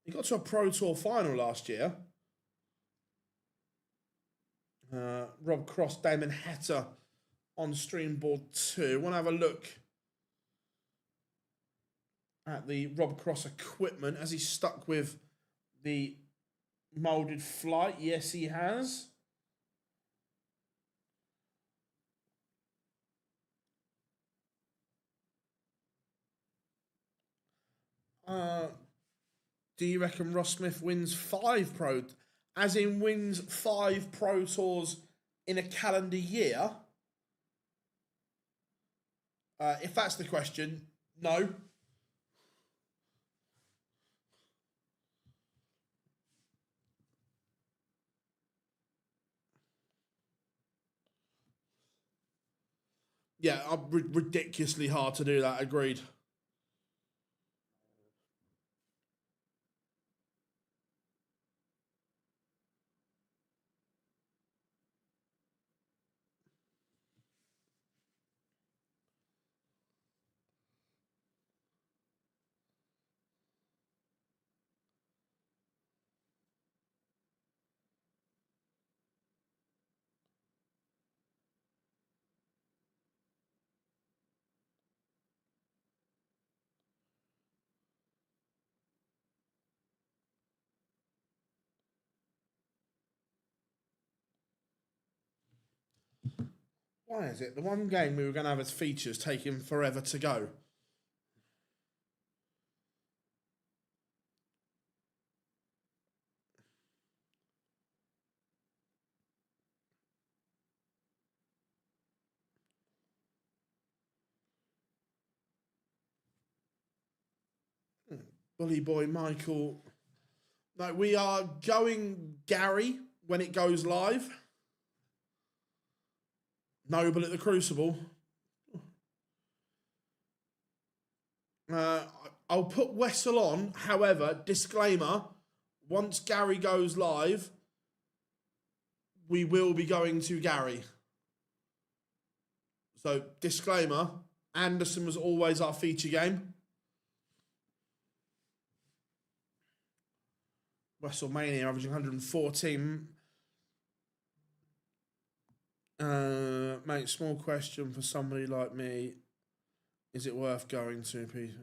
He got to a Pro Tour final last year. Rob Cross, Damon Hatter on streamboard 2. Want to have a look at the Rob Cross equipment. Has he stuck with the molded flight? Yes, he has. Do you reckon Ross Smith wins 5 Pro, as in wins 5 Pro Tours in a calendar year? If that's the question, no. Yeah, ridiculously hard to do that. Agreed. Why is it the one game we were going to have as features taking forever to go? Bully Boy Michael. No, we are going Gary when it goes live. Noble at the Crucible. I'll put Wessel on. However, disclaimer, once Gary goes live, we will be going to Gary. So, disclaimer, Anderson was always our feature game. WrestleMania averaging 114. Mate, small question for somebody like me. Is it worth going to, Peter?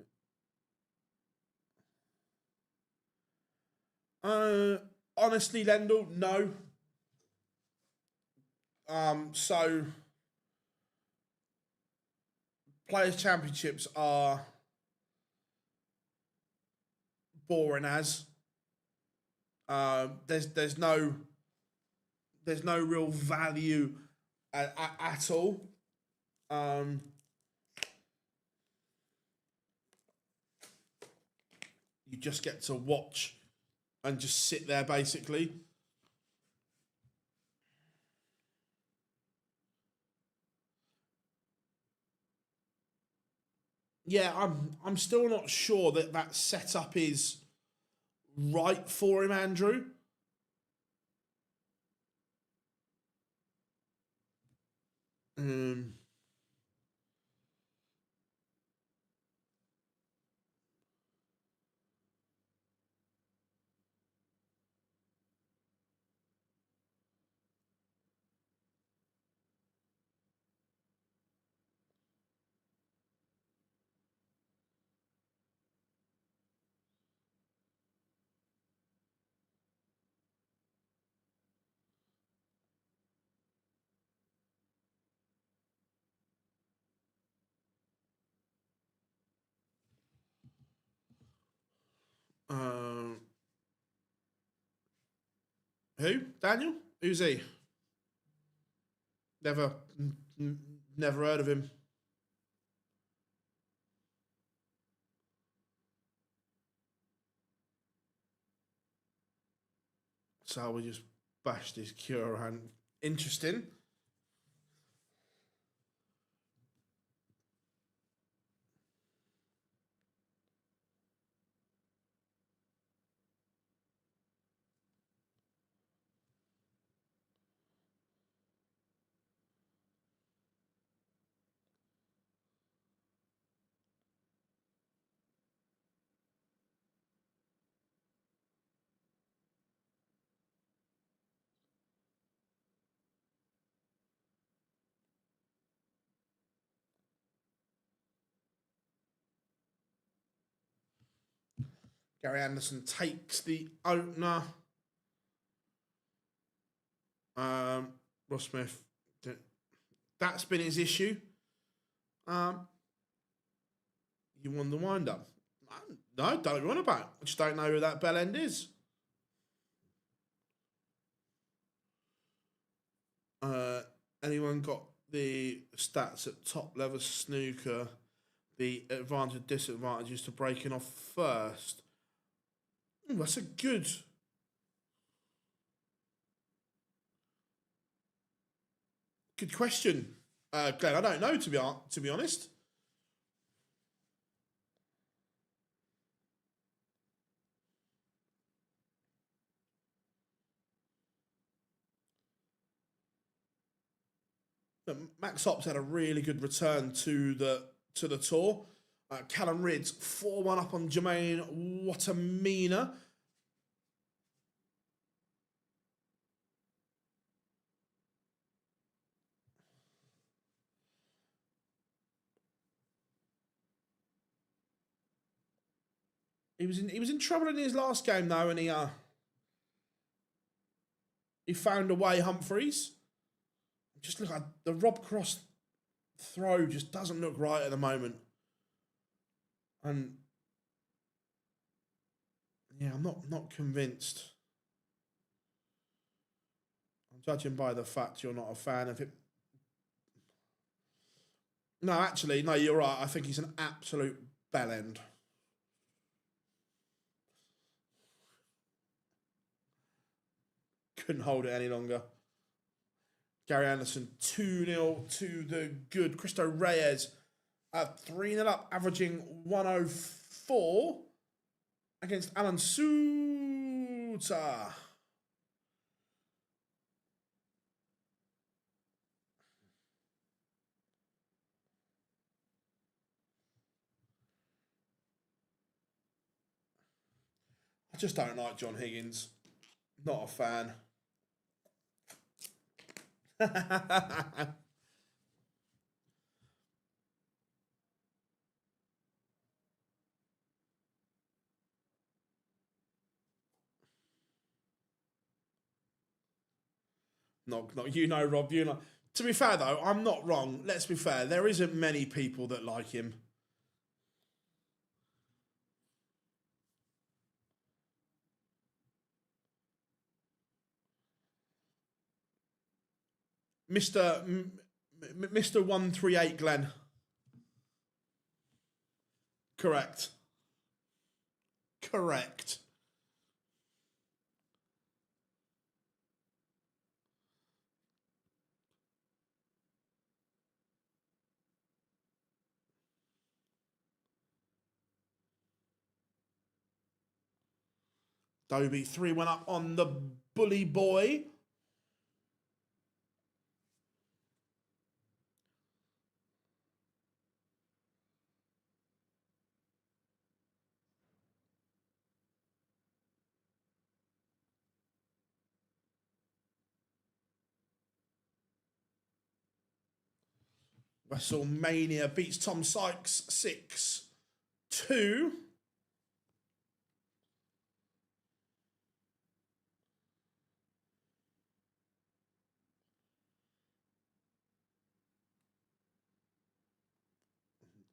Honestly, Lendl, no. So Players' Championships are boring as. There's no real value at all. You just get to watch and just sit there, basically. Yeah, I'm still not sure that setup is right for him, Andrew. Who? Daniel? Who's he? Never heard of him. So we just bashed his cure hand. Interesting. Gary Anderson takes the opener. Ross Smith, that's been his issue. You won the wind up. No, don't you want about. I just don't know who that bell end is. Anyone got the stats at top level snooker? The advantage, disadvantages to breaking off first. Ooh, that's a good question, Glenn. I don't know to be honest. Max Ops had a really good return to the tour. Callum Ridds 4-1 up on Jermaine Watamina. He was in trouble in his last game though, and he found a way, Humphreys. just look at the Rob Cross throw just doesn't look right at the moment. And yeah, I'm not convinced. I'm judging by the fact you're not a fan of it. No, actually, no, you're right. I think he's an absolute bellend. Couldn't hold it any longer. Gary Anderson 2-0 to the good. Cristo Reyes 3-0 up, averaging 104 against Alan Suter. I just don't like John Higgins. Not a fan. No, you know, Rob, you know. To be fair, though, I'm not wrong. Let's be fair. There isn't many people that like him. Mr. 138 Glenn. Correct. Correct. Dobie 3-1 up on the bully boy. WrestleMania beats Tom Sykes 6-2.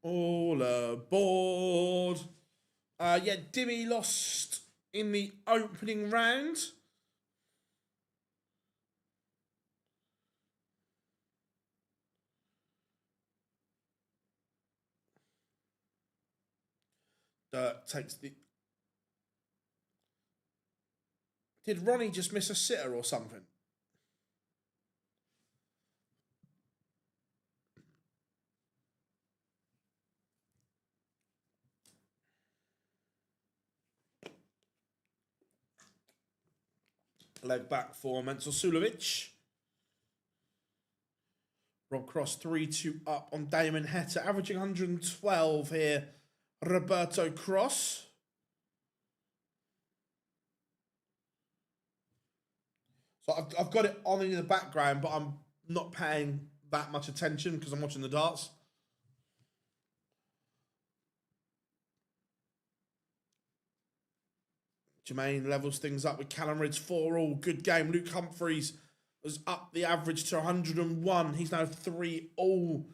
All aboard. Yeah, Dimmy lost in the opening round. Takes the... Did Ronnie just miss a sitter or something? Leg back for Menzel Sulovic. Rob Cross 3-2 up on Damon Hetta, averaging 112 here. Roberto Cross. So I've got it on in the background, but I'm not paying that much attention because I'm watching the darts. Jermaine levels things up with Callum Ridge 4-all. Good game. Luke Humphreys was up the average to 101. He's now 3-all.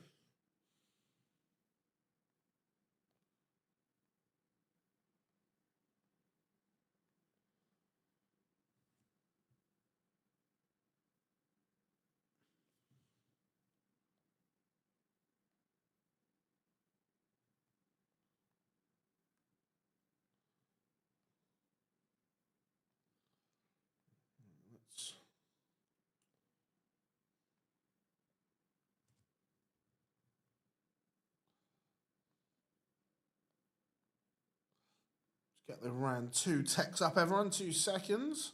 Get the round 2 text up, everyone. 2 seconds.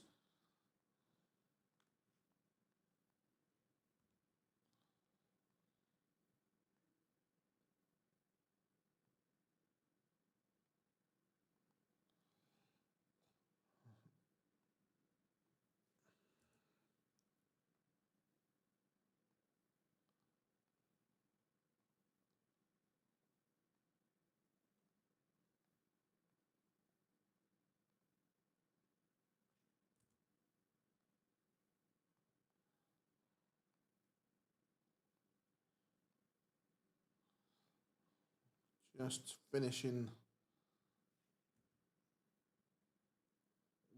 Just finishing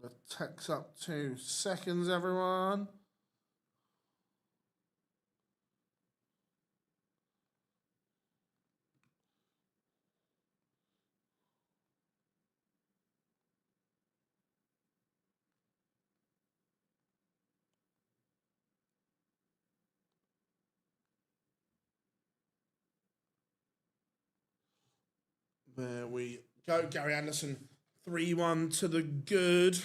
the text up 2 seconds, everyone. There we go. Gary Anderson, 3-1 to the good.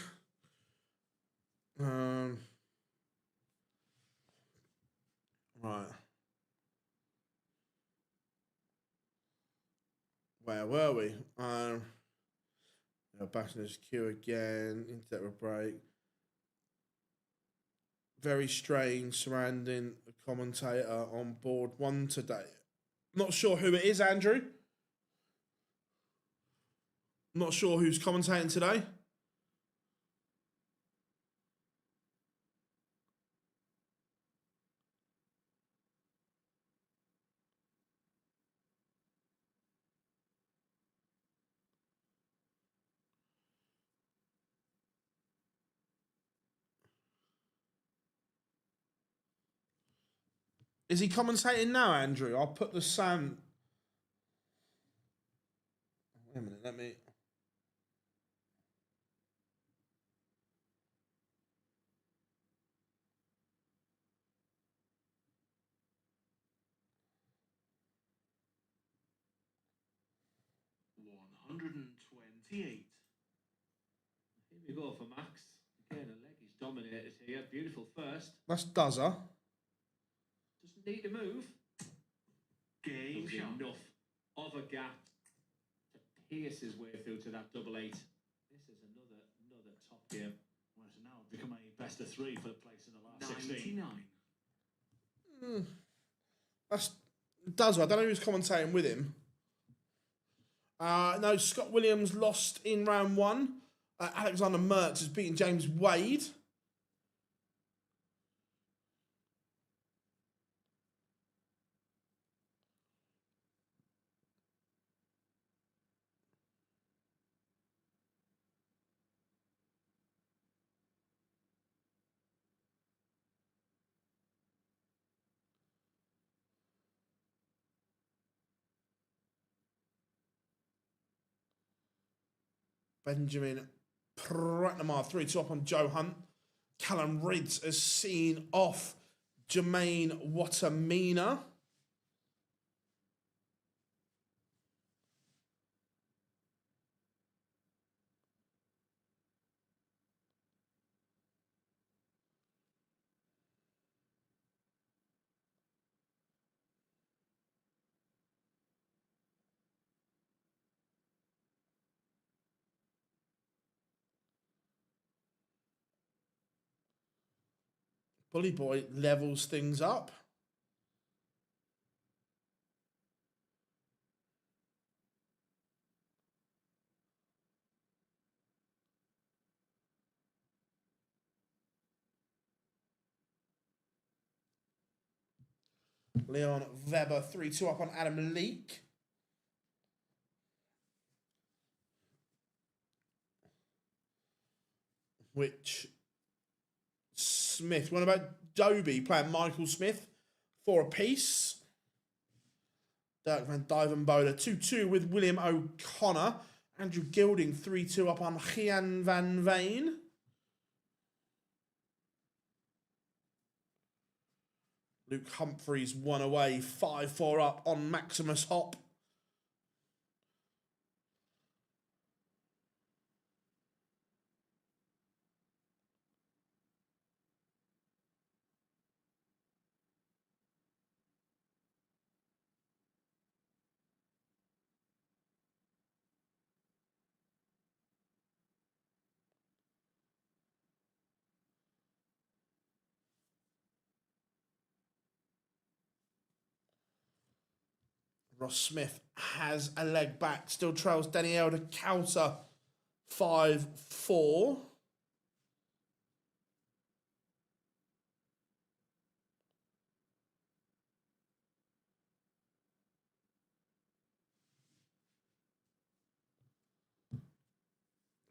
Right. Where were we? Back in his queue again. Into that break. Very strange surrounding a commentator on board 1 today. Not sure who it is, Andrew. Not sure who's commentating today. Is he commentating now, Andrew? I'll put the sound. Wait a minute, let me.
Here we go for Max. Again, a leg is dominated here. Beautiful first.
That's Duzzer.
Doesn't need to move.
Game shot.
Enough of a gap to pierce his way through to that 8-8. This is another top game.
Well, it's now become a best of 3 for the place in the last 16.
99.
That's Duzzer. I don't know who's commentating with him. No, Scott Williams lost in round 1. Alexander Mertz has beaten James Wade. Benjamin Pratnamar 3-2 up on Joe Hunt. Callum Ridds has seen off Jermaine Watamina. Bully Boy levels things up. Leon Weber 3-2 up on Adam Leake. Which Smith. What about Dobie playing Michael Smith? 4 apiece. Dirk van Dijvenbode 2-2 with William O'Connor. Andrew Gilding 3-2 up on Gian van Veen. Luke Humphreys 1 away, 5-4 up on Maximus Hop. Ross Smith has a leg back, still trails Danielle de Couter 5-4.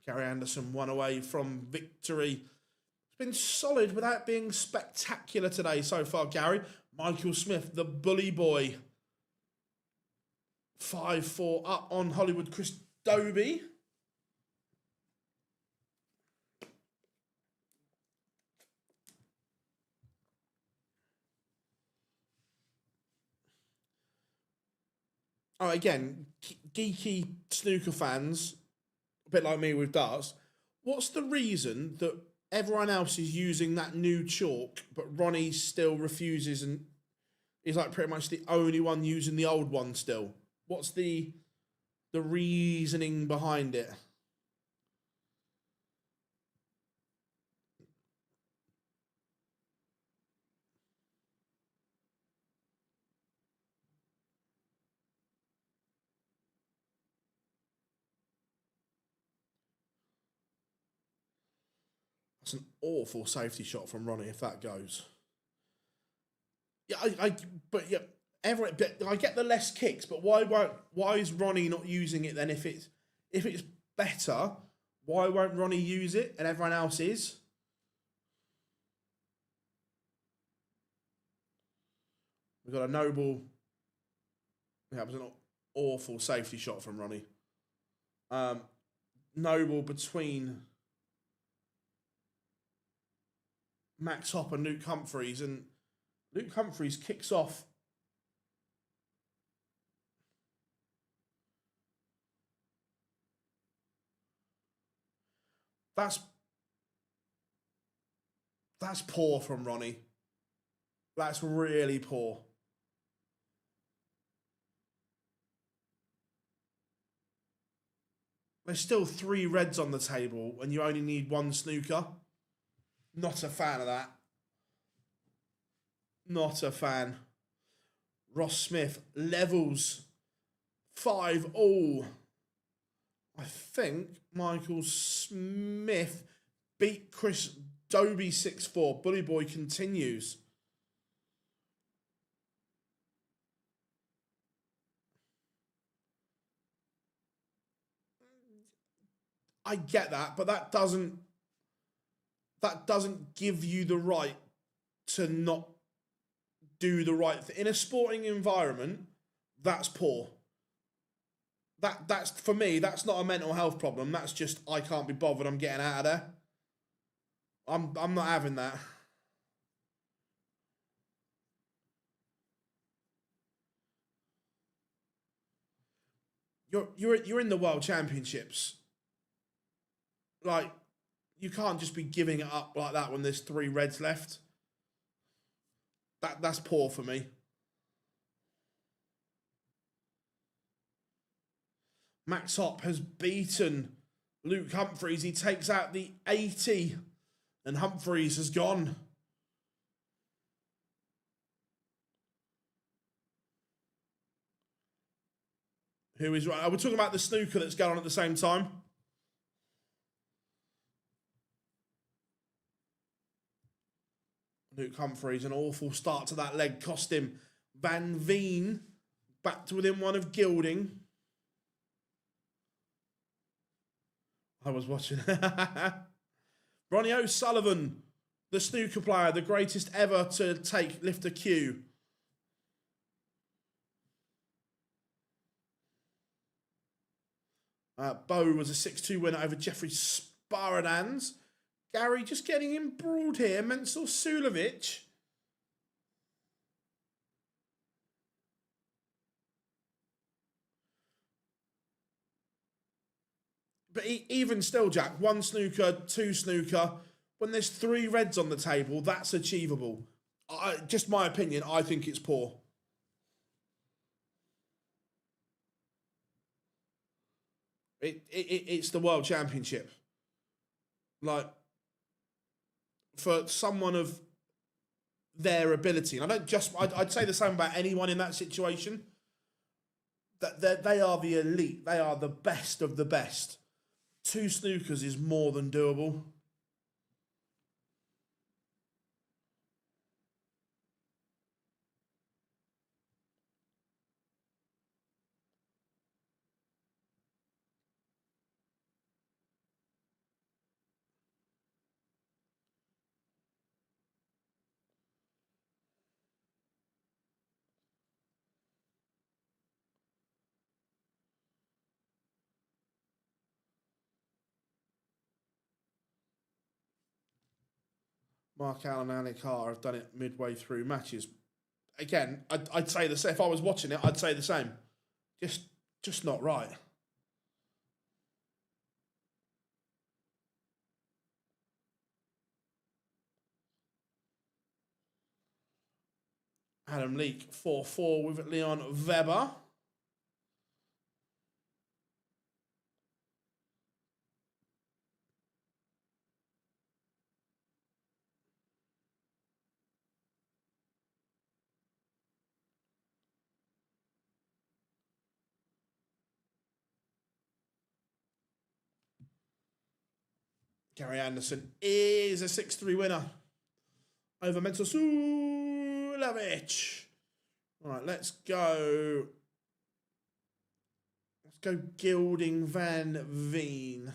Gary Anderson 1 away from victory. It's been solid without being spectacular today so far, Gary. Michael Smith, the bully boy. 5-4 up on Hollywood Chris Dobie. Oh, again, geeky snooker fans, a bit like me with darts, what's the reason that everyone else is using that new chalk, but Ronnie still refuses and is like pretty much the only one using the old one still? What's the reasoning behind it? That's an awful safety shot from Ronnie if that goes. Yeah, but yeah, I get the less kicks, but why is Ronnie not using it then? If it's better, why won't Ronnie use it and everyone else is? We've got a noble. That was an awful safety shot from Ronnie. Noble between Max Hopp and Luke Humphreys, and Luke Humphreys kicks off. That's poor from Ronnie. That's really poor. There's still 3 reds on the table and you only need 1 snooker. Not a fan of that. Not a fan. Ross Smith levels 5-all. I think Michael Smith beat Chris Dobie 6-4. Bully Boy continues. I get that, but that doesn't give you the right to not do the right thing. In a sporting environment, that's poor. That's for me, that's not a mental health problem. That's just I can't be bothered, I'm getting out of there. I'm not having that. You're in the World Championships. Like, you can't just be giving it up like that when there's 3 reds left. That's poor for me. Max Hopp has beaten Luke Humphreys. He takes out the 80, and Humphreys has gone. Who is right? We're talking about the snooker that's going on at the same time. Luke Humphreys, an awful start to that leg, cost him. Van Veen back to within 1 of gilding. I was watching. Ronnie O'Sullivan, the snooker player, the greatest ever to lift a cue. Bo was a 6-2 winner over Jeffrey Sparadans. Gary just getting embroiled here. Mensur Sulovic. But even still, Jack, 1 snooker, 2 snooker. When there's 3 reds on the table, that's achievable. Just my opinion, I think it's poor. It's the World Championship. Like, for someone of their ability, and I'd say the same about anyone in that situation, that they are the elite. They are the best of the best. 2 snookers is more than doable. Mark Allen and Ali Carr have done it midway through matches. Again, I'd say the same. If I was watching it, I'd say the same. Just not right. Adam Leake 4-4 with Leon Weber. Gary Anderson is a 6-3 winner over Mentor Sulovic. All right, let's go. Let's go Gilding Van Veen.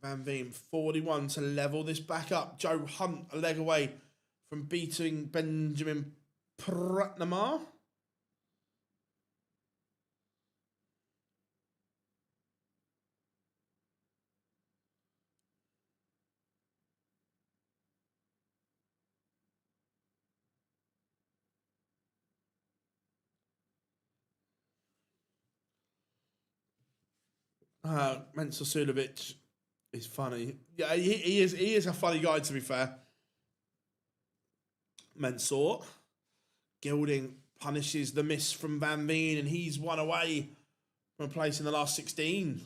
Van Veen 41 to level this back up. Joe Hunt a leg away from beating Benjamin Pratnamar. Mensur Sulovic is funny. Yeah, he is a funny guy, to be fair. Mensur. Gilding punishes the miss from Van Veen, and he's one away from a place in the last 16.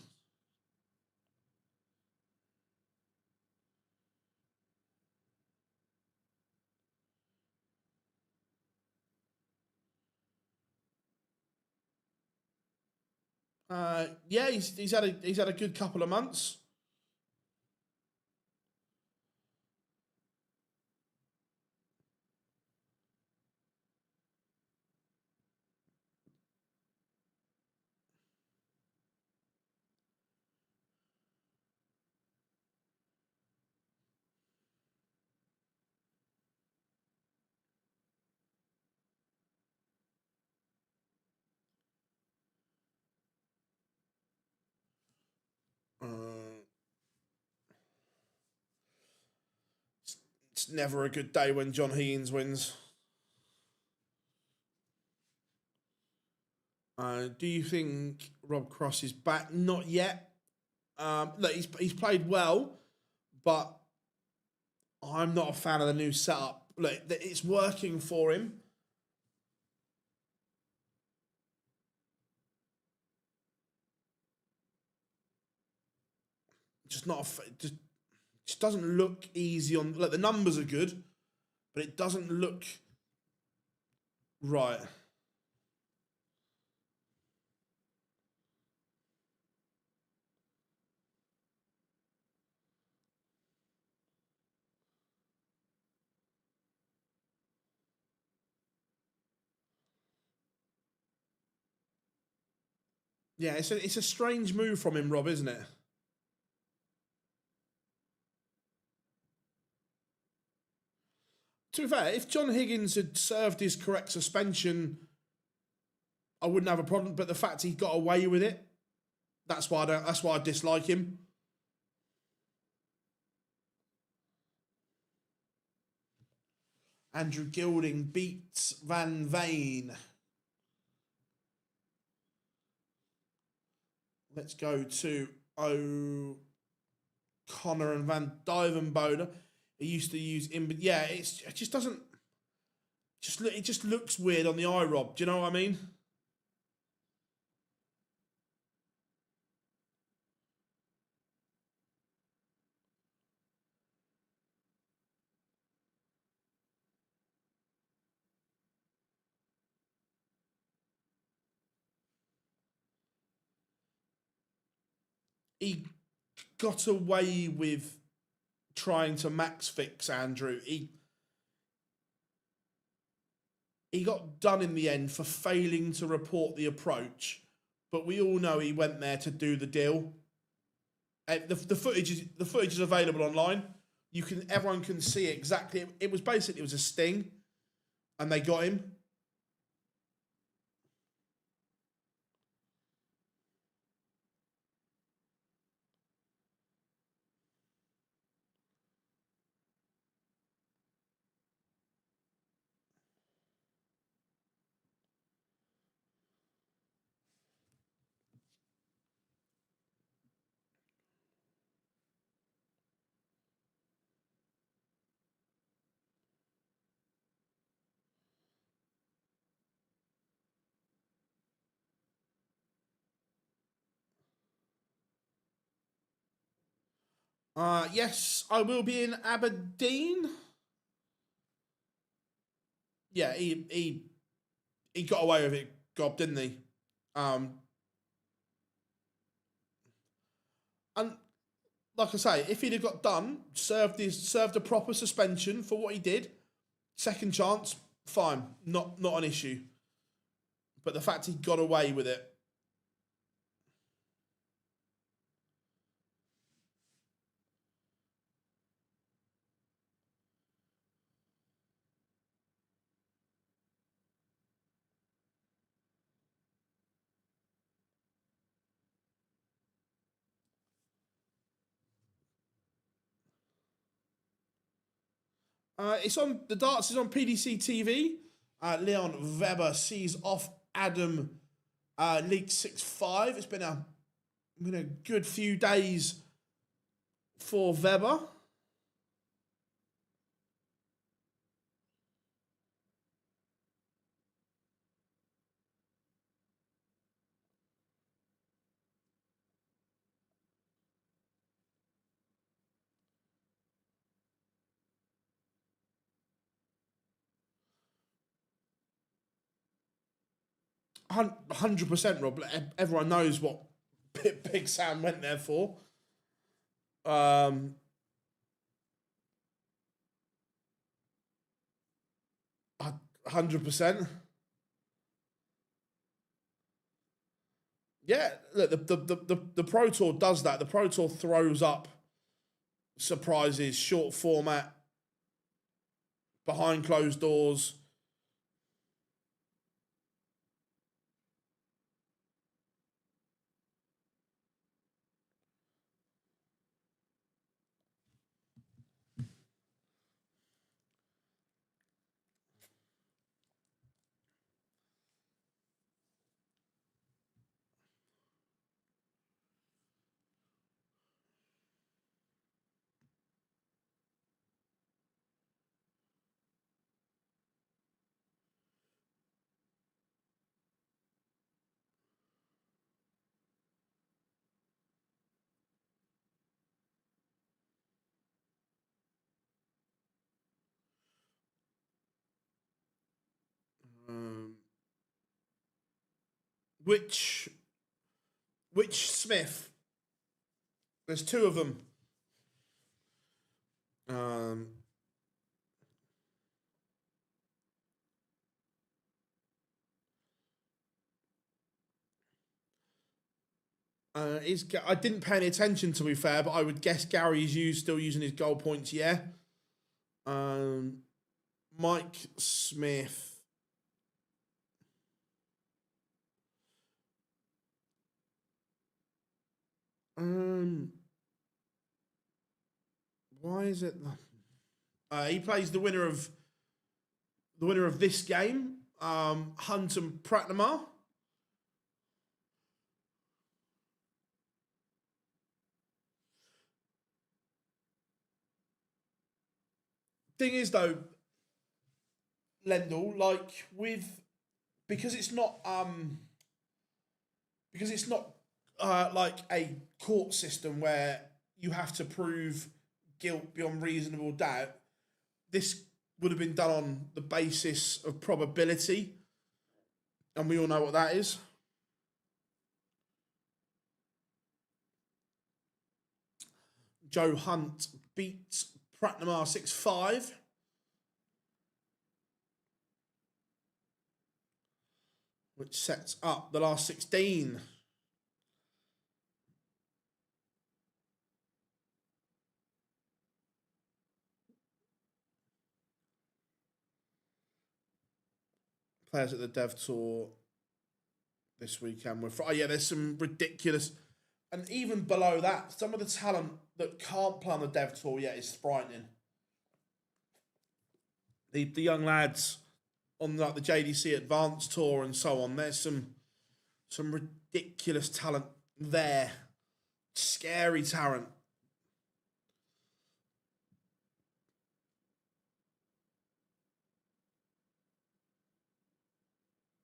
Yeah, he's had a good couple of months. It's never a good day when John Higgins wins. Do you think Rob Cross is back? Not yet. Look, he's played well, but I'm not a fan of the new setup. Look, it's working for him. Just not just doesn't look easy on. Like, the numbers are good, but it doesn't look right. Yeah, it's a strange move from him, Rob, isn't it? To be fair, if John Higgins had served his correct suspension, I wouldn't have a problem. But the fact he got away with it, that's why I dislike him. Andrew Gilding beats Van Veen. Let's go to O'Connor and Van Dyvenbode. He used to use him, but yeah, it just doesn't. It just looks weird on the eye, Rob. Do you know what I mean? He got away with trying to max fix Andrew. He got done in the end for failing to report the approach, but we all know he went there to do the deal. The footage is available online. Everyone can see exactly. It was a sting, and they got him. Yes, I will be in Aberdeen. Yeah, he got away with it, Gob, didn't he? And like I say, if he'd have got done, served a proper suspension for what he did, second chance, fine, not an issue. But the fact he got away with it. 'The darts is on PDC TV. Leon Weber sees off Adam League 6-5. It's been a good few days for Weber. $100%, Rob. Everyone knows what Big Sam went there for. 100%. Yeah, look, the Pro Tour does that. The Pro Tour throws up surprises, short format, behind closed doors. Um, which Smith? There's two of them. I didn't pay any attention, to be fair, but I would guess Gary is still using his goal points. Yeah. Mike Smith. Why is it? He plays the winner of this game, Hunt and Pratnamar. Thing is, though, Lendl, like because it's not like a court system where you have to prove guilt beyond reasonable doubt. This would have been done on the basis of probability, and we all know what that is. Joe Hunt beats Pratnamar 6-5. Which sets up the last 16. players at the Dev Tour this weekend. Yeah, there's some ridiculous, and even below that, some of the talent that can't play on the Dev Tour yet is frightening. The young lads on like the JDC Advanced Tour and so on, there's some ridiculous talent there. Scary talent.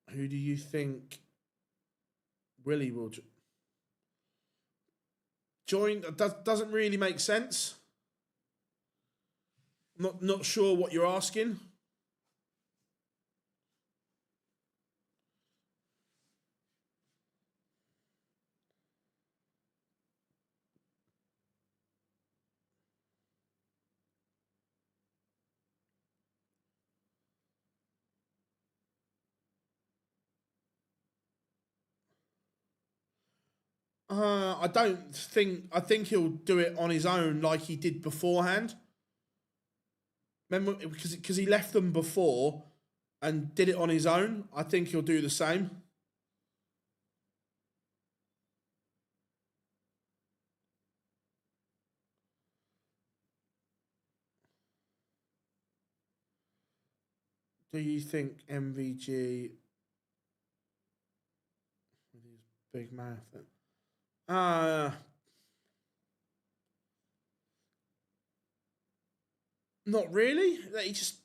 Who do you think Willie will join? Doesn't really make sense. Not sure what you're asking. I don't think. I think he'll do it on his own, like he did beforehand. Remember, because he left them before and did it on his own. I think he'll do the same. Do you think MVG with his big mouth? Not really. He just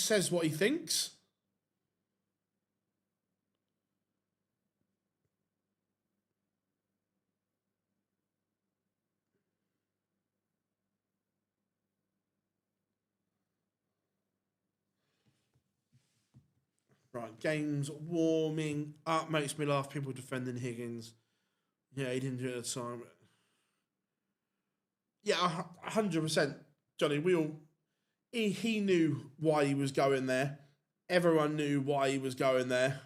says what he thinks. Right, game's warming up. Makes me laugh. People defending Higgins. Yeah, he didn't do it at the time. Yeah, 100%. Johnny, he knew why he was going there. Everyone knew why he was going there.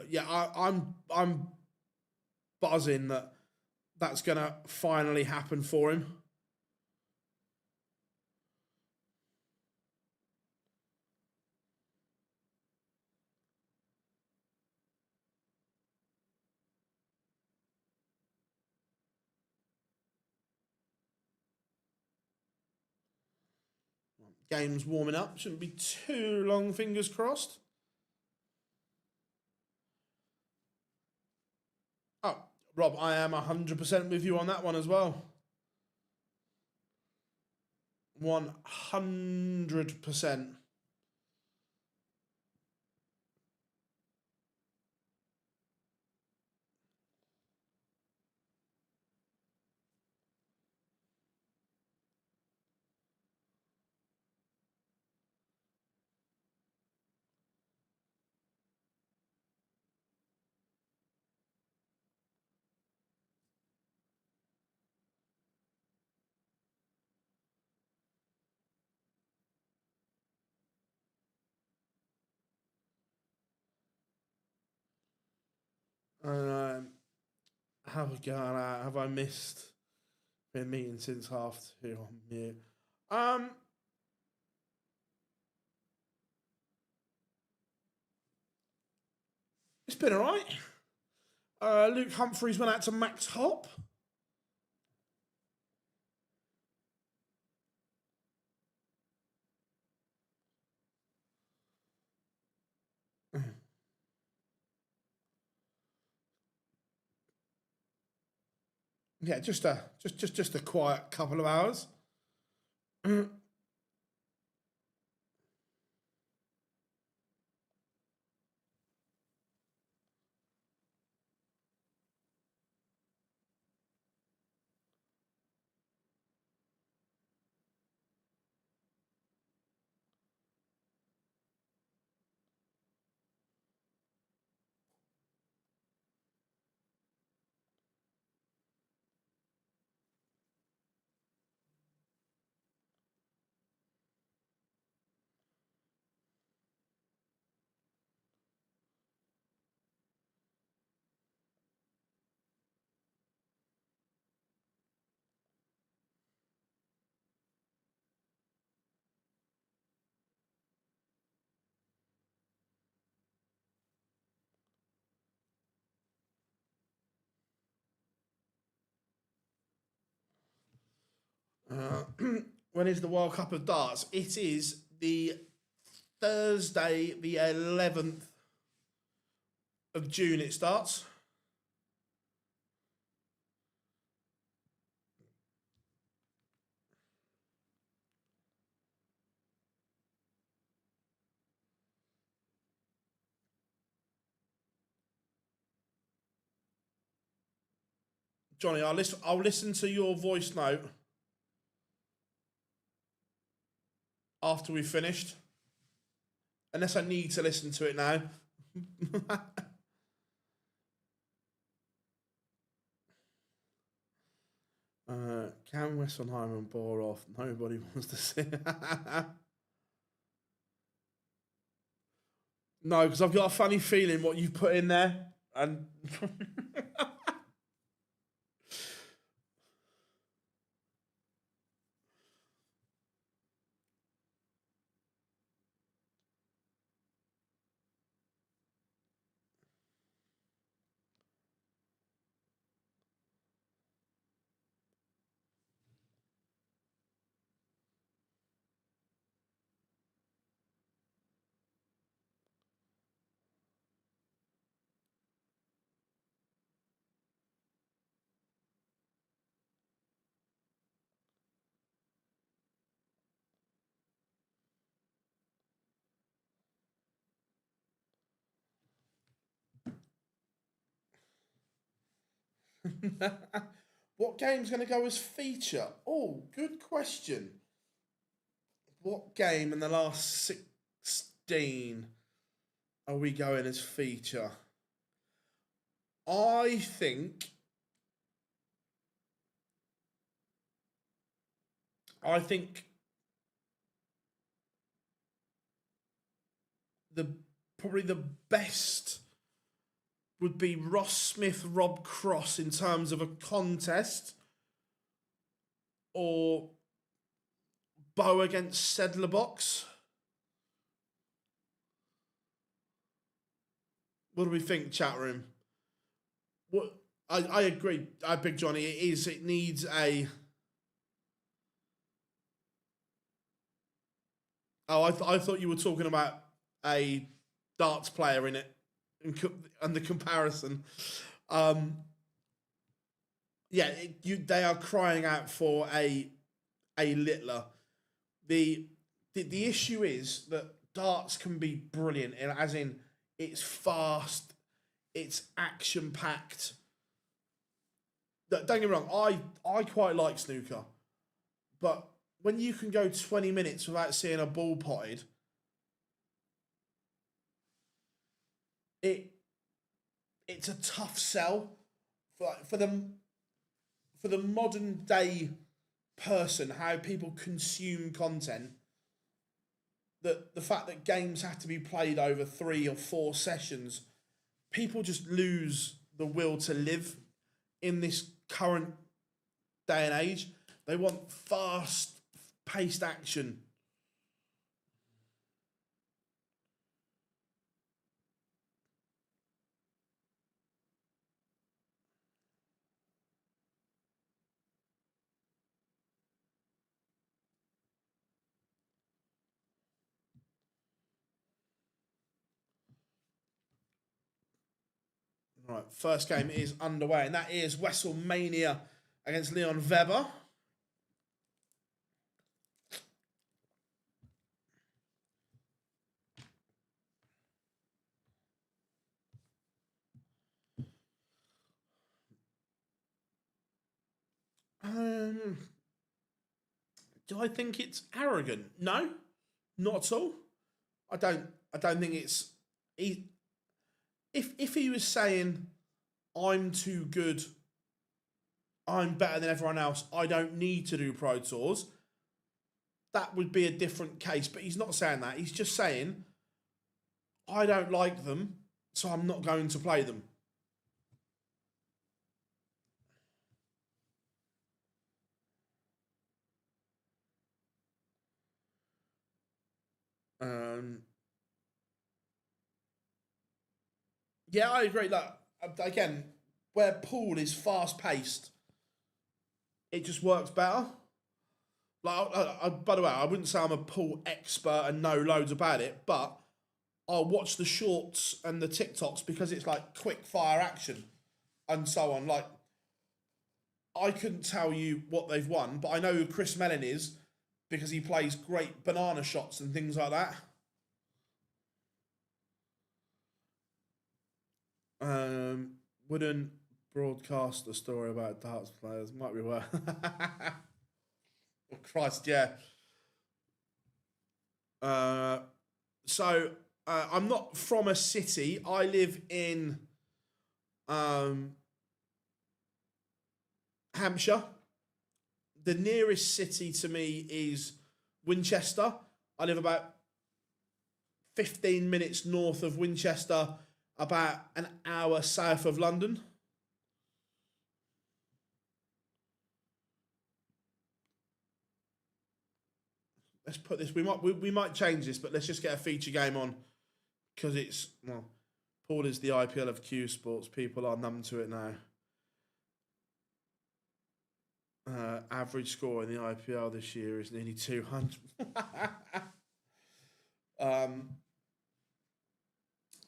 Yeah, I'm buzzing that that's gonna finally happen for him. Game's warming up. Shouldn't be too long. Fingers crossed. Oh, Rob, I am 100% with you on that one as well. 100%. Have I missed? Been meeting since 2:30 on mute. It's been alright. Luke Humphreys went out to Max Hop. Yeah, just a quiet couple of hours. When is the World Cup of Darts? It is the Thursday, the 11th of June. It starts. Johnny, I'll listen to your voice note after we've finished. Unless I need to listen to it now. Can Wesselheim bore off? Nobody wants to see. No, because I've got a funny feeling what you've put in there. And what game's going to go as feature? Oh, good question. What game in the last 16 are we going as feature? I think the probably the best would be Ross Smith, Rob Cross in terms of a contest, or Bow against Sedlerbox. What do we think, chat room? What I agree. Big Johnny, it is. It needs a. Oh, I thought you were talking about a darts player in it, and the comparison. Yeah, they are crying out for a Littler. The issue is that darts can be brilliant, as in it's fast, it's action packed. Don't get me wrong, I quite like snooker, but when you can go 20 minutes without seeing a ball potted, it's a tough sell for the modern day person, how people consume content. That the fact that games have to be played over 3 or 4 sessions, people just lose the will to live in this current day and age. They want fast paced action. Right, first game is underway, and that is WrestleMania against Leon Weber. Do I think it's arrogant? No, not at all. I don't think it's. If he was saying, "I'm too good, I'm better than everyone else, I don't need to do Pro Tours," that would be a different case. But he's not saying that. He's just saying, "I don't like them, so I'm not going to play them." Um, yeah, I agree. Like, again, where pool is fast paced, it just works better. By the way, I wouldn't say I'm a pool expert and know loads about it, but I'll watch the shorts and the TikToks because it's like quick fire action and so on. Like, I couldn't tell you what they've won, but I know who Chris Mellon is because he plays great banana shots and things like that. Wouldn't broadcast a story about darts players. Might be worth. Oh, Christ, yeah. So I'm not from a city. I live in Hampshire. The nearest city to me is Winchester. I live about 15 minutes north of Winchester, about an hour south of London. Let's put this. We might change this, but let's just get a feature game on because it's Paul is the IPL of Q Sports. People are numb to it now. Average score in the IPL this year is nearly 200.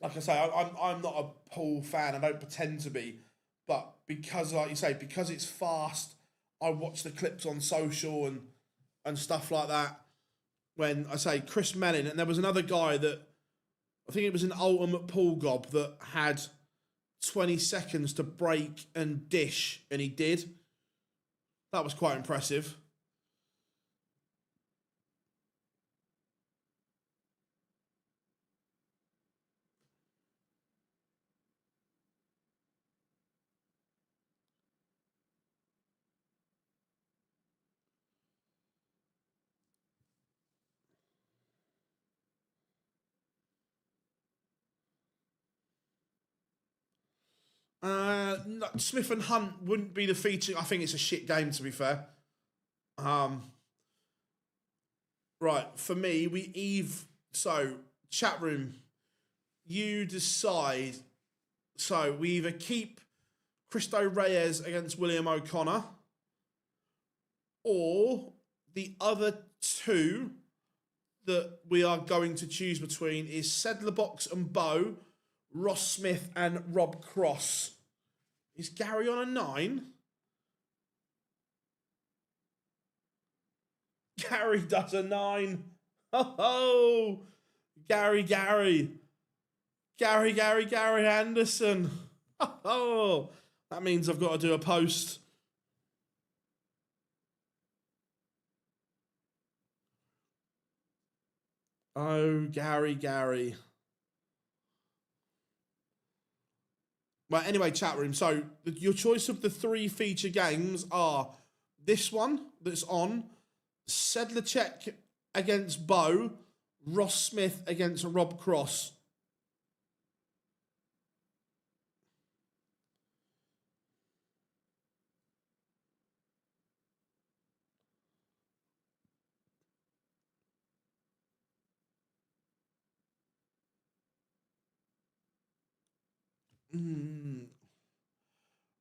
Like I say, I'm not a Paul fan. I don't pretend to be, but because, like you say, because it's fast, I watch the clips on social and stuff like that. When I say Chris Mellon, and there was another guy that I think it was an ultimate Paul gob that had 20 seconds to break and dish, and he did. That was quite impressive. No, Smith and Hunt wouldn't be the feature. I think it's a shit game, to be fair. Right, for me, so, chat room, you decide. So, we either keep Cristo Reyes against William O'Connor, or the other two that we are going to choose between is Sedlerbox and Bow, Ross Smith and Rob Cross. Is Gary on a 9? Gary does a 9. Oh, Gary Anderson. Oh, that means I've got to do a post. Oh, Gary. Well, anyway, chat room. So, your choice of the 3 feature games are this one that's on, Sedlacek against Bow, Ross Smith against Rob Cross.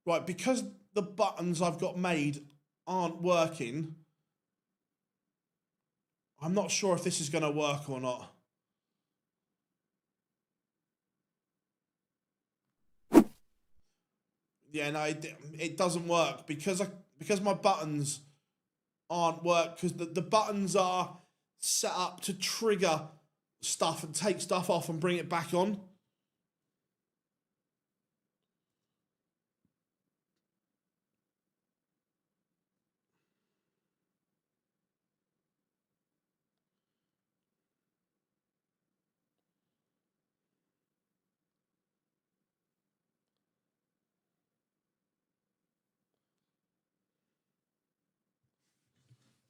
Right, because the buttons I've got made aren't working, I'm not sure if this is going to work or not. Yeah, no, it doesn't work because my buttons aren't work because the buttons are set up to trigger stuff and take stuff off and bring it back on.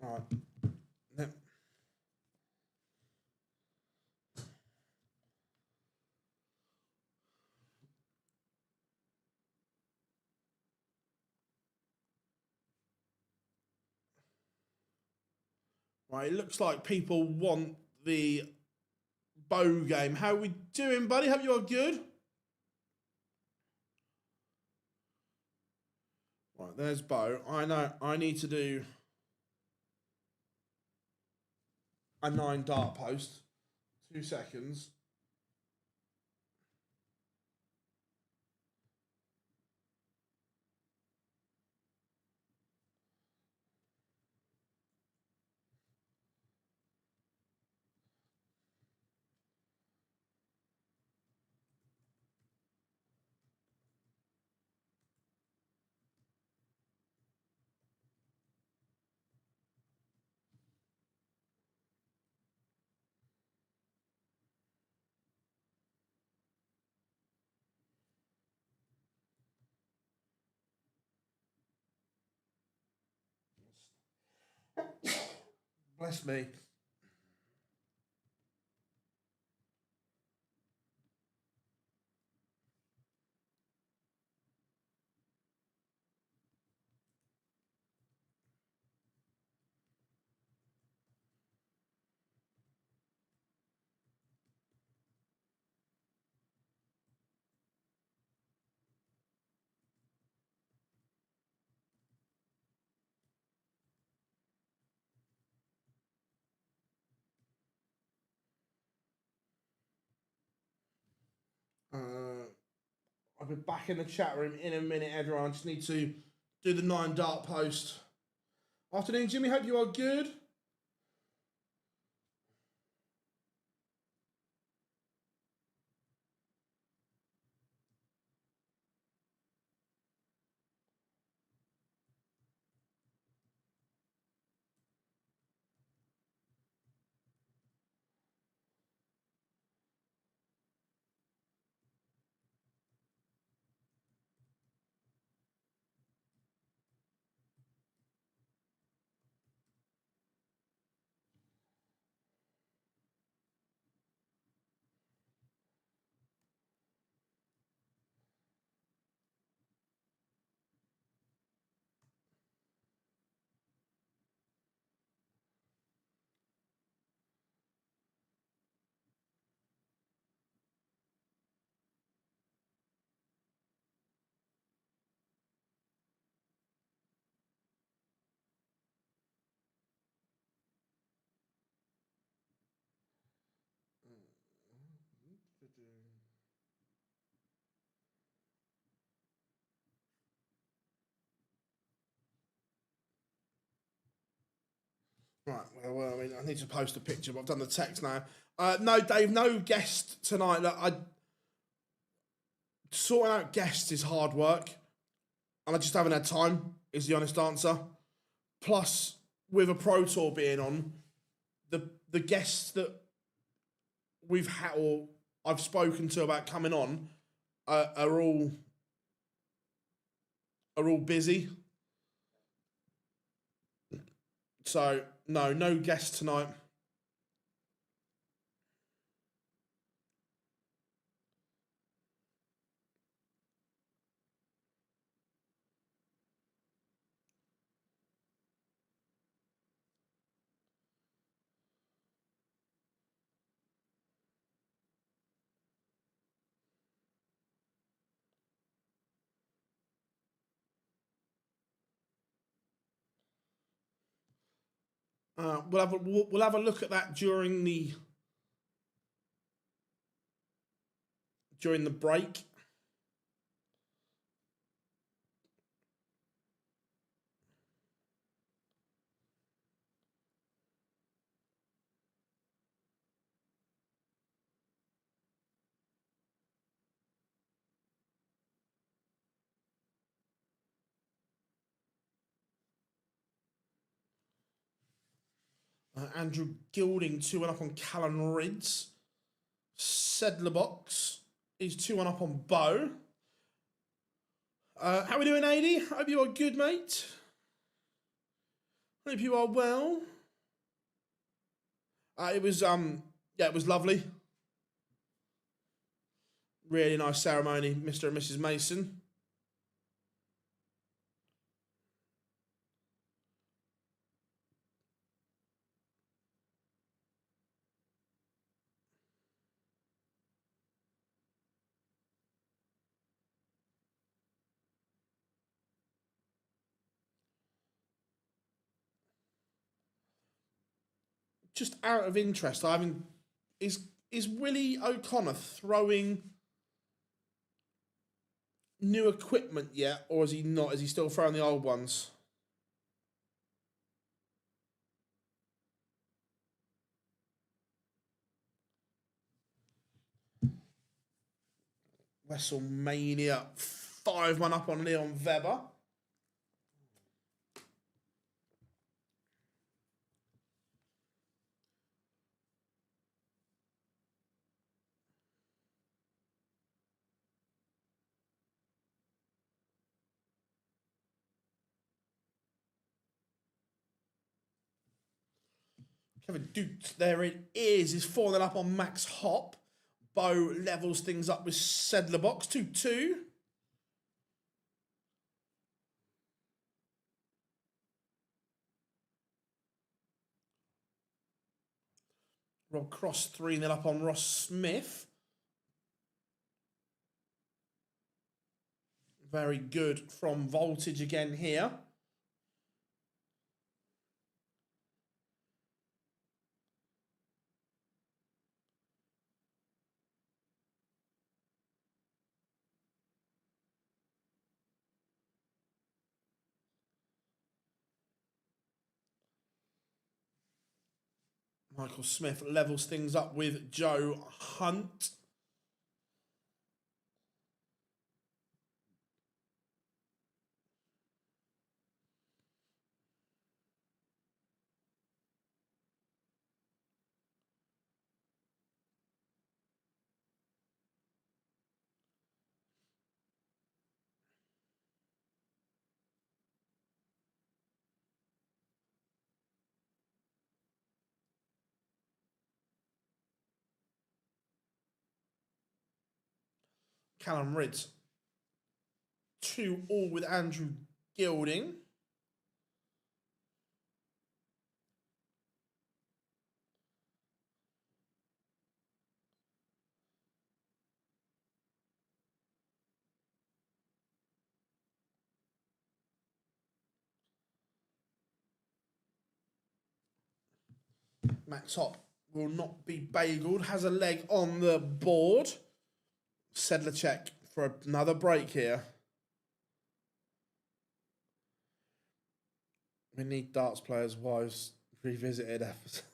All right. Right, it looks like people want the Bow game. How we doing, buddy? Hope you're good. Right, there's Bow. I know I need to do a 9 dart post. 2 seconds. Bless me. I'll be back in the chat room in a minute, everyone. I just need to do the 9 dart post. Afternoon, Jimmy. Hope you are good. Right, well, I mean, I need to post a picture, but I've done the text now. No, Dave, no guest tonight. Look, sorting out guests is hard work, and I just haven't had time, is the honest answer. Plus, with a Pro Tour being on, the guests that we've had or I've spoken to about coming on are all busy. So no guests tonight. We'll have a look at that during the break. Andrew Gilding 2-1 up on Callan Rids. Sedlerbox is 2-1 up on Bo. How are we doing, AD? Hope you are good, mate. Hope you are well. It was lovely. Really nice ceremony, Mr. and Mrs. Mason. just out of interest, I mean, is Willie O'Connor throwing new equipment yet, or is he not? Is he still throwing the old ones? WrestleMania 5-1 up on Leon Weber. Kevin Dukes, there it is. He's falling up on Max Hop. Bo levels things up with Sedler Box 2-2. Rob Cross 3-0 up on Ross Smith. Very good from Voltage again here. Michael Smith levels things up with Joe Hunt. Callum Ridds 2-2 with Andrew Gilding. Max Hop will not be bageled. Has a leg on the board. Sedlacek for another break here. We need darts players' wives revisited episode.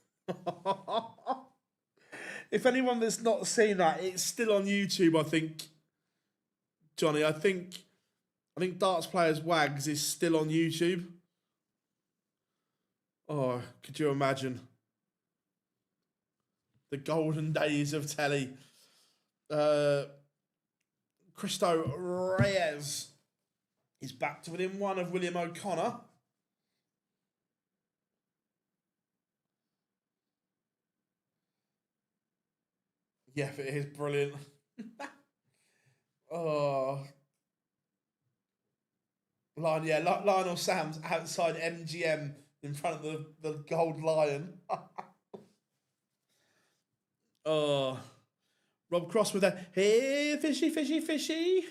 If anyone that's not seen that, it's still on YouTube, I think. Johnny, I think Darts Players Wags is still on YouTube. Oh, could you imagine? The golden days of telly. Cristo Reyes is back to within one of William O'Connor. Yeah, it is brilliant. Oh. Lionel Sam's outside MGM in front of the gold lion. Oh. Rob Cross with that, hey, fishy, fishy, fishy.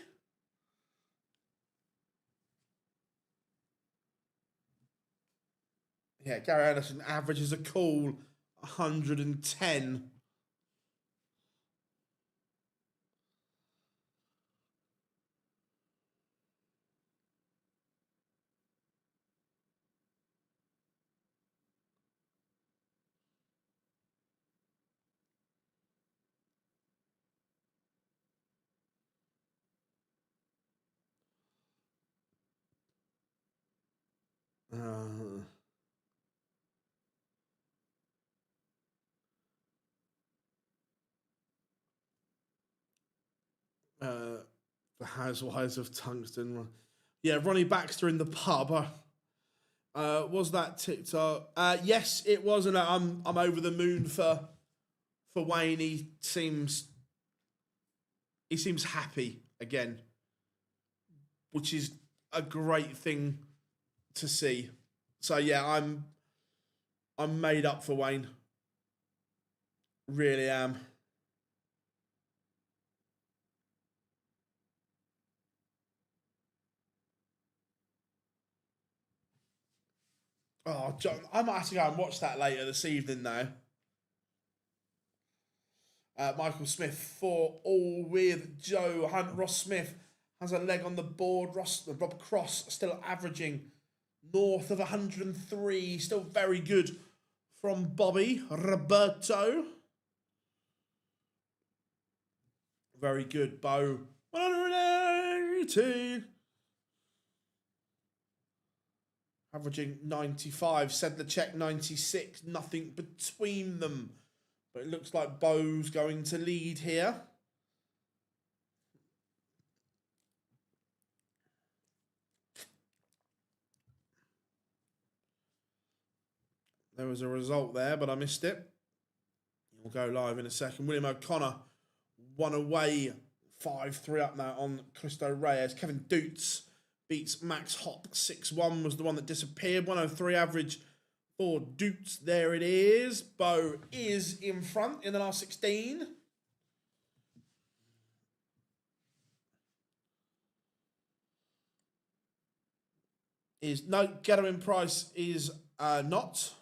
Yeah, Gary Anderson averages a cool 110. The Housewives of Tungsten. Yeah, Ronnie Baxter in the pub. Was that TikTok? Yes, it was, and I'm over the moon for Wayne. He seems happy again, which is a great thing to see. So yeah, I'm made up for Wayne. Really am. Oh, John, I might have to go and watch that later this evening now. Michael Smith 4-all with Joe Hunt. Ross Smith has a leg on the board. Rob Cross still averaging north of 103. Still very good from Bobby Roberto. Very good, Bo. 118. Averaging 95. Sedlacek 96. Nothing between them. But it looks like Bo's going to lead here. There was a result there, but I missed it. We'll go live in a second. William O'Connor, 1 away, 5-3 up now on Cristo Reyes. Kevin Dutz beats Max Hopp. 6-1 was the one that disappeared. 103 average for Dutz. There it is. Bo is in front in the last 16. No, Getterman Price is not.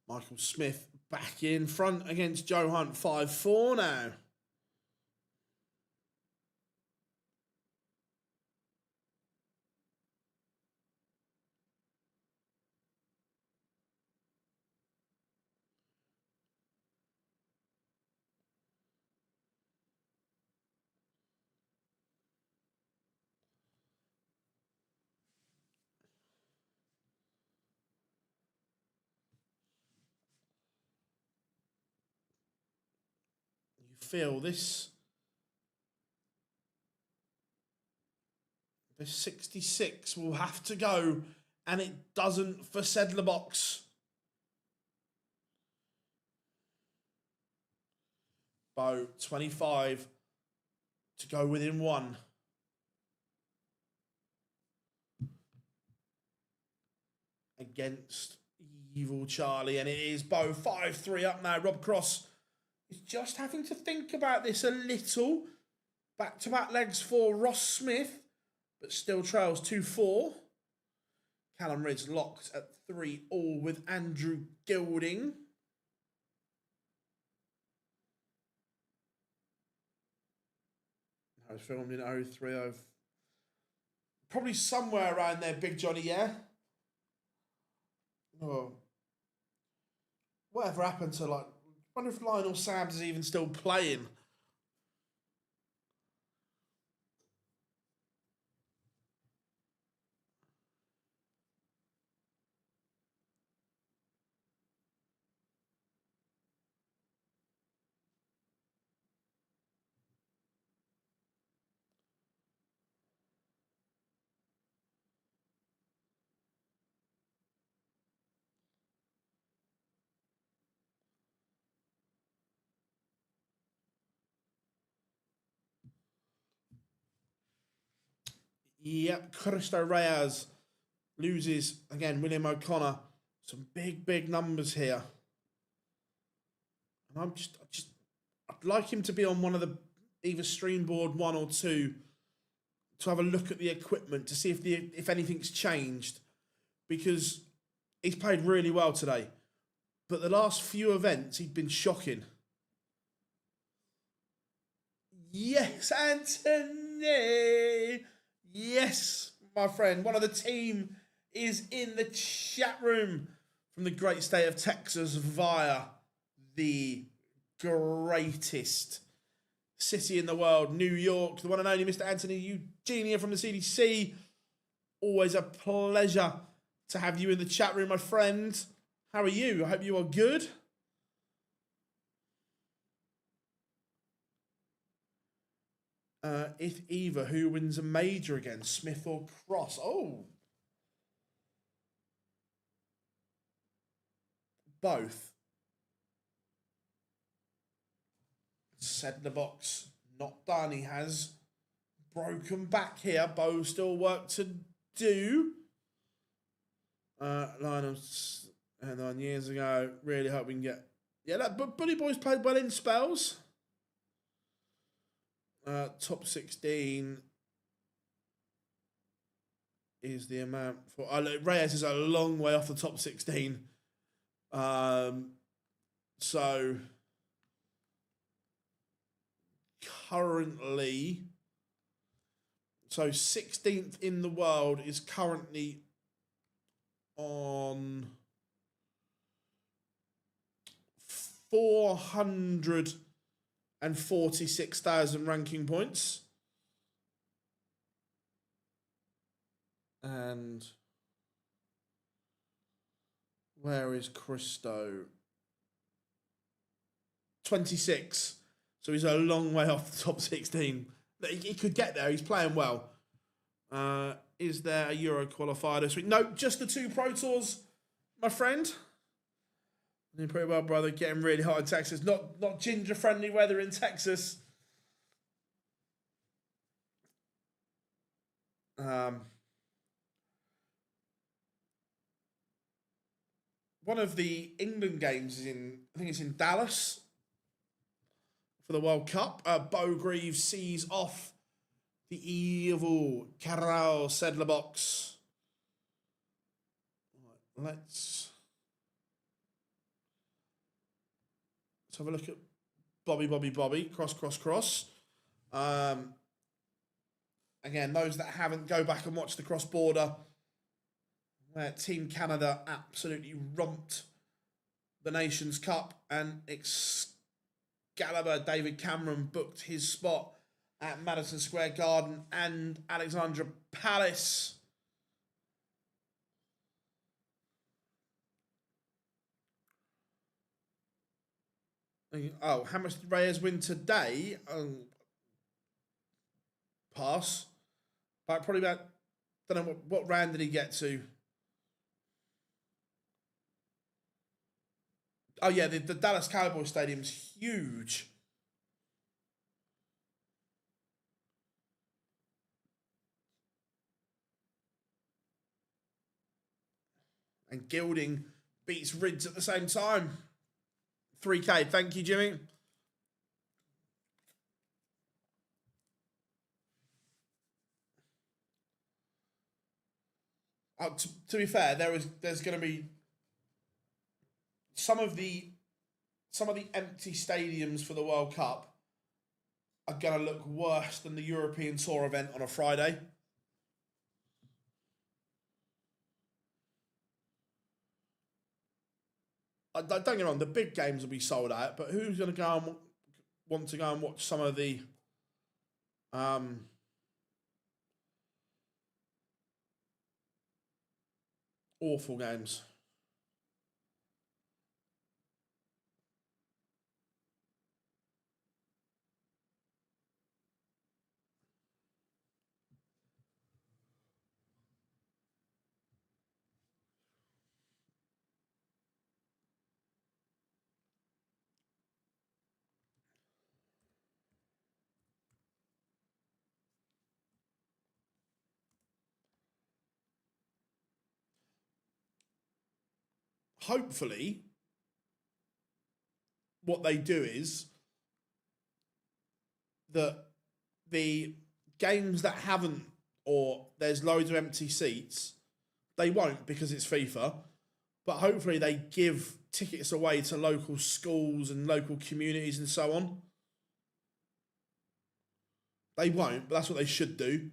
Michael Smith back in front against Joe Hunt. 5-4 now. You feel this 66 will have to go, and it doesn't for Sedlerbox. Bo, 25 to go within 1. Against Evil Charlie, and it is Bo. 5-3 up now. Rob Cross is just having to think about this a little. Back-to-back legs for Ross Smith, but still trails 2-4. Callum Ridge locked at 3-all with Andrew Gilding. I was filmed in 03. Probably somewhere around there, Big Johnny, yeah? Oh. Whatever happened to, like, I wonder if Lionel Sams is even still playing. Yep, Cristo Reyes loses again. William O'Connor. Some big numbers here. And I'd like him to be on one of the either stream board 1 or 2 to have a look at the equipment to see if anything's changed, because he's played really well today. But the last few events, he'd been shocking. Yes, Anthony. Yes, my friend. One of the team is in the chat room from the great state of Texas via the greatest city in the world, New York. The one and only Mr. Anthony Eugenia from the CDC. Always a pleasure to have you in the chat room, my friend. How are you? I hope you are good. If either, who wins a major again, Smith or Cross? Oh. Both. Said the box. Not done. He has broken back here. Bo still work to do. Lionel's 9 years ago. Really hope we can get. Yeah, but Bully Boys played well in spells. Top 16 is the amount for. Reyes is a long way off the top 16. So currently, 16th in the world is currently on 446,000 ranking points. And where is Christo? 26. So he's a long way off the top 16. He could get there. He's playing well. Is there a Euro qualifier this week? No, just the 2 Pro Tours, my friend. Doing pretty well, brother. Getting really hot in Texas. Not ginger-friendly weather in Texas. One of the England games is I think it's in Dallas for the World Cup. Bo Greaves sees off the evil Carral Sedler box. Right, let's have a look at Bobby. Cross. Again, those that haven't, go back and watch the cross-border where Team Canada absolutely romped the Nations Cup, and Excalibur David Cameron booked his spot at Madison Square Garden and Alexandra Palace. Oh, how much did Reyes win today? Pass. But probably about, don't know, what round did he get to? Oh, yeah, the Dallas Cowboys Stadium's huge. And Gilding beats Rids at the same time. 3K. Thank you, Jimmy. To be fair, there's going to be some of the empty stadiums for the World Cup are going to look worse than the European Tour event on a Friday. Don't get me wrong, the big games will be sold out, but who's going to go and want to go and watch some of the awful games? Hopefully, what they do is that the games that haven't, or there's loads of empty seats, they won't because it's FIFA, but hopefully they give tickets away to local schools and local communities and so on. They won't, but that's what they should do.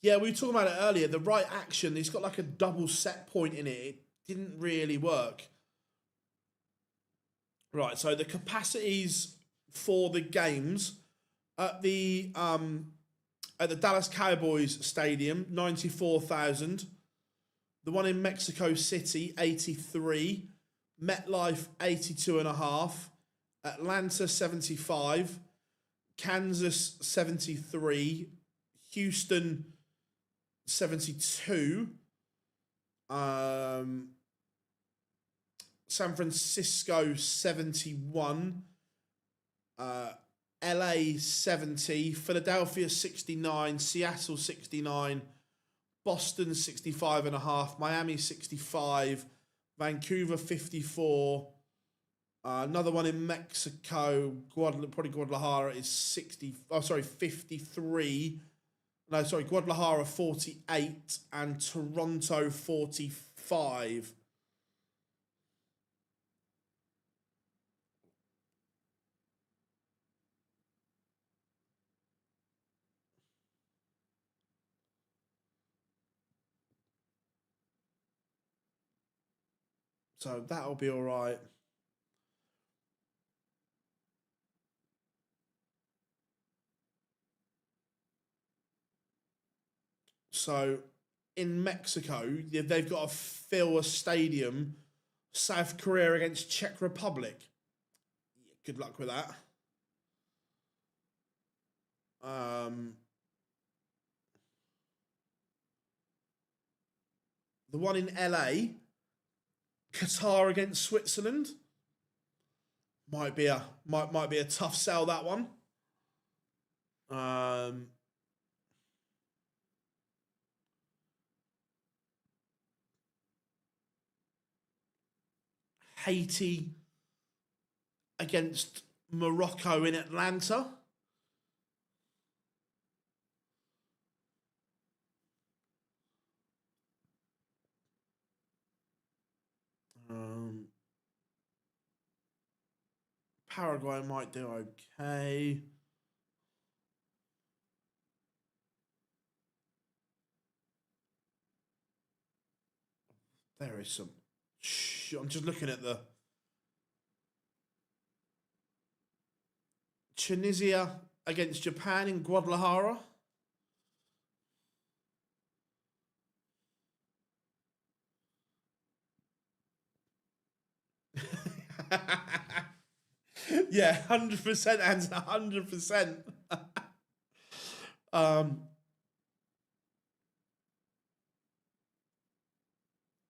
Yeah, we were talking about it earlier. The right action, it's got like a double set point in it. It didn't really work. Right, so the capacities for the games at the Dallas Cowboys Stadium, 94,000. The one in Mexico City, 83. MetLife, 82.5. Atlanta, 75. Kansas 73, Houston 72, San Francisco 71, LA 70, Philadelphia 69, Seattle 69, Boston 65.5, Miami 65, Vancouver 54, another one in Mexico, probably Guadalajara is 53. No, sorry, Guadalajara 48 and Toronto 45. So that'll be all right. So in Mexico, they've got to fill a stadium. South Korea against Czech Republic. Good luck with that. The one in LA, Qatar against Switzerland. Might be a tough sell, that one. Haiti against Morocco in Atlanta. Paraguay might do okay. There is some. I'm just looking at the Tunisia against Japan in Guadalajara. Yeah, 100% and 100%.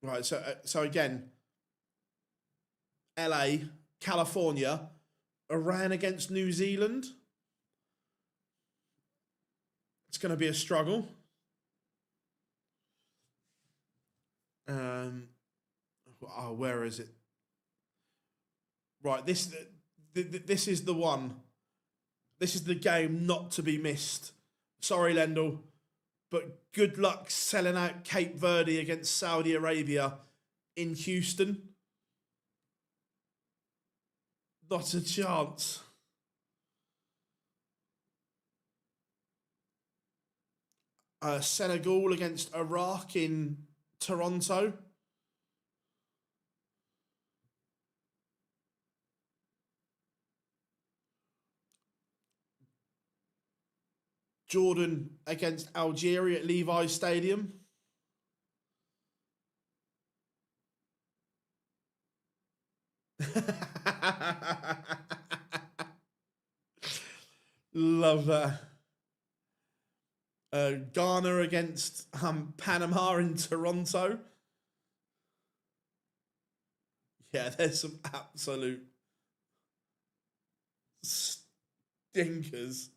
Right, so again, LA, California, Iran against New Zealand. It's going to be a struggle. Where is it? Right, this is the one. This is the game not to be missed. Sorry, Lendl, but good luck selling out Cape Verde against Saudi Arabia in Houston. Not a chance. Senegal against Iraq in Toronto. Jordan against Algeria at Levi Stadium. Love that. Ghana against Panama in Toronto. Yeah, there's some absolute stinkers.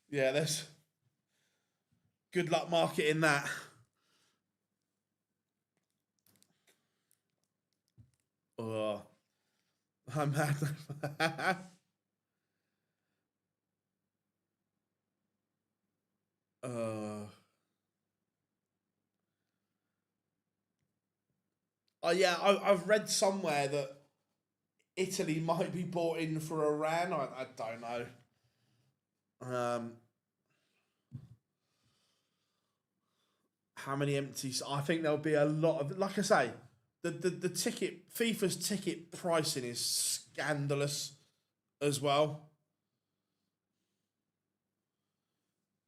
Yeah, there's good luck marketing that. Oh, I'm mad. Yeah, I've read somewhere that Italy might be bought in for Iran. I don't know. How many empties? I think there'll be a lot of. Like I say, the ticket, FIFA's ticket pricing is scandalous as well.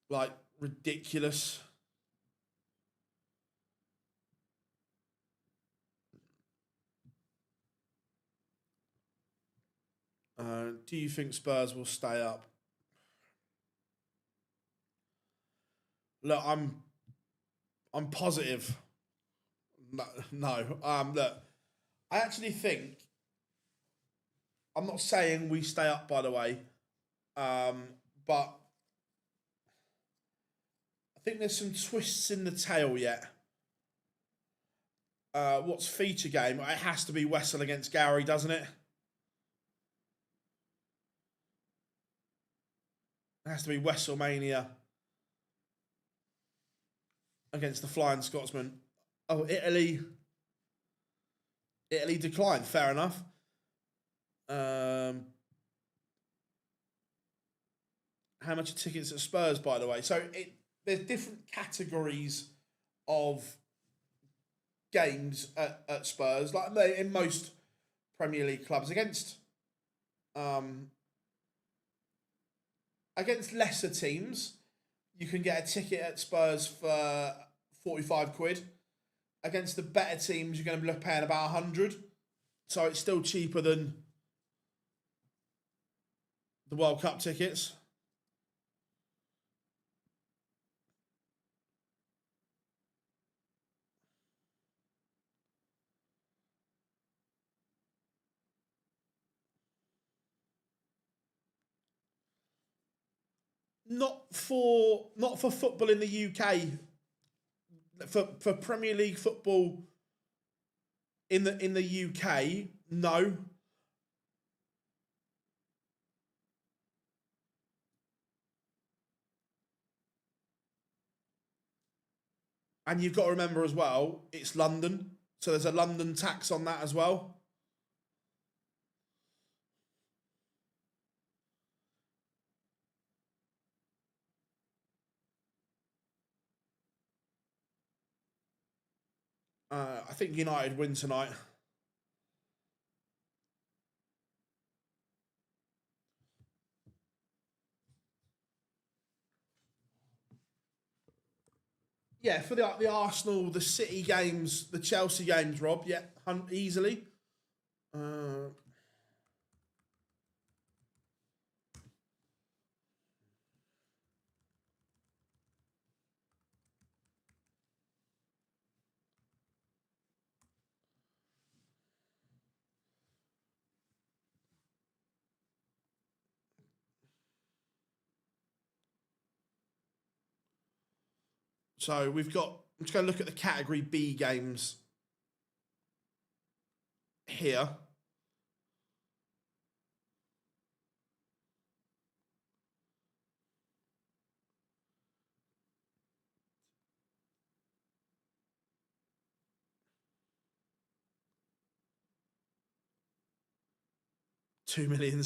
Like ridiculous. do you think Spurs will stay up? Look, I'm positive. No. Look, I actually think, I'm not saying we stay up, by the way, but I think there's some twists in the tail yet. What's feature game? It has to be Wessel against Gary, doesn't it? It has to be WrestleMania against the Flying Scotsman. Oh, Italy. Italy declined. Fair enough. How much are tickets at Spurs, by the way? So there's different categories of games at Spurs, like in most Premier League clubs. Against lesser teams, you can get a ticket at Spurs for 45 quid. Against the better teams, you're going to be paying about 100. So it's still cheaper than the World Cup tickets. Not for football in the UK. For Premier League football in the UK, no. And you've got to remember as well, it's London, so there's a London tax on that as well. I think United win tonight. Yeah, for the Arsenal, the City games, the Chelsea games, Rob, yeah, easily. So we've got, I'm just going to look at the Category B games here. $2 million.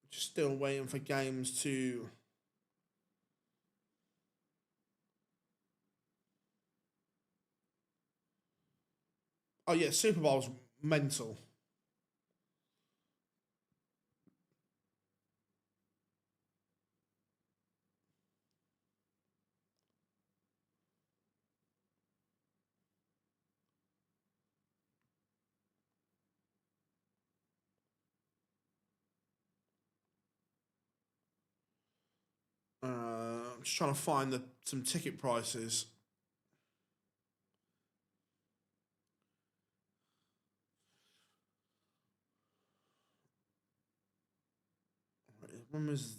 Just still waiting for games to... Oh yeah, Super Bowl's mental. I'm just trying to find some ticket prices. When was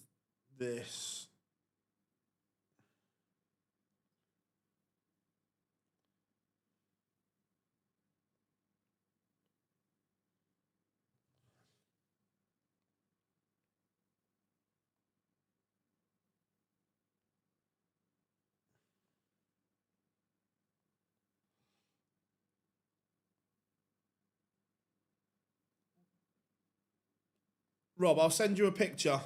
this? Rob, I'll send you a picture.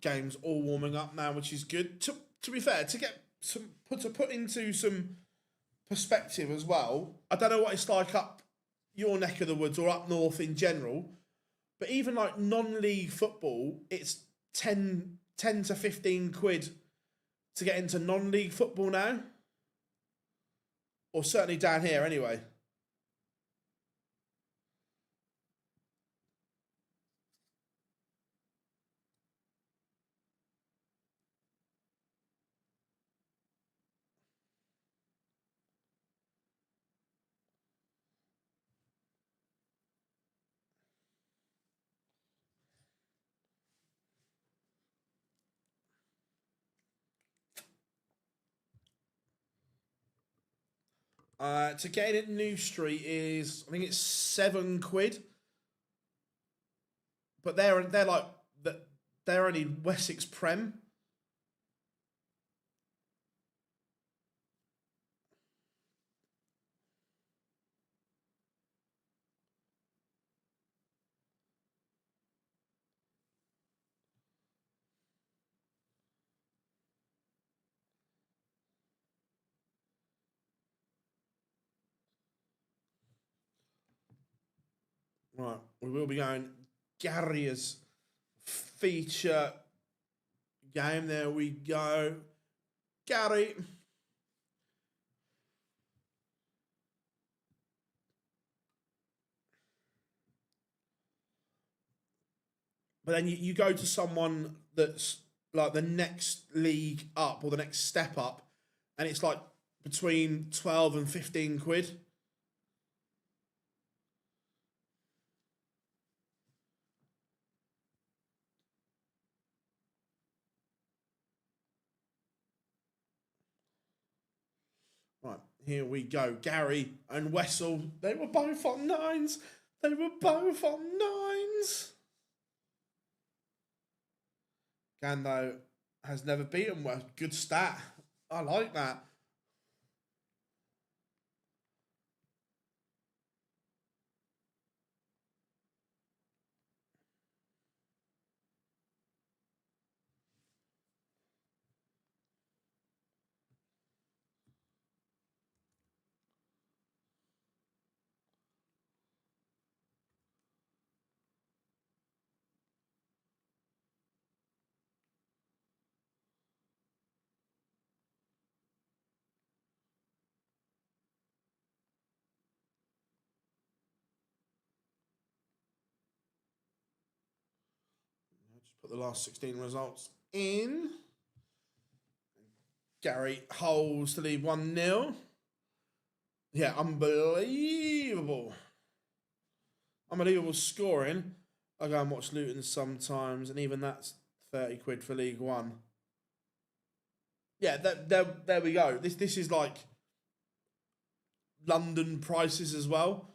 games all warming up now, which is good. To be fair, to get some put into some perspective as well. I don't know what it's like up your neck of the woods or up north in general, but even like non-league football, it's 10 to 15 quid to get into non-league football now, or certainly down here anyway. To get in at New Street is, I think it's 7 quid, but they're like they're only Wessex Prem. Right, we will be going Gary's feature game. There we go. Gary. But then you go to someone that's like the next league up or the next step up, and it's like between 12 and 15 quid. Right, here we go. Gary and Wessel, they were both on 9s. They were both on 9s. Gando has never beaten well. Good stat. I like that. Just put the last 16 results in. Gary holds to lead 1-0. Yeah, unbelievable. Unbelievable scoring. I go and watch Luton sometimes, and even that's 30 quid for League One. Yeah, there we go. This is like London prices as well.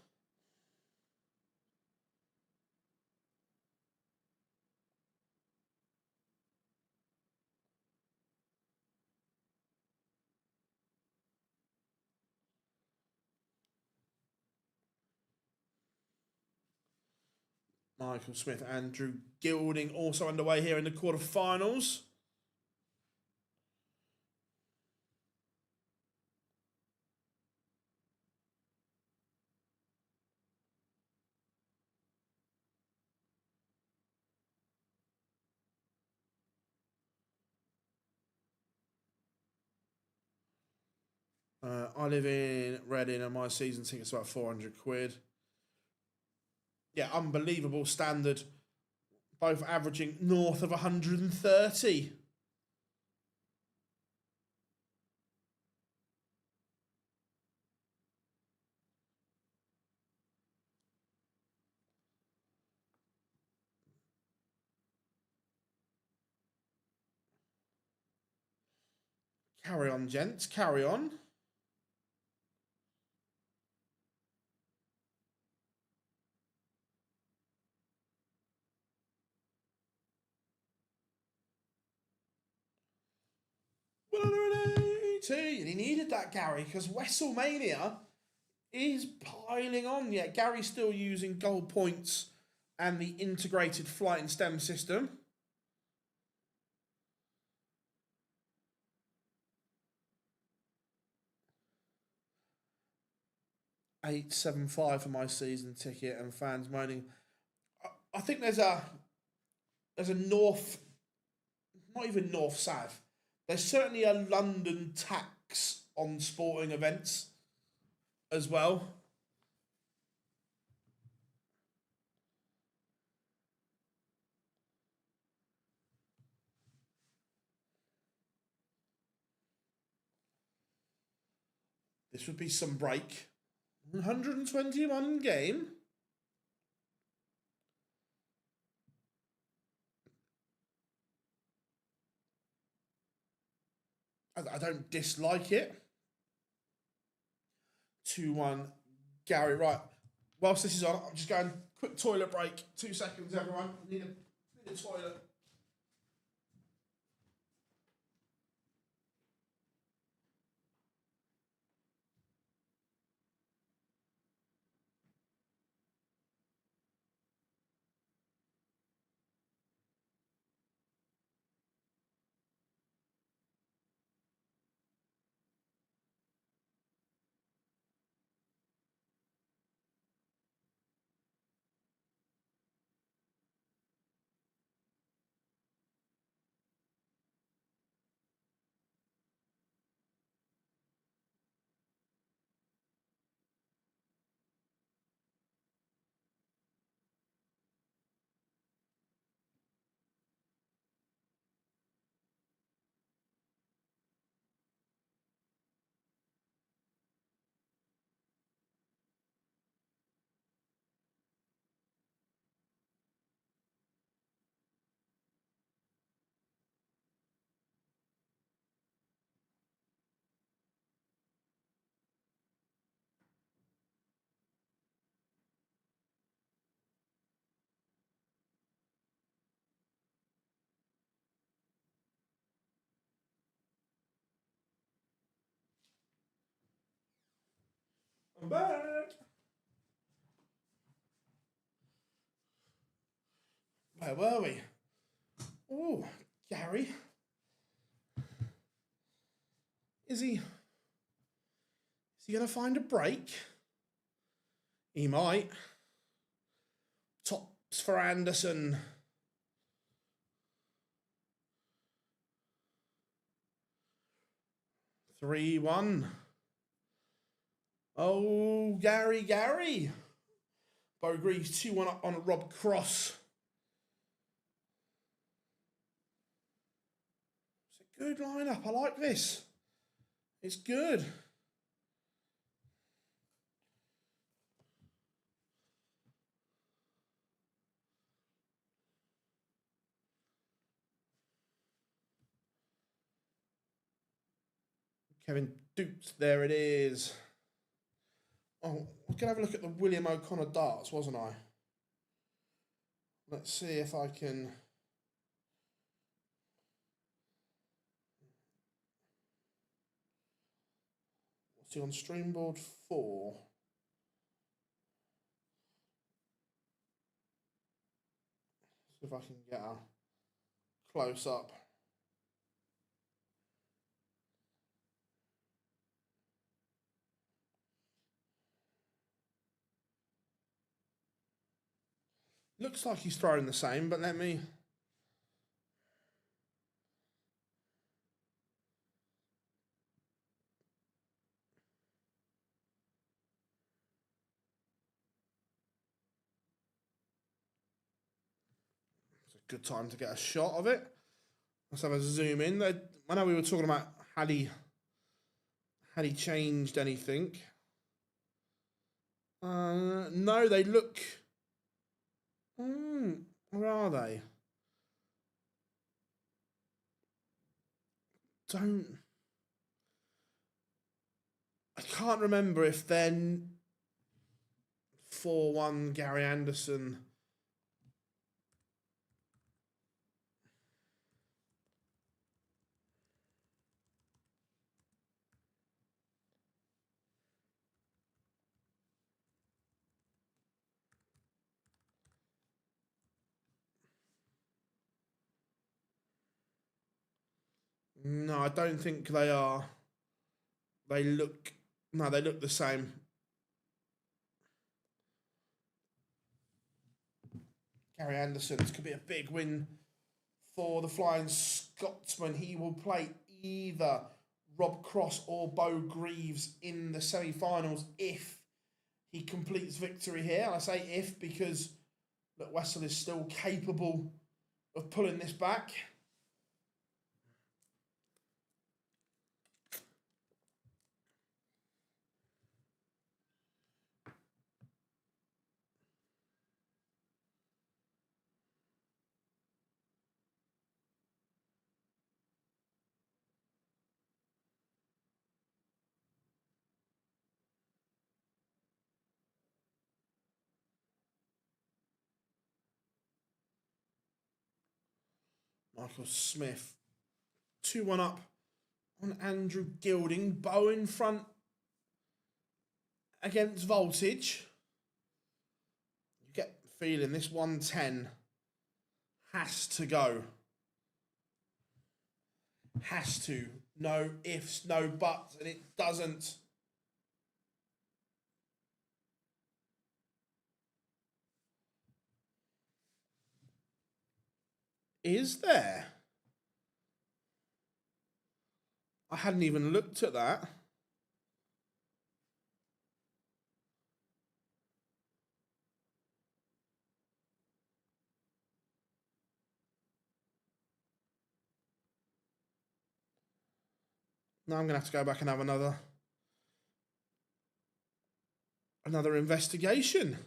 Michael Smith, Andrew Gilding also underway here in the quarterfinals. I live in Reading and my season ticket's about 400 quid. Yeah, unbelievable standard. Both averaging north of 130. Carry on, gents. Carry on. And he needed that, Gary, because WrestleMania is piling on. Yeah, Gary's still using gold points and the integrated flight and stem system. 875 for my season ticket, and fans moaning. I think there's a north, not even north south. There's certainly a London tax on sporting events as well. This would be some break. 121 game. I don't dislike it. 2-1, Gary. Right. Whilst this is on, I'm just going quick toilet break. 2 seconds, everyone. Need a toilet. I'm back. Where were we? Oh, Gary. Is he going to find a break? He might. Tops for Anderson. 3-1. Oh, Gary. Bo Greaves 2-1 up on Rob Cross. It's a good lineup. I like this. It's good. Kevin Dukes, there it is. Oh, I was going to have a look at the William O'Connor darts, wasn't I? Let's see if I can. What's he on Streamboard 4? See if I can get a close up. Looks like he's throwing the same, but let me. It's a good time to get a shot of it. Let's have a zoom in. I know we were talking about had he changed anything. No, they look. Where are they? I can't remember if then 4-1 Gary Anderson. No, I don't think they are. They look the same. Gary Anderson. This could be a big win for the Flying Scotsman. He will play either Rob Cross or Bo Greaves in the semi-finals if he completes victory here. And I say if because look, Wessel is still capable of pulling this back. Michael Smith, 2-1 up on Andrew Gilding. Bo in front against Voltage. You get the feeling this 110 has to go. Has to. No ifs, no buts, and it doesn't. Is there? I hadn't even looked at that. Now I'm going to have to go back and have another investigation.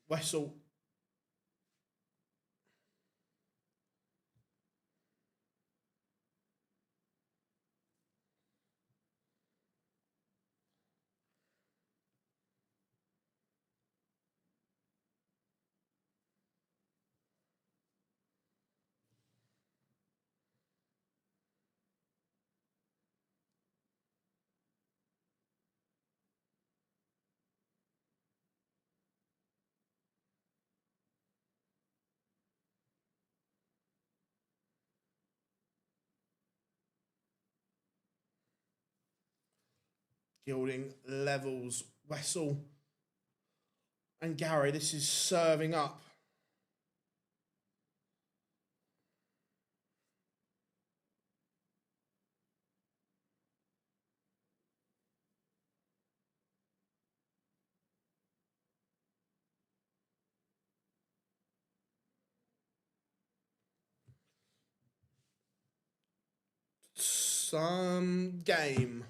Wessel. Gilding levels Wessel and Gary. This is serving up. Some game.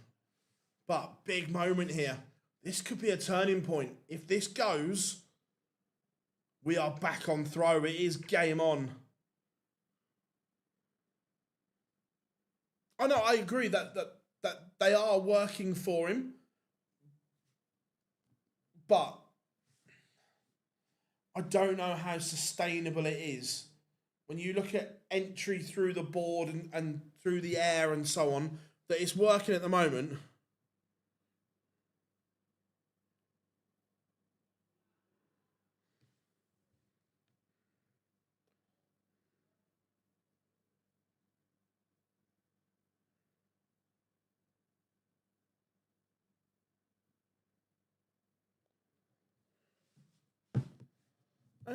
But big moment here. This could be a turning point. If this goes, we are back on throw. It is game on. Oh no, I agree that they are working for him. But I don't know how sustainable it is. When you look at entry through the board and through the air and so on, that it's working at the moment. I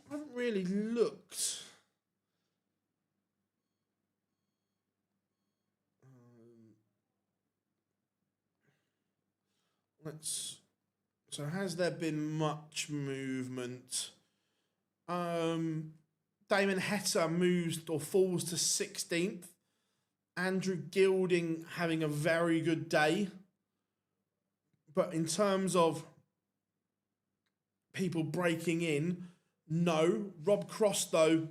haven't really looked. So has there been much movement? Damon Heta moves or falls to 16th. Andrew Gilding having a very good day. But in terms of people breaking in, no. Rob Cross, though,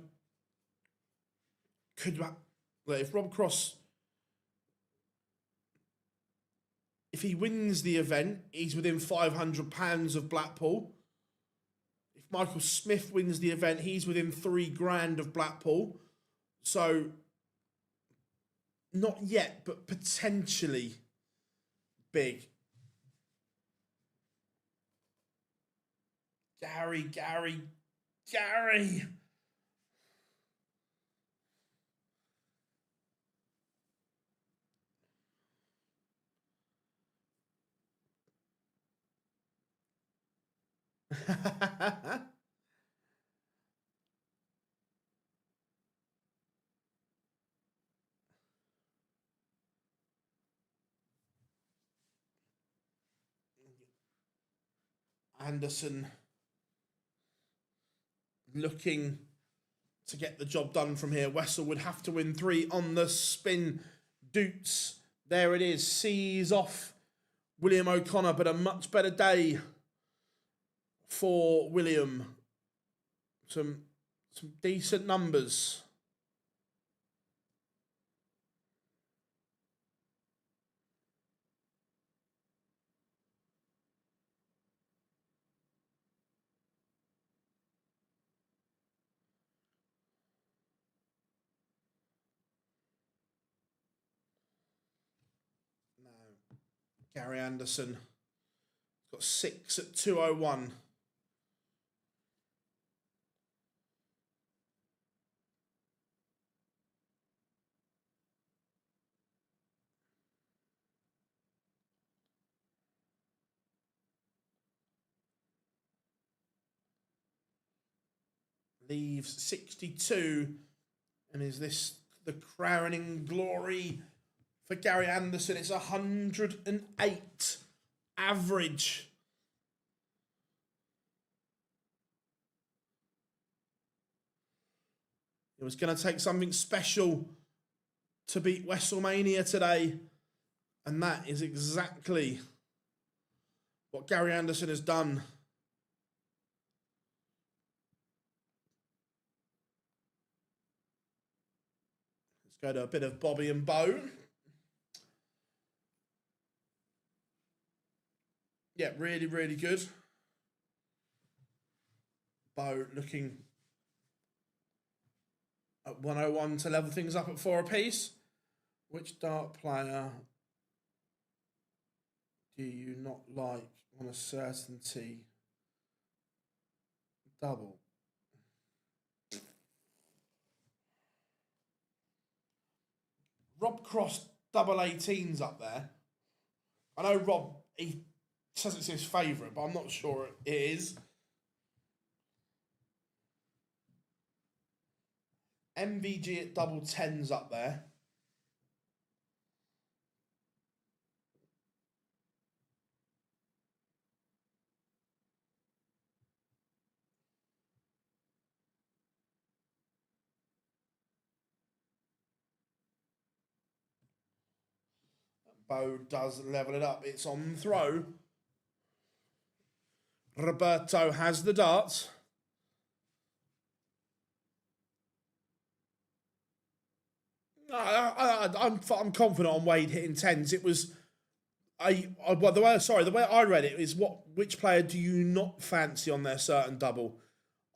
if Rob Cross, if he wins the event, he's within £500 of Blackpool. If Michael Smith wins the event, he's within £3,000 of Blackpool. So, not yet, but potentially big. Gary. Anderson looking to get the job done from here. Wessel would have to win 3 on the spin. Doots, there it is, sees off William O'Connor, but a much better day for William. Some decent numbers. Gary Anderson got 6 at 2:01. Leaves 62. And is this the crowning glory for Gary Anderson? It's 108 average. It was going to take something special to beat WrestleMania today. And that is exactly what Gary Anderson has done. Let's go to a bit of Bobby and Bo. Yeah, really, really good. Bo looking at 101 to level things up at 4 apiece. Which dart player do you not like on a certainty double? Rob Cross double 18's up there. I know Rob, he says it's his favourite, but I'm not sure it is. MVG at double 10's up there. Bo does level it up. It's on throw. Roberto has the darts. I'm confident on Wade hitting 10s. It was the way I read it is which player do you not fancy on their certain double?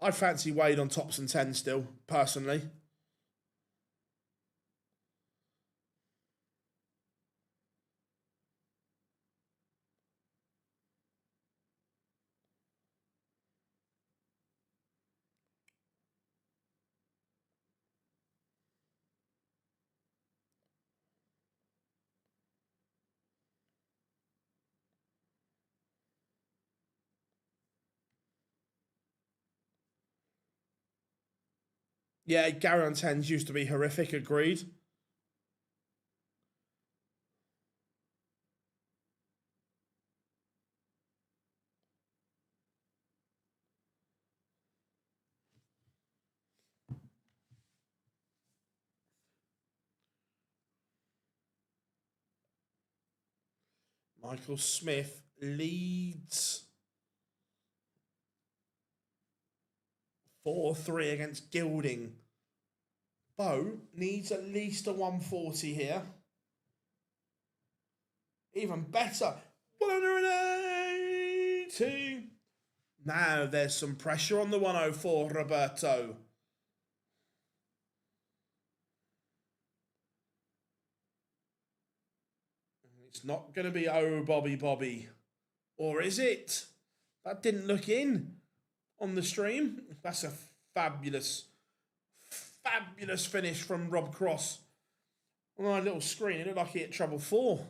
I'd fancy Wade on tops and 10s still, personally. Yeah, Gary on 10s used to be horrific, agreed. Michael Smith leads 4-3 against Gilding. Bo needs at least a 140 here. Even better, 180. Now there's some pressure on the 104, Roberto. It's not going to be, oh, Bobby. Or is it? That didn't look in on the stream. That's a fabulous finish from Rob Cross. On my little screen, it looked like he hit treble 4.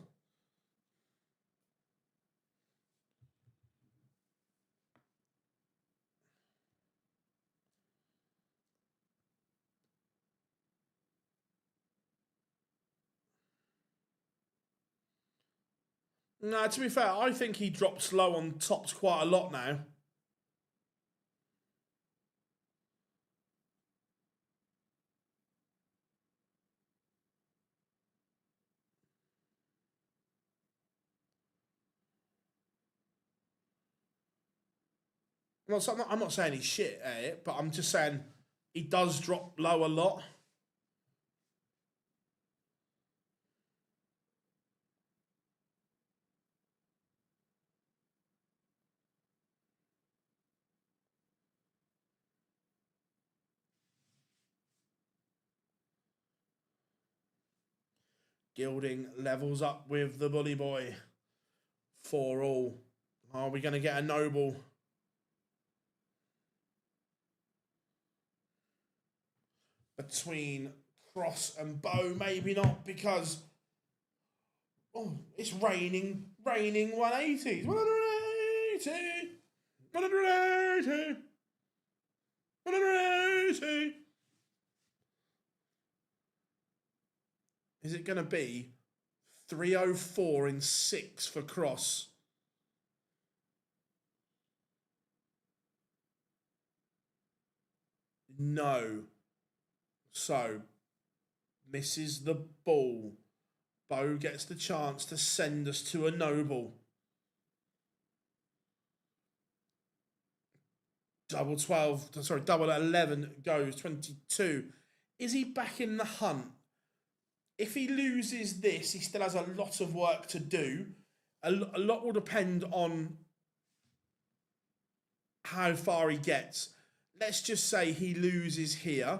No, to be fair, I think he drops low on tops quite a lot now. I'm not saying he's shit at it, but I'm just saying he does drop low a lot. Gilding levels up with the bully boy. 4-all. Are we going to get a noble? Between Cross and Bow, maybe not, because it's raining 180s. 180. 180. 180. Is it going to be 304 in 6 for Cross? No. So, misses the ball. Bo gets the chance to send us to a noble. Double 11 goes 22. Is he back in the hunt? If he loses this, he still has a lot of work to do. A lot will depend on how far he gets. Let's just say he loses here.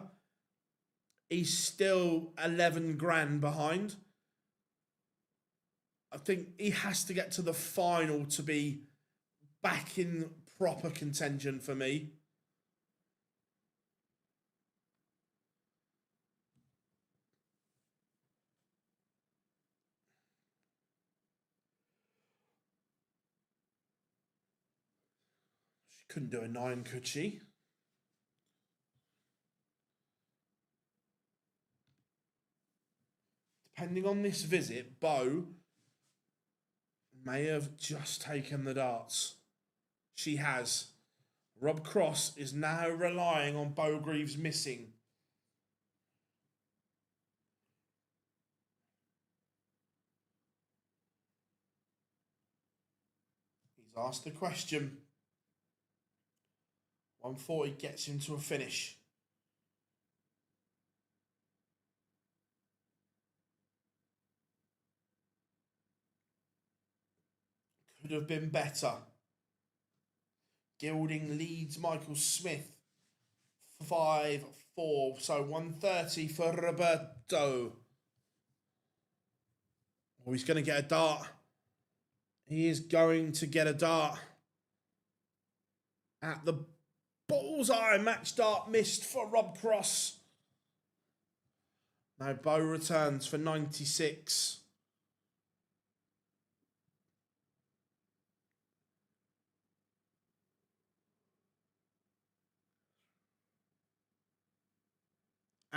He's still 11 grand behind. I think he has to get to the final to be back in proper contention for me. She couldn't do a 9, could she? Depending on this visit, Bo may have just taken the darts. She has. Rob Cross is now relying on Bo Greaves missing. He's asked the question. 140 gets him to a finish. Could have been better. Gilding leads Michael Smith 5-4. So 130 for Roberto. Oh, he's going to get a dart. He is going to get a dart. At the bullseye, match dart missed for Rob Cross. Now Bo returns for 96.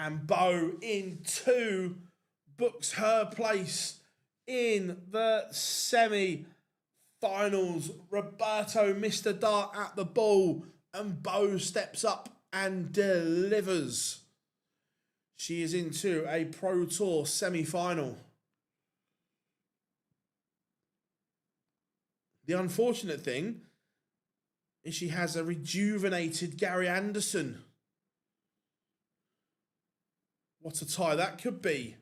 And Bo in 2 books her place in the semi-finals. Roberto missed a dart at the ball and Bo steps up and delivers. She is into a Pro Tour semi-final. The unfortunate thing is she has a rejuvenated Gary Anderson. What a tie that could be.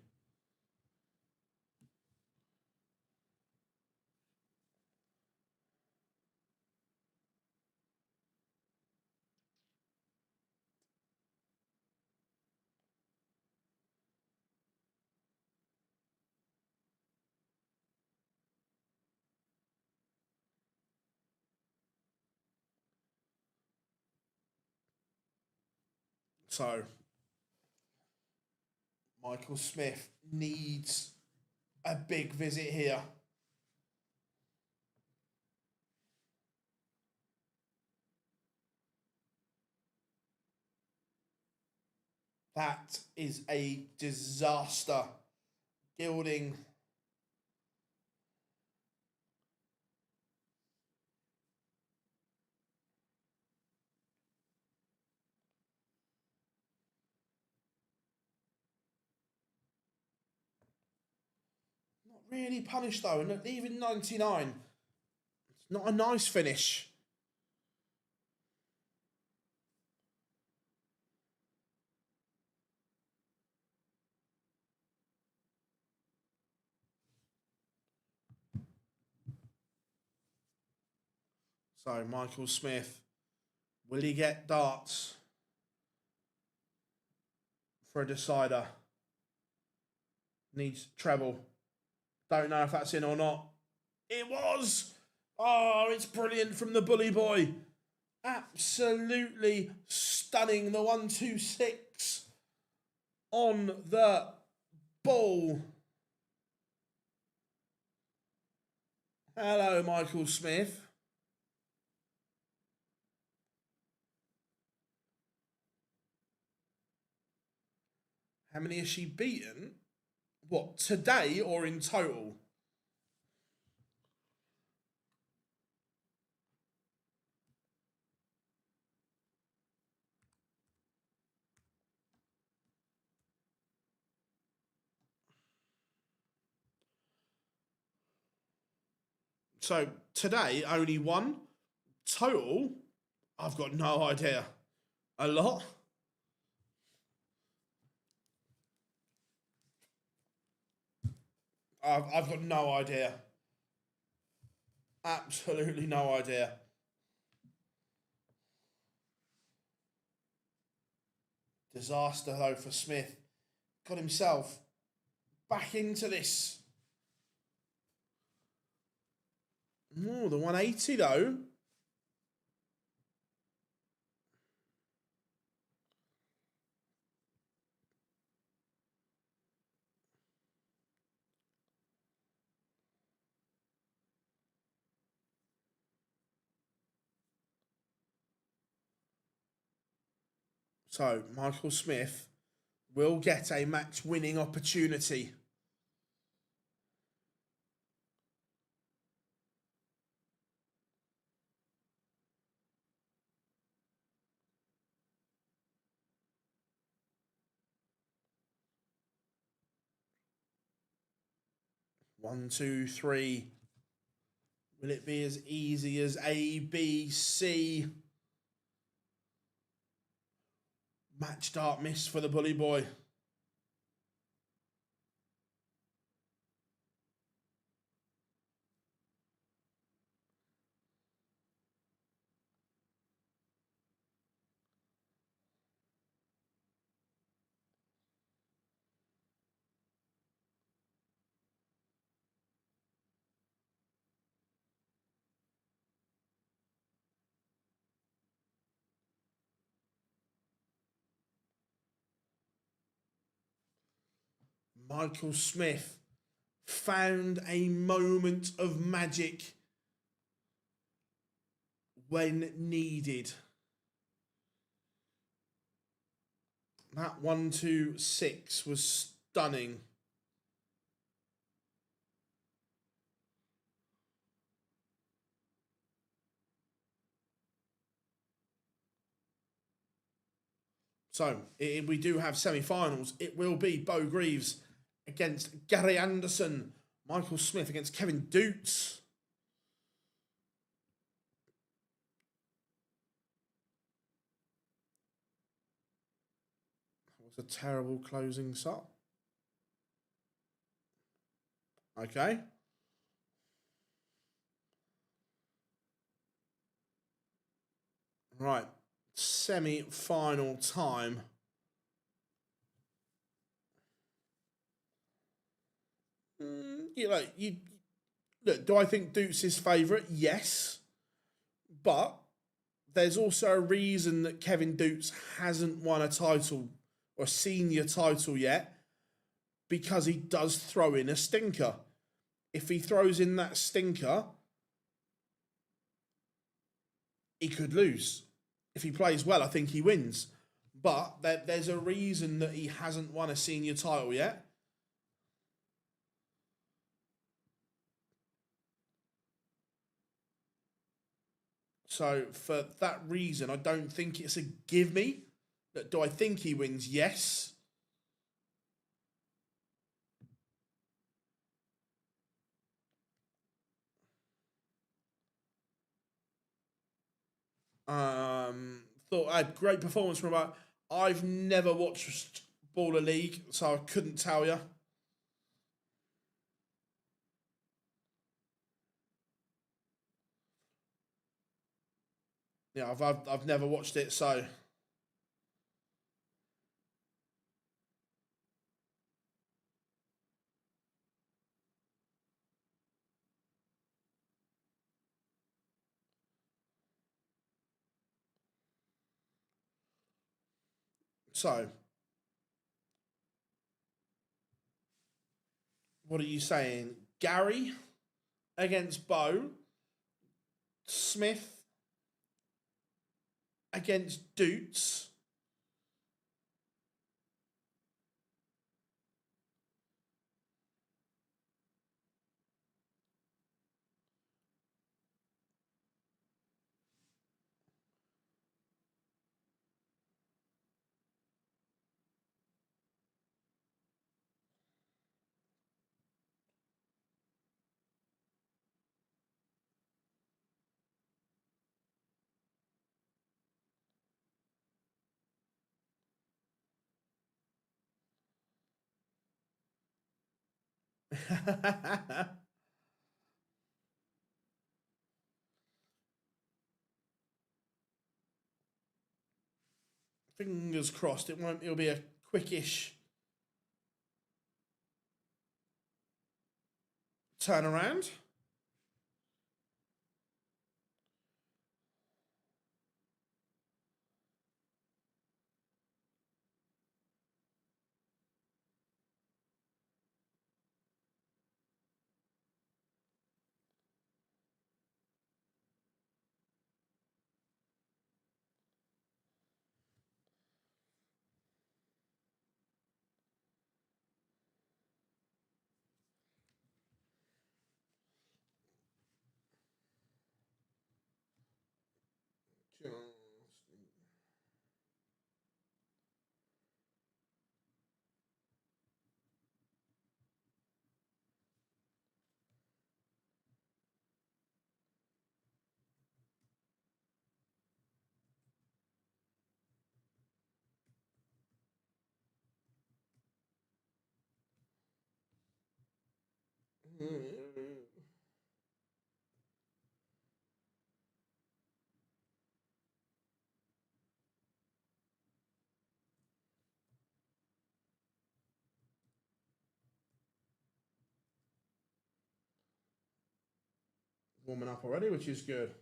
So, Michael Smith needs a big visit here. That is a disaster. Gilding really punished though, and even 99. It's not a nice finish. So, Michael Smith, will he get darts for a decider? Needs treble. Don't know if that's in or not. It was! Oh, it's brilliant from the bully boy. Absolutely stunning. The 1-2-6 on the ball. Hello, Michael Smith. How many has she beaten? What, today or in total? So today, only one. Total, I've got no idea. A lot? I've got no idea. Absolutely no idea. Disaster though for Smith. Got himself back into this. Oh, the 180 though. So, Michael Smith will get a match-winning opportunity. One, two, three. Will it be as easy as A, B, C? Match dart miss for the bully boy. Michael Smith found a moment of magic when needed. That 1-2-6 was stunning. So, we do have semi-finals. It will be Bo Greaves against Gary Anderson. Michael Smith against Kevin Doots. That was a terrible closing shot. Okay. Right. Semi-final time. Look, do I think Doots is favourite? Yes. But there's also a reason that Kevin Doots hasn't won a title or a senior title yet, because he does throw in a stinker. If he throws in that stinker, he could lose. If he plays well, I think he wins. But there's a reason that he hasn't won a senior title yet. So for that reason, I don't think it's a give me. Do I think he wins? Yes. Thought I had great performance from about. I've never watched Baller League, so I couldn't tell you. Yeah, I've never watched it, so. So, what are you saying? Gary against Bo, Smith against Doots. Fingers crossed it won't. It'll be a quickish turnaround. Warming up already, which is good.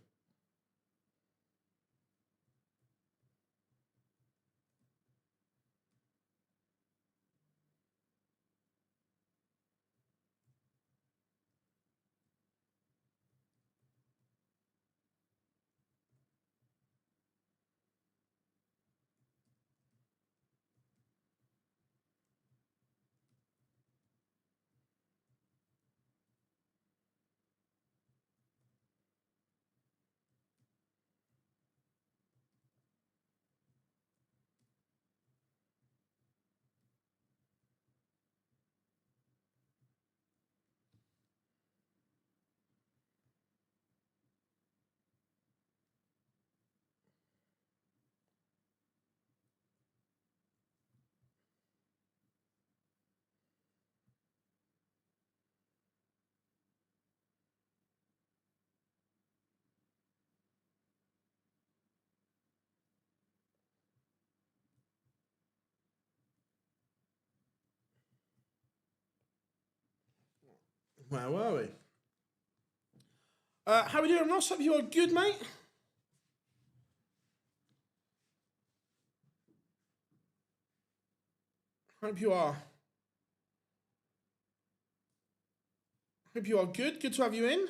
Where were we? How are we doing, Ross? Hope you are good, mate. Hope you are. Hope you are good. Good to have you in.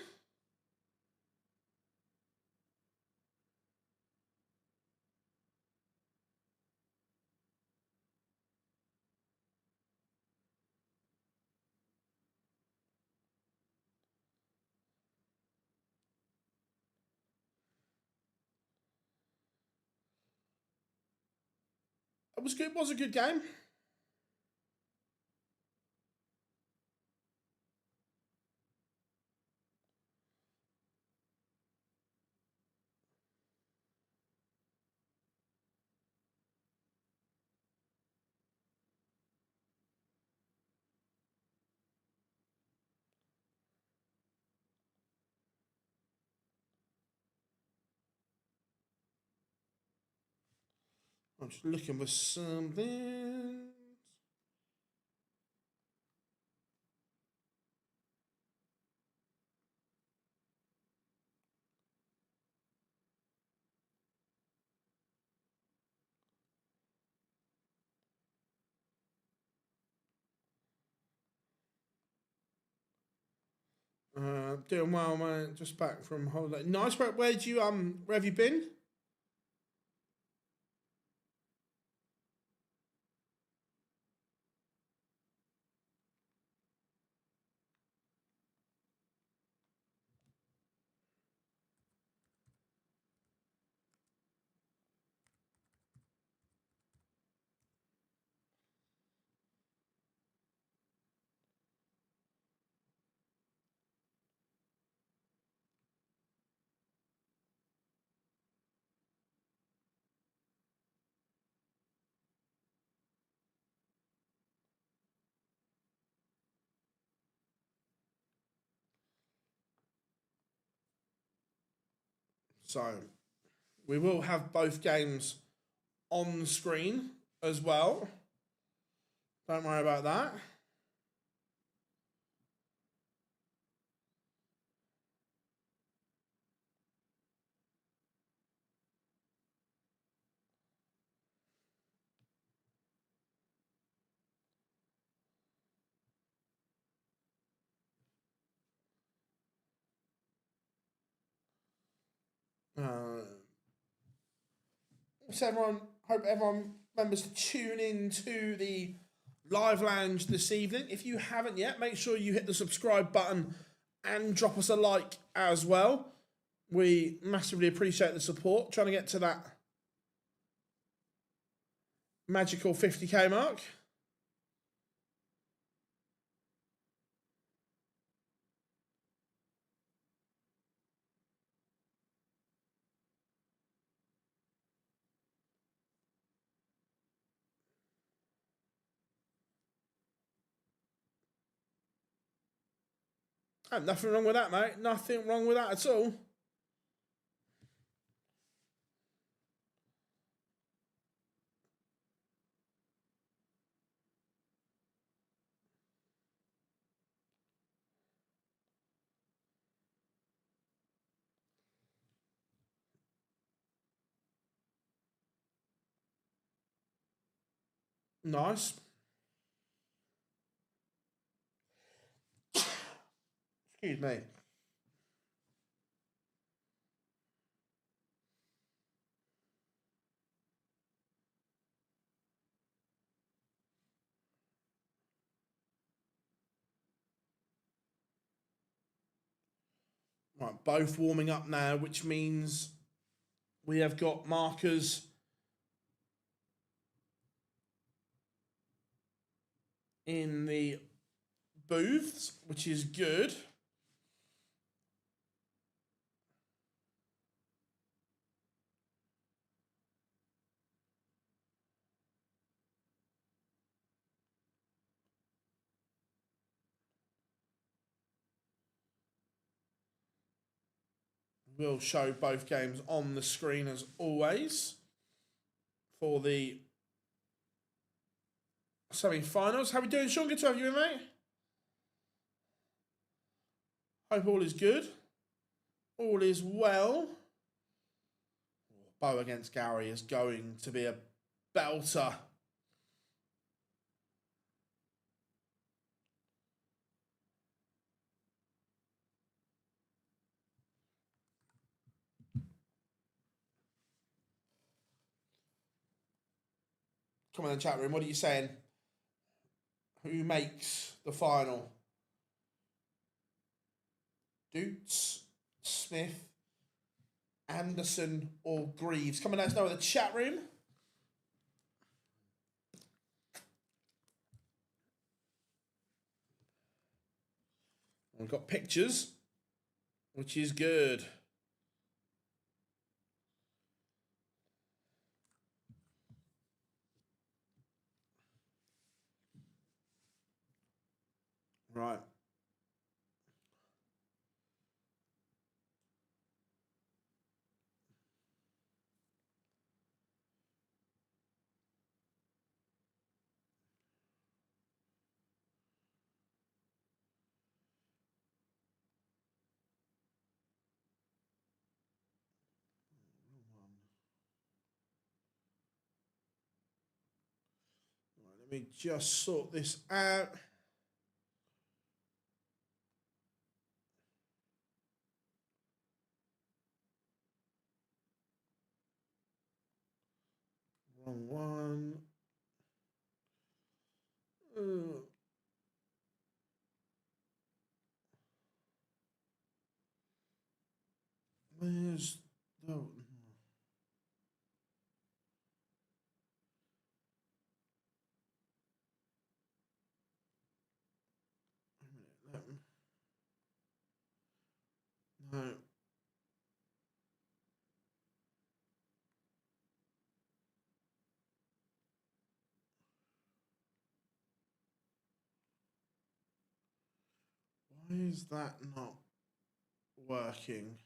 It was good. It was a good game. I'm just looking for something. Doing well, man. Just back from holiday. Nice. Where do you where have you been? So we will have both games on the screen as well. Don't worry about that. So everyone, hope everyone remembers to tune in to the live lounge this evening. If you haven't yet, make sure you hit the subscribe button and drop us a like as well. We massively appreciate the support. Trying to get to that magical 50k mark. And nothing wrong with that, mate. Nothing wrong with that at all. Nice. Excuse me. Right, both warming up now, which means we have got markers in the booths, which is good. We'll show both games on the screen as always for the semi-finals. How we doing, Sean? Good to have you in, mate. Hope all is good. All is well. Bow against Gary is going to be a belter. Come on in the chat room. What are you saying? Who makes the final? Doots, Smith, Anderson, or Greaves? Come and let us know in the chat room. We've got pictures, which is good. Right. me just sort this out. Wrong one. Where's the... No. Why is that not working?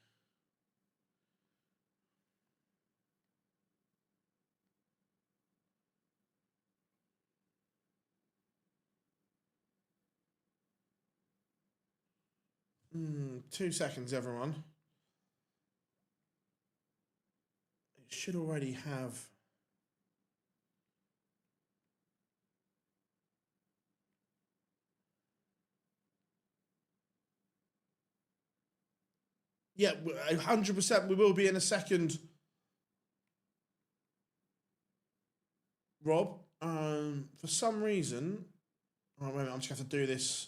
Hmm, 2 seconds, everyone. It should already have... Yeah, 100% we will be in a second, Rob. For some reason... Oh, wait a minute, I'm just going to have to do this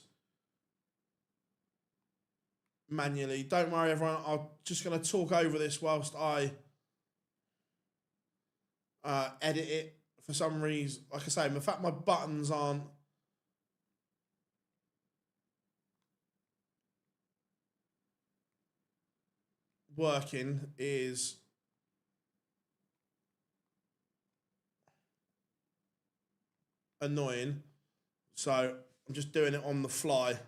manually. Don't worry, everyone. I'm just going to talk over this whilst I edit it. For some reason, like I say, the fact my buttons aren't working is annoying. So I'm just doing it on the fly.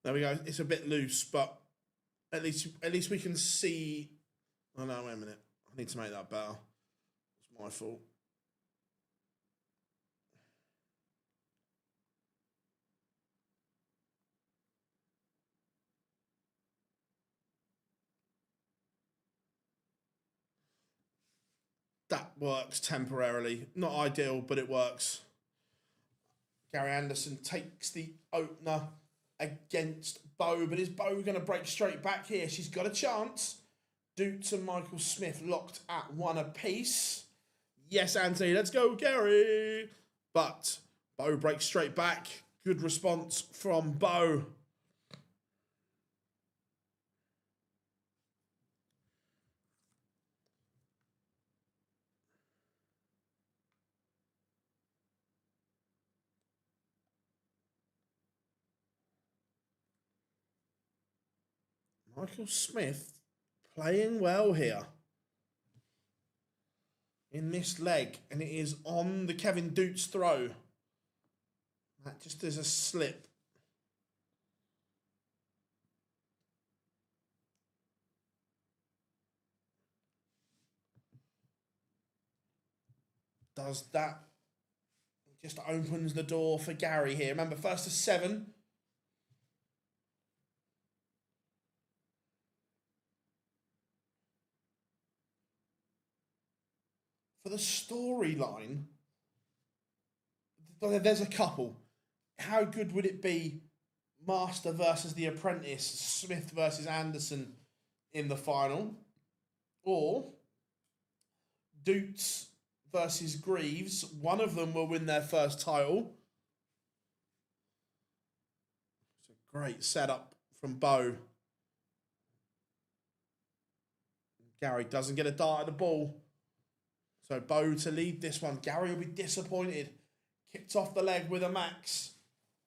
There we go. It's a bit loose, but at least we can see. Oh no, wait a minute. I need to make that better. It's my fault. That works temporarily. Not ideal, but it works. Gary Anderson takes the opener against Bo, but is Bo going to break straight back here? She's got a chance. Dukes and Michael Smith locked at 1 apiece. Yes, Anthony, let's go, Gary. But Bo breaks straight back. Good response from Bo. Michael Smith playing well here in this leg, and it is on the Kevin Dutz throw. That just is a slip. Does that just opens the door for Gary here. Remember, first to 7. For the storyline, there's a couple. How good would it be? Master versus the Apprentice, Smith versus Anderson in the final, or Dutz versus Greaves. One of them will win their first title. It's a great setup from Bo. Gary doesn't get a dart at the ball. So Bo to lead this one. Gary will be disappointed. Kicked off the leg with a max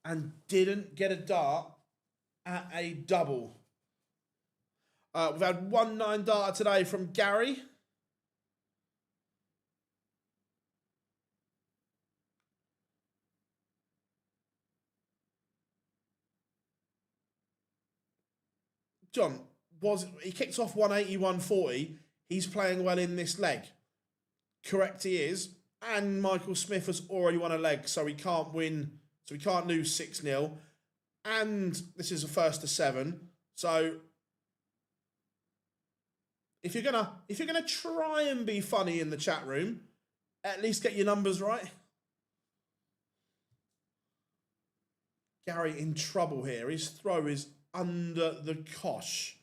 and didn't get a dart at a double. We've had 1-9 data today from Gary. John, he kicks off 180, 140. He's playing well in this leg. Correct, he is. And Michael Smith has already won a leg, so he can't win. So he can't lose 6-0. And this is a first to 7. So if you're gonna try and be funny in the chat room, at least get your numbers right. Gary in trouble here. His throw is under the cosh.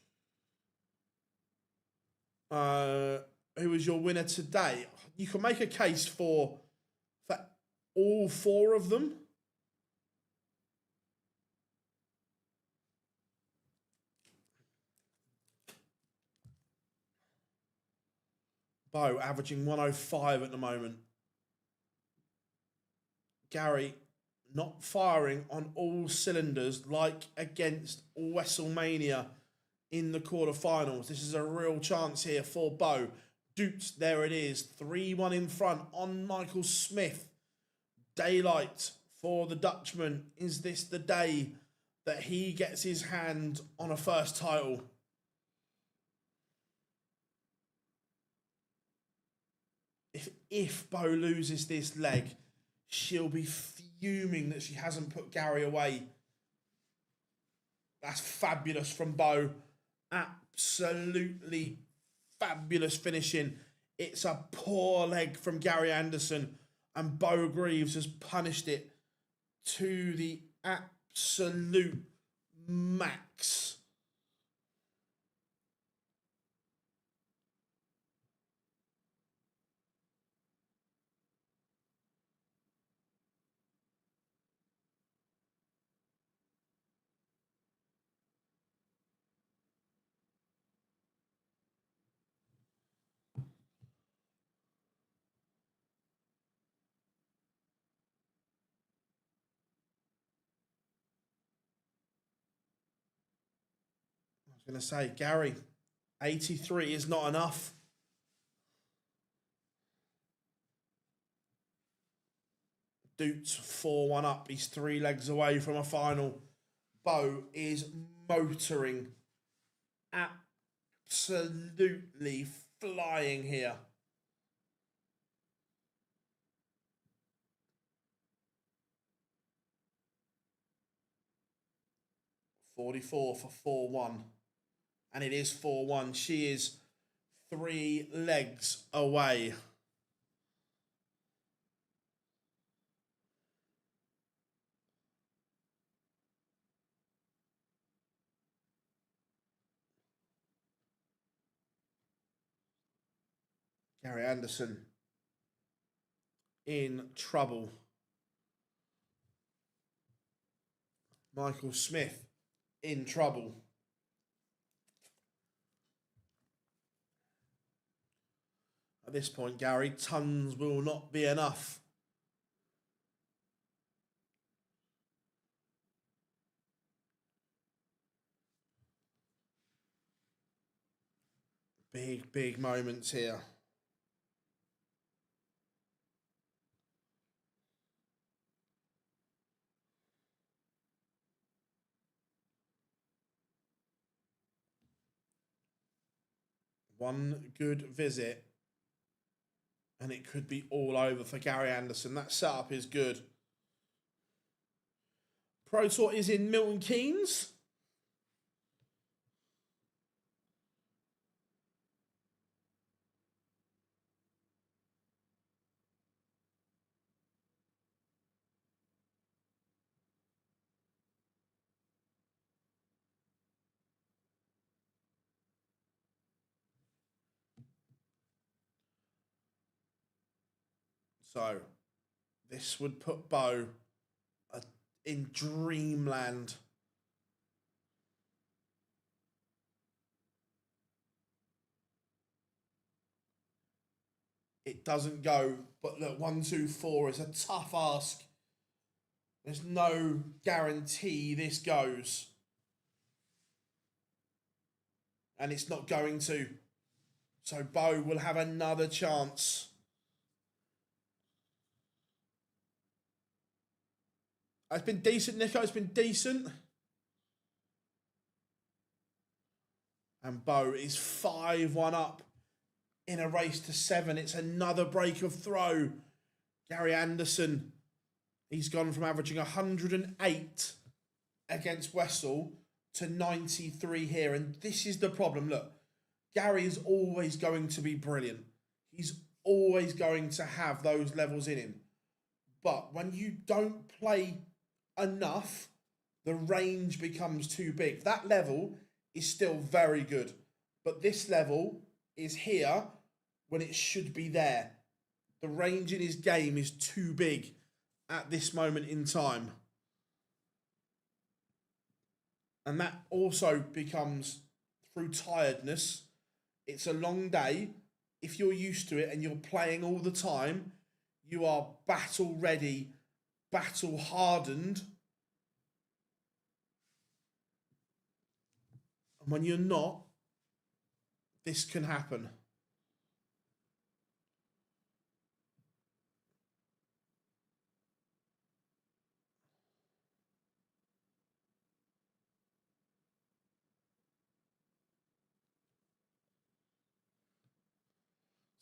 Who was your winner today? You can make a case for all 4 of them. Bo averaging 105 at the moment. Gary not firing on all cylinders like against WrestleMania in the quarterfinals. This is a real chance here for Bo. Dupes, there it is. 3-1 in front on Michael Smith. Daylight for the Dutchman. Is this the day that he gets his hand on a first title? If Bo loses this leg, she'll be fuming that she hasn't put Gary away. That's fabulous from Bo. Absolutely fabulous finishing. It's a poor leg from Gary Anderson, and Bo Greaves has punished it to the absolute max. I was going to say, Gary, 83 is not enough. Dutes 4-1 up. He's 3 legs away from a final. Bo is motoring. Absolutely flying here. $44 for 4-1. And it is 4-1. She is 3 legs away. Gary Anderson in trouble. Michael Smith in trouble. At this point, Gary, tons will not be enough. Big moments here. One good visit, and it could be all over for Gary Anderson. That setup is good. Pro Tour is in Milton Keynes. So this would put Bo in dreamland. It doesn't go, but look, 1, 2, 4 is a tough ask. There's no guarantee this goes. and it's not going to. So Bo will have another chance. It's been decent, Nico. It's been decent. And Bo is 5-1 up in a race to 7. It's another break of throw. Gary Anderson, he's gone from averaging 108 against Wessel to 93 here. And this is the problem. Look, Gary is always going to be brilliant. He's always going to have those levels in him. But when you don't play enough, the range becomes too big. That level is still very good, but this level is here when it should be there. The range in his game is too big at this moment in time. And that also becomes through tiredness. It's a long day. If you're used to it and you're playing all the time, you are battle ready, battle hardened. And when you're not, this can happen.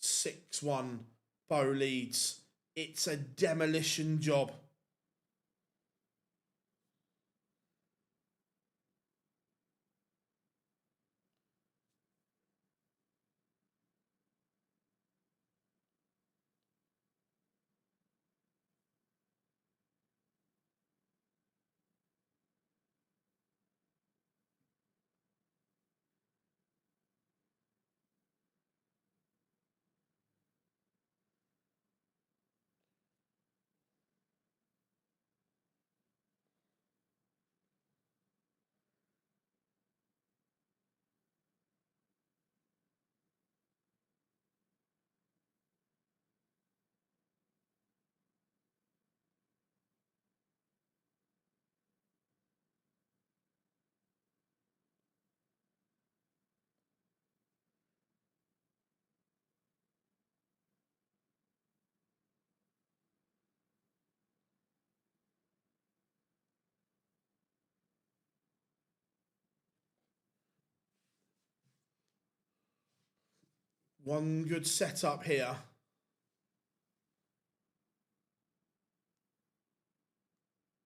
(6-1) Bo leads. It's a demolition job. One good setup here.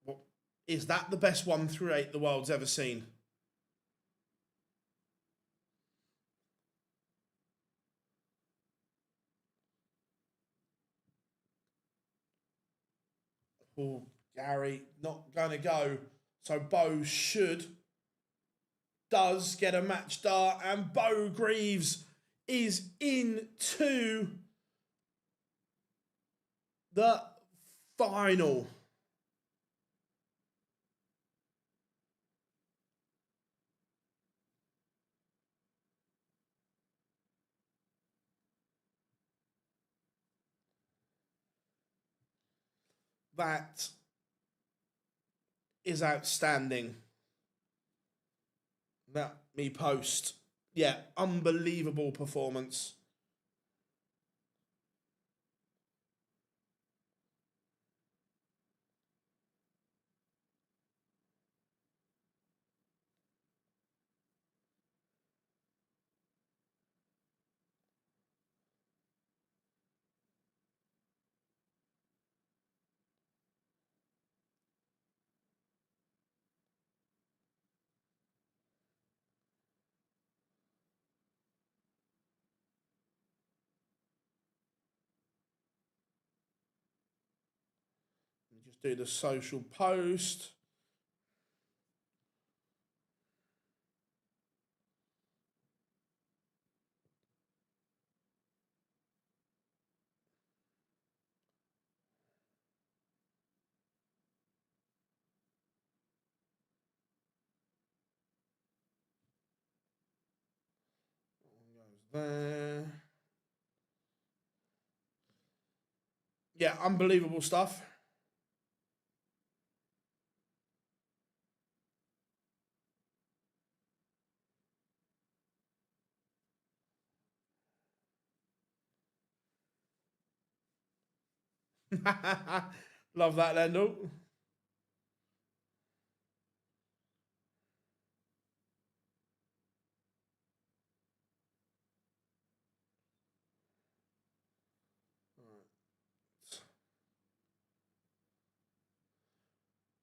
What, is that the best 1 through 8 the world's ever seen? Oh, Gary, not going to go. So Bo does get a match start, and Bo Greaves is into the final. That is outstanding. Let me post. Yeah, unbelievable performance. Just do the social post. There. Yeah, unbelievable stuff. Love that, Lendl.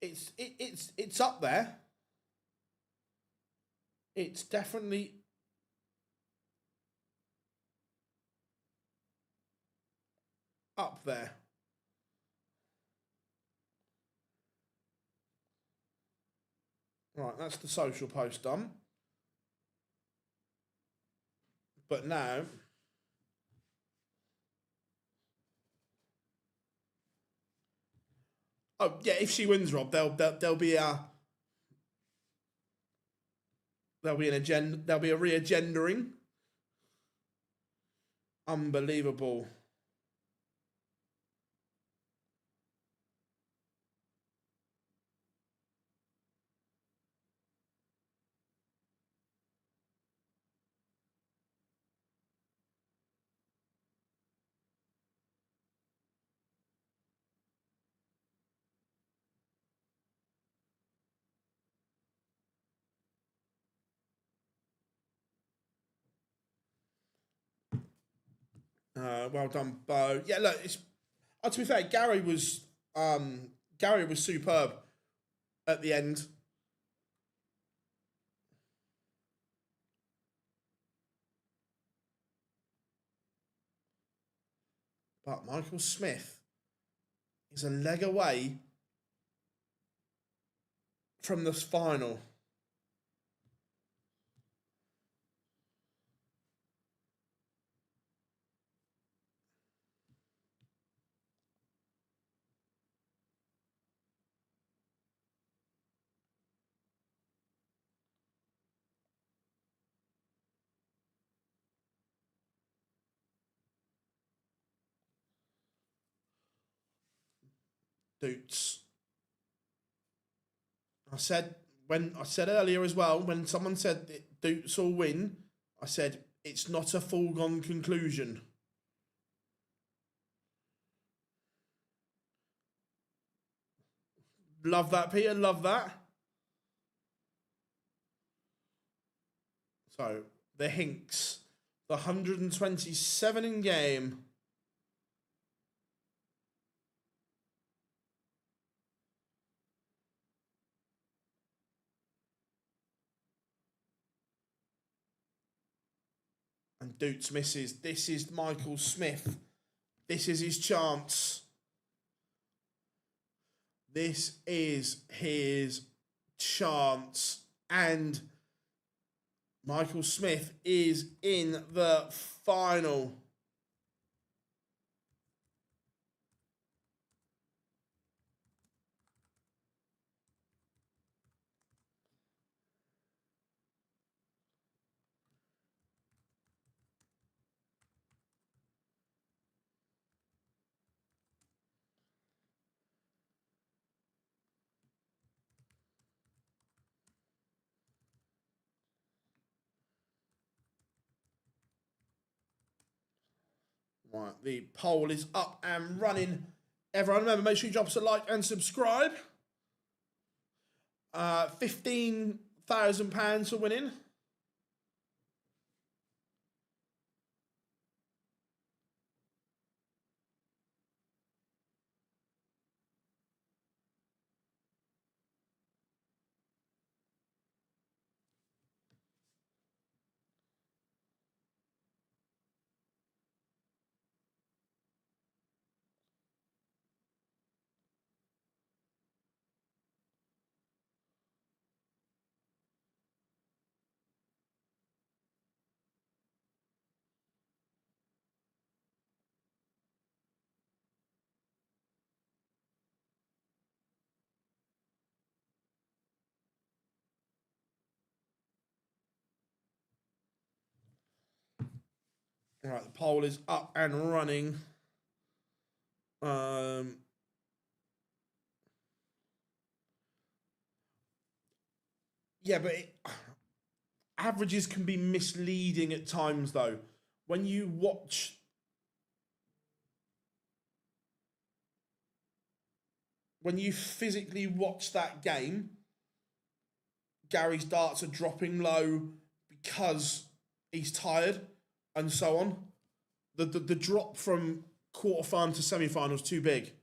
It's up there. It's definitely up there. Right, that's the social post done. But now, oh yeah, if she wins, Rob, there'll be a re-agendering. Unbelievable. Well done, Bo. Yeah, look, it's to be fair, Gary was superb at the end. But Michael Smith is a leg away from this final. Doots. I said earlier as well, when someone said that Doots will win, I said it's not a foregone conclusion. Love that, Peter. Love that. So the Hinks, the 127 in game. And Doots misses. This is Michael Smith. This is his chance. This is his chance. And Michael Smith is in the final. Right, the poll is up and running. Everyone, remember, make sure you drop us a like and subscribe. £15,000 for winning. All right, the poll is up and running. Yeah, but averages can be misleading at times, though. When you watch when you physically watch that game, Gary's darts are dropping low because he's tired and so on. The drop from quarterfinal to semi-final is too big.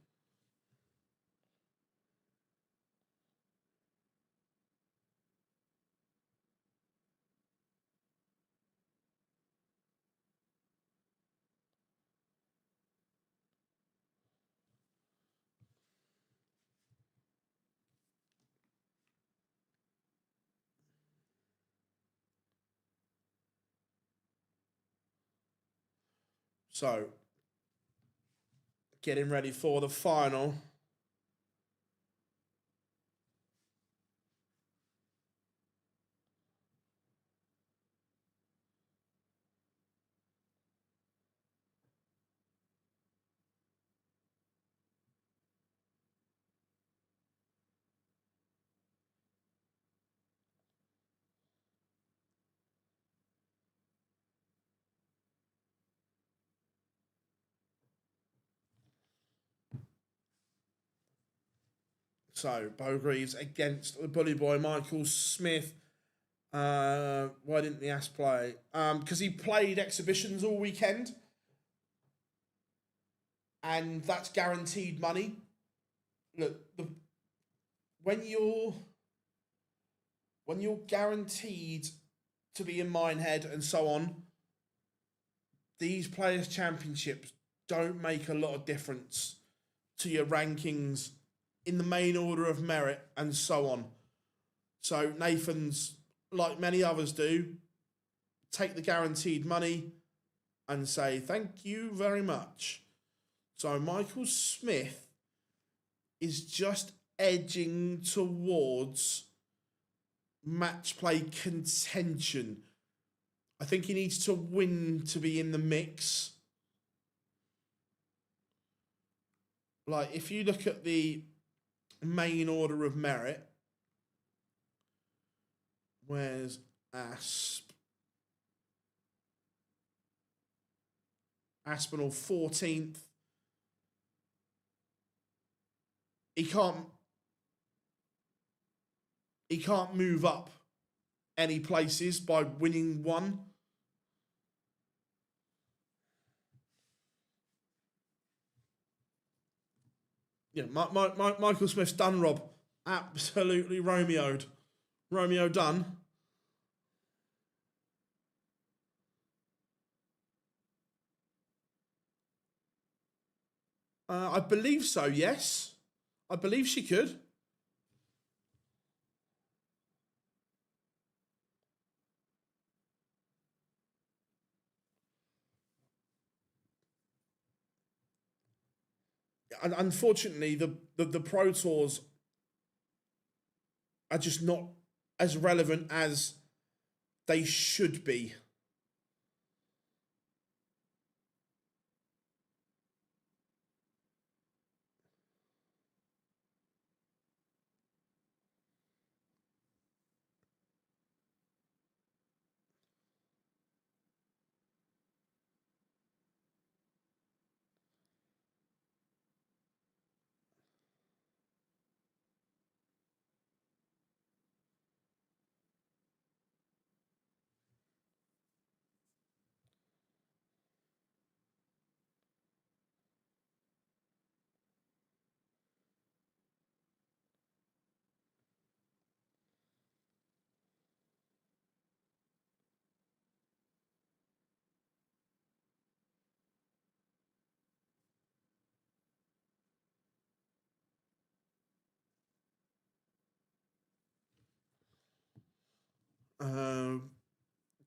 So, getting ready for the final. So, Bo Greaves against the bully boy, Michael Smith. Why didn't the Ass play? Because he played exhibitions all weekend. And that's guaranteed money. Look, when you're guaranteed to be in Minehead and so on, these Players' Championships don't make a lot of difference to your rankings in the main order of merit and so on. So Nathan's, like many others do, take the guaranteed money and say, thank you very much. So Michael Smith is just edging towards match play contention. I think he needs to win to be in the mix. Like, if you look at the main order of merit, where's Asp? Aspinall 14th. He can't move up any places by winning one. Yeah, Michael Smith's done, Rob. Absolutely Romeo'd. Romeo done. I believe so, yes. I believe she could. And unfortunately, the Pro Tours are just not as relevant as they should be.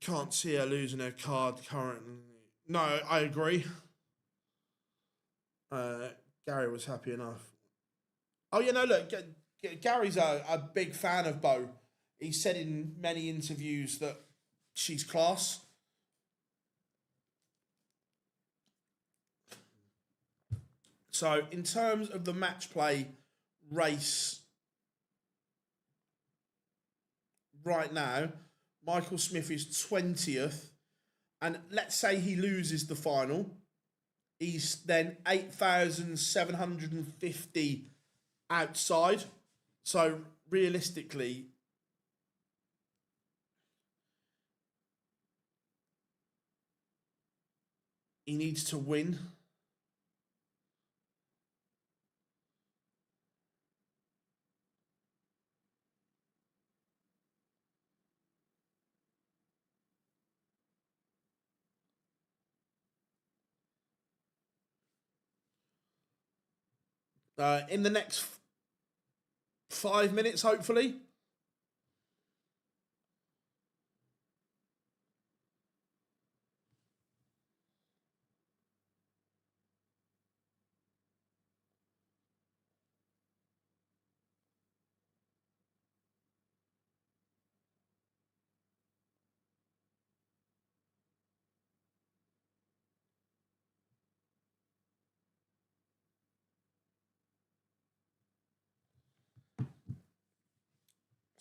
Can't see her losing her card currently. No, I agree. Gary was happy enough. Oh, you know, look, Gary's a big fan of Bo. He said in many interviews that she's class. So, in terms of the match play race right now, Michael Smith is 20th. And let's say he loses the final. He's then 8,750 outside. So realistically, he needs to win. In the next 5 minutes, hopefully.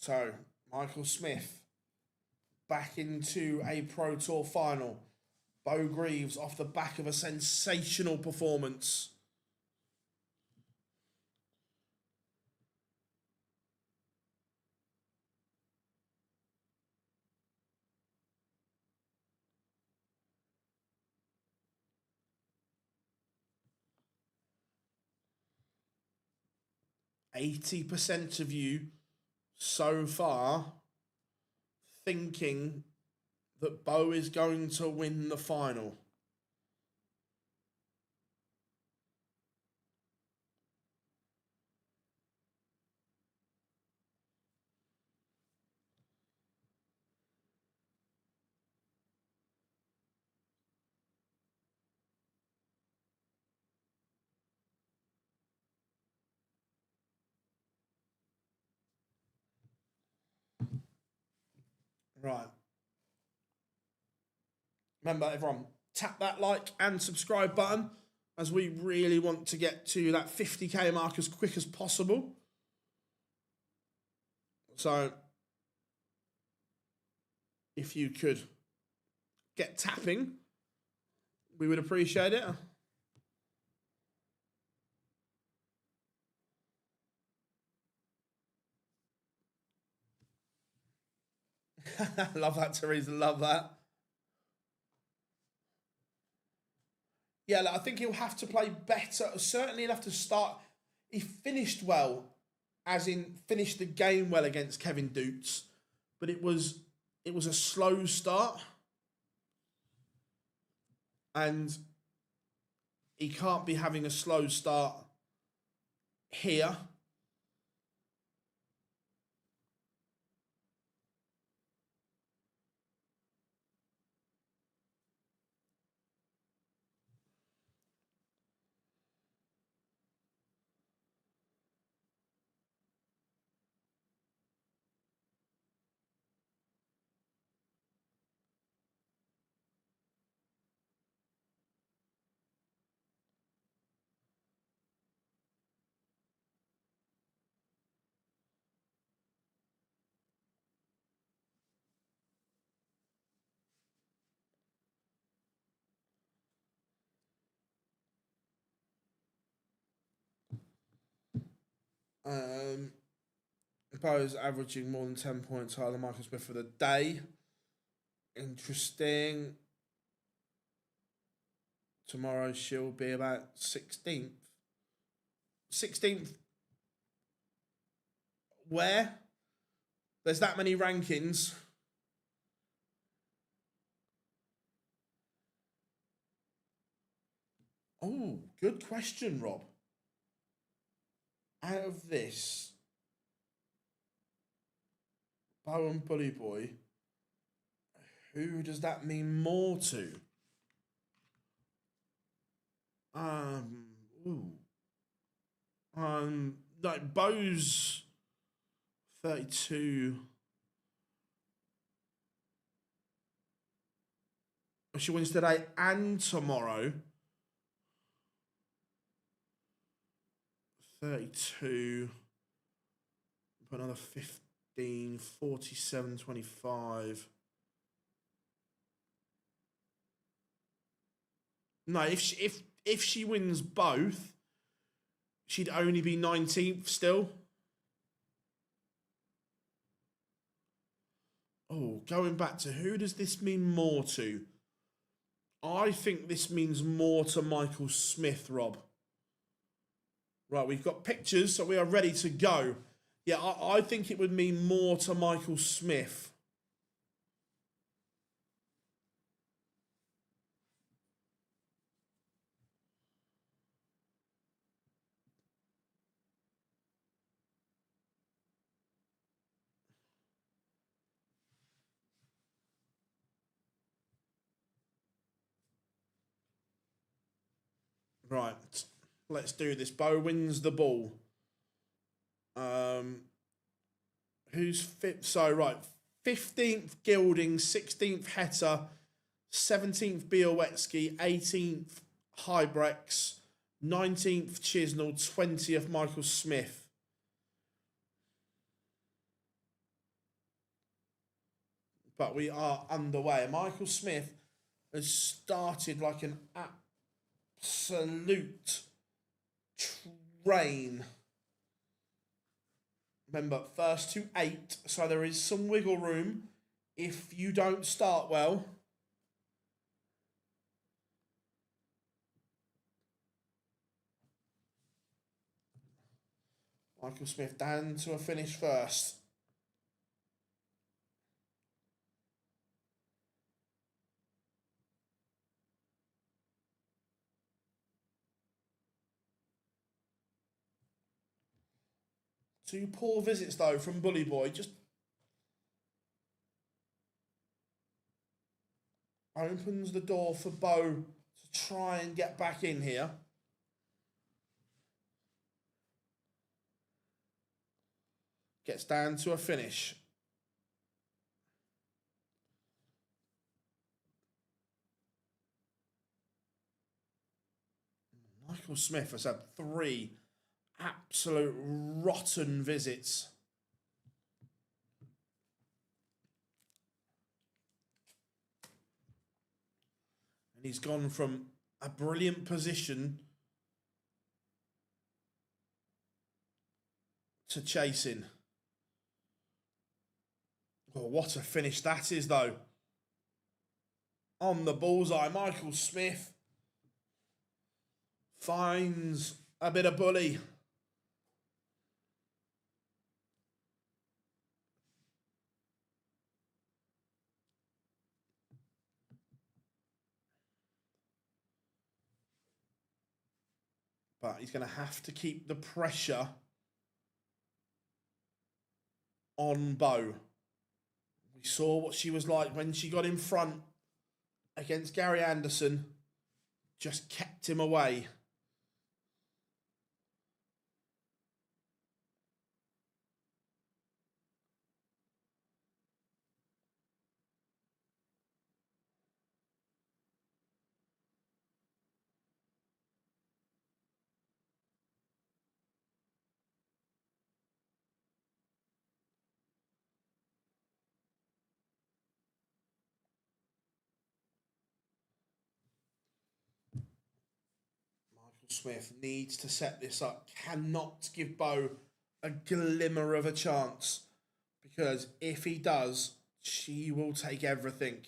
So, Michael Smith back into a Pro Tour final. Bo Greaves off the back of a sensational performance. %80 of you so far thinking that Bo is going to win the final. Right. Remember, everyone, tap that like and subscribe button as we really want to get to that 50k mark as quick as possible. So, if you could get tapping, we would appreciate it. Love that, Teresa. Love that. Yeah, I think he'll have to play better. Certainly, he'll have to start. He finished well, as in finished the game well against Kevin Dutz, but it was a slow start, and he can't be having a slow start here. Bo's averaging more than 10 points higher than Michael Smith for the day. Interesting. Tomorrow she'll be about 16th. 16th. Where? There's that many rankings. Oh, good question, Rob. Out of this, Bo and Bully Boy, who does that mean more to? Like Bo's 32. She wins today and tomorrow. 32. Put another 15, 47, 25. No, if she wins both, she'd only be 19th still. Oh, going back to who does this mean more to? I think this means more to Michael Smith, Rob. Right, we've got pictures, so we are ready to go. Yeah, I think it would mean more to Michael Smith. Right, let's do this. Bo wins the ball. Who's fit? So, right, 15th Gilding, 16th Heta, 17th Białowski, 18th Hybrex, 19th Chisnell, 20th Michael Smith. But we are underway. Michael Smith has started like an absolute train. Remember, first to 8, so there is some wiggle room if you don't start well. Michael Smith down to a finish first. Two poor visits, though, from Bully Boy. Just opens the door for Bo to try and get back in here. Gets down to a finish. Michael Smith has had 3 absolute rotten visits. And he's gone from a brilliant position to chasing. Oh, what a finish that is, though. On the bullseye, Michael Smith finds a bit of bully. But he's going to have to keep the pressure on Bo. We saw what she was like when she got in front against Gary Anderson. Just kept him away. Smith needs to set this up, cannot give Bo a glimmer of a chance, because if he does, she will take everything.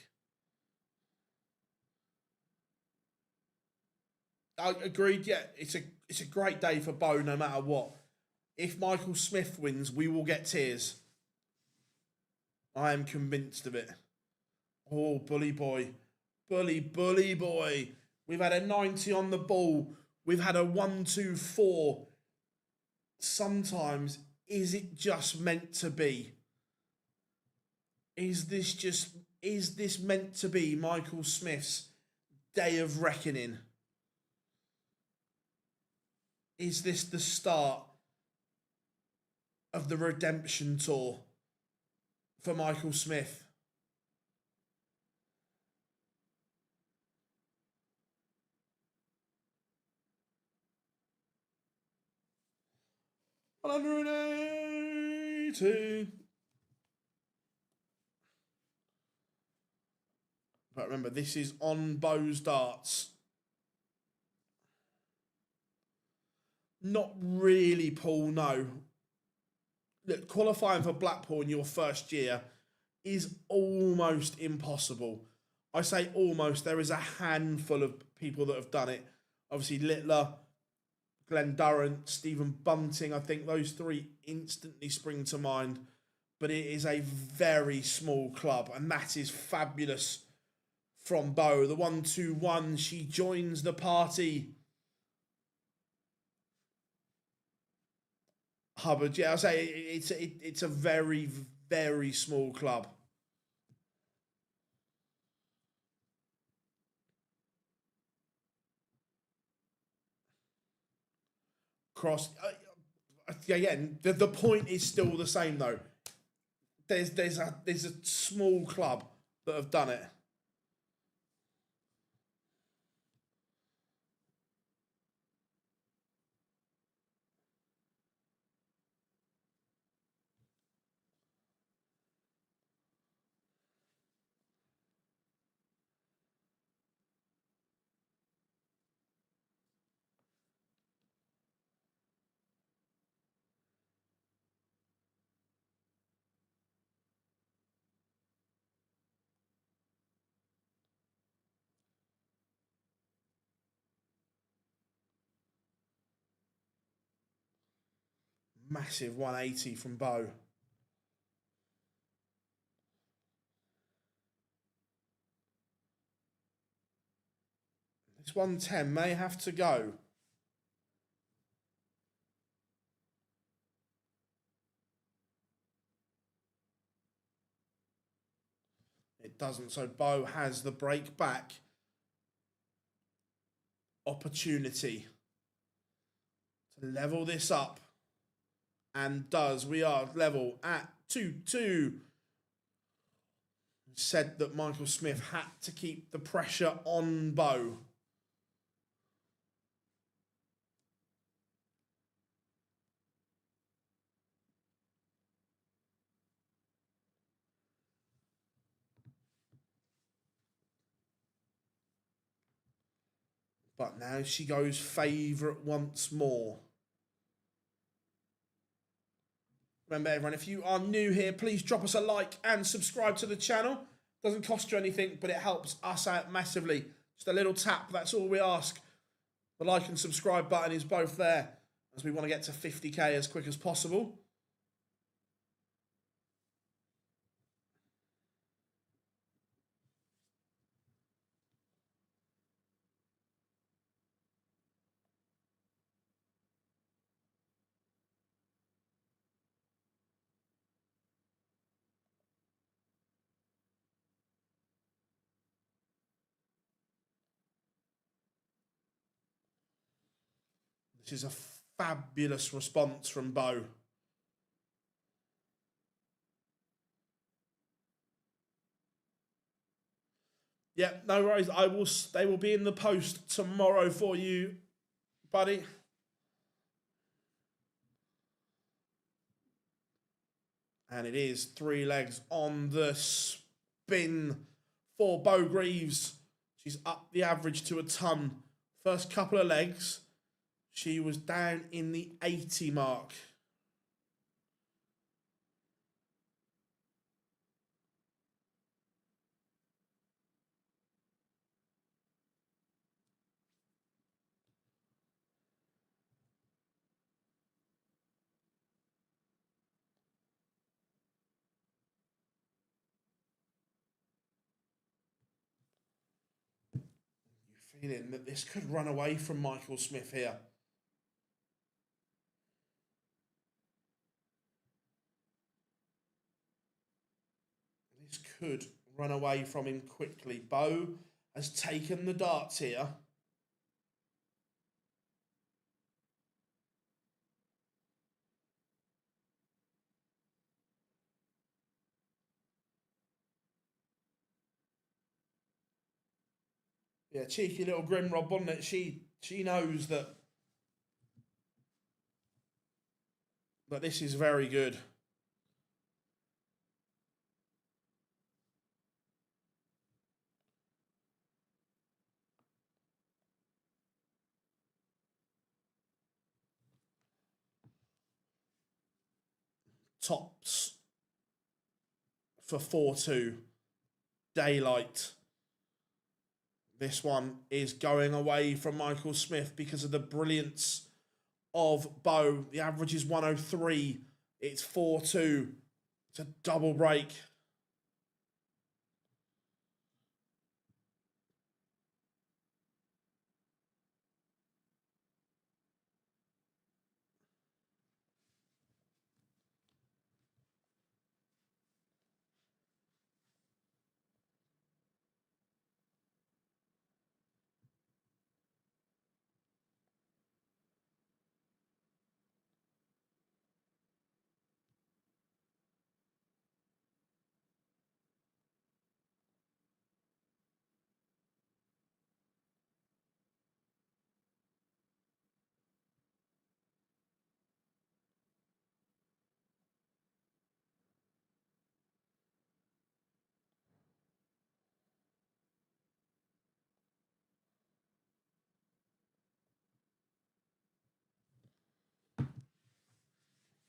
I agreed, yeah, it's a great day for Bo no matter what. If Michael Smith wins, we will get tears. I am convinced of it. Oh, bully boy. Bully boy. We've had a 90 on the ball. We've had a 1-2-4. Sometimes, is it just meant to be? Is this meant to be Michael Smith's day of reckoning? Is this the start of the redemption tour for Michael Smith? $180. But remember, this is on Bo's darts. Not really, Paul, no. Look, qualifying for Blackpool in your first year is almost impossible. I say almost. There is a handful of people that have done it. Obviously, Littler, Glenn Durrant, Stephen Bunting. I think those three instantly spring to mind. But it is a very small club, and that is fabulous from Bo. The 1-2-1, she joins the party. Hubbard, yeah, I say it's a very, very small club. Cross, again, the point is still the same though. There's a small club that have done it. Massive 180 from Bo. This 110 may have to go. It doesn't, so Bo has the break back opportunity to level this up, and does. We are level at 2-2. Said that Michael Smith had to keep the pressure on Bo. But now she goes favourite once more. Remember, everyone, if you are new here, please drop us a like and subscribe to the channel. Doesn't cost you anything, but it helps us out massively. Just a little tap, that's all we ask. The like and subscribe button is both there, as we want to get to 50k as quick as possible. This is a fabulous response from Bo. Yeah, no worries. They will be in the post tomorrow for you, buddy. And it is 3 legs on the spin for Bo Greaves. She's up the average to a ton. First couple of legs, she was down in the 80 mark. You're feeling that this could run away from Michael Smith here. This could run away from him quickly. Bo has taken the darts here. Yeah, cheeky little Grimrod, wasn't it? She knows that this is very good. tops for 4-2. Daylight. This one is going away from Michael Smith because of the brilliance of Bo. The average is 103. It's 4-2. It's a double break.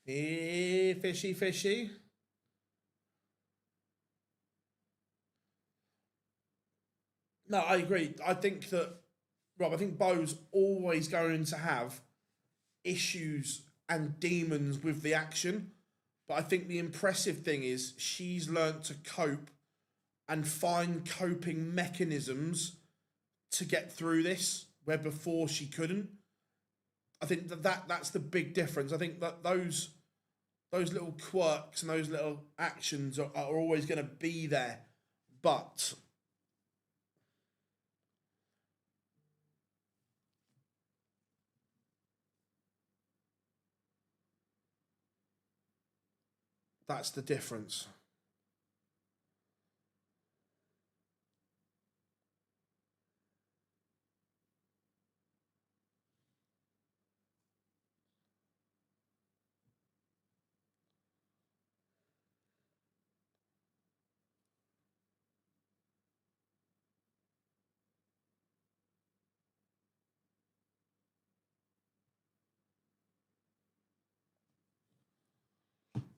Fishy, fishy. No, I agree. I think that, Rob, I think Bo's always going to have issues and demons with the action. But I think the impressive thing is she's learnt to cope and find coping mechanisms to get through this, where before she couldn't. I think that's the big difference. I think that those little quirks and those little actions are always going to be there. But that's the difference.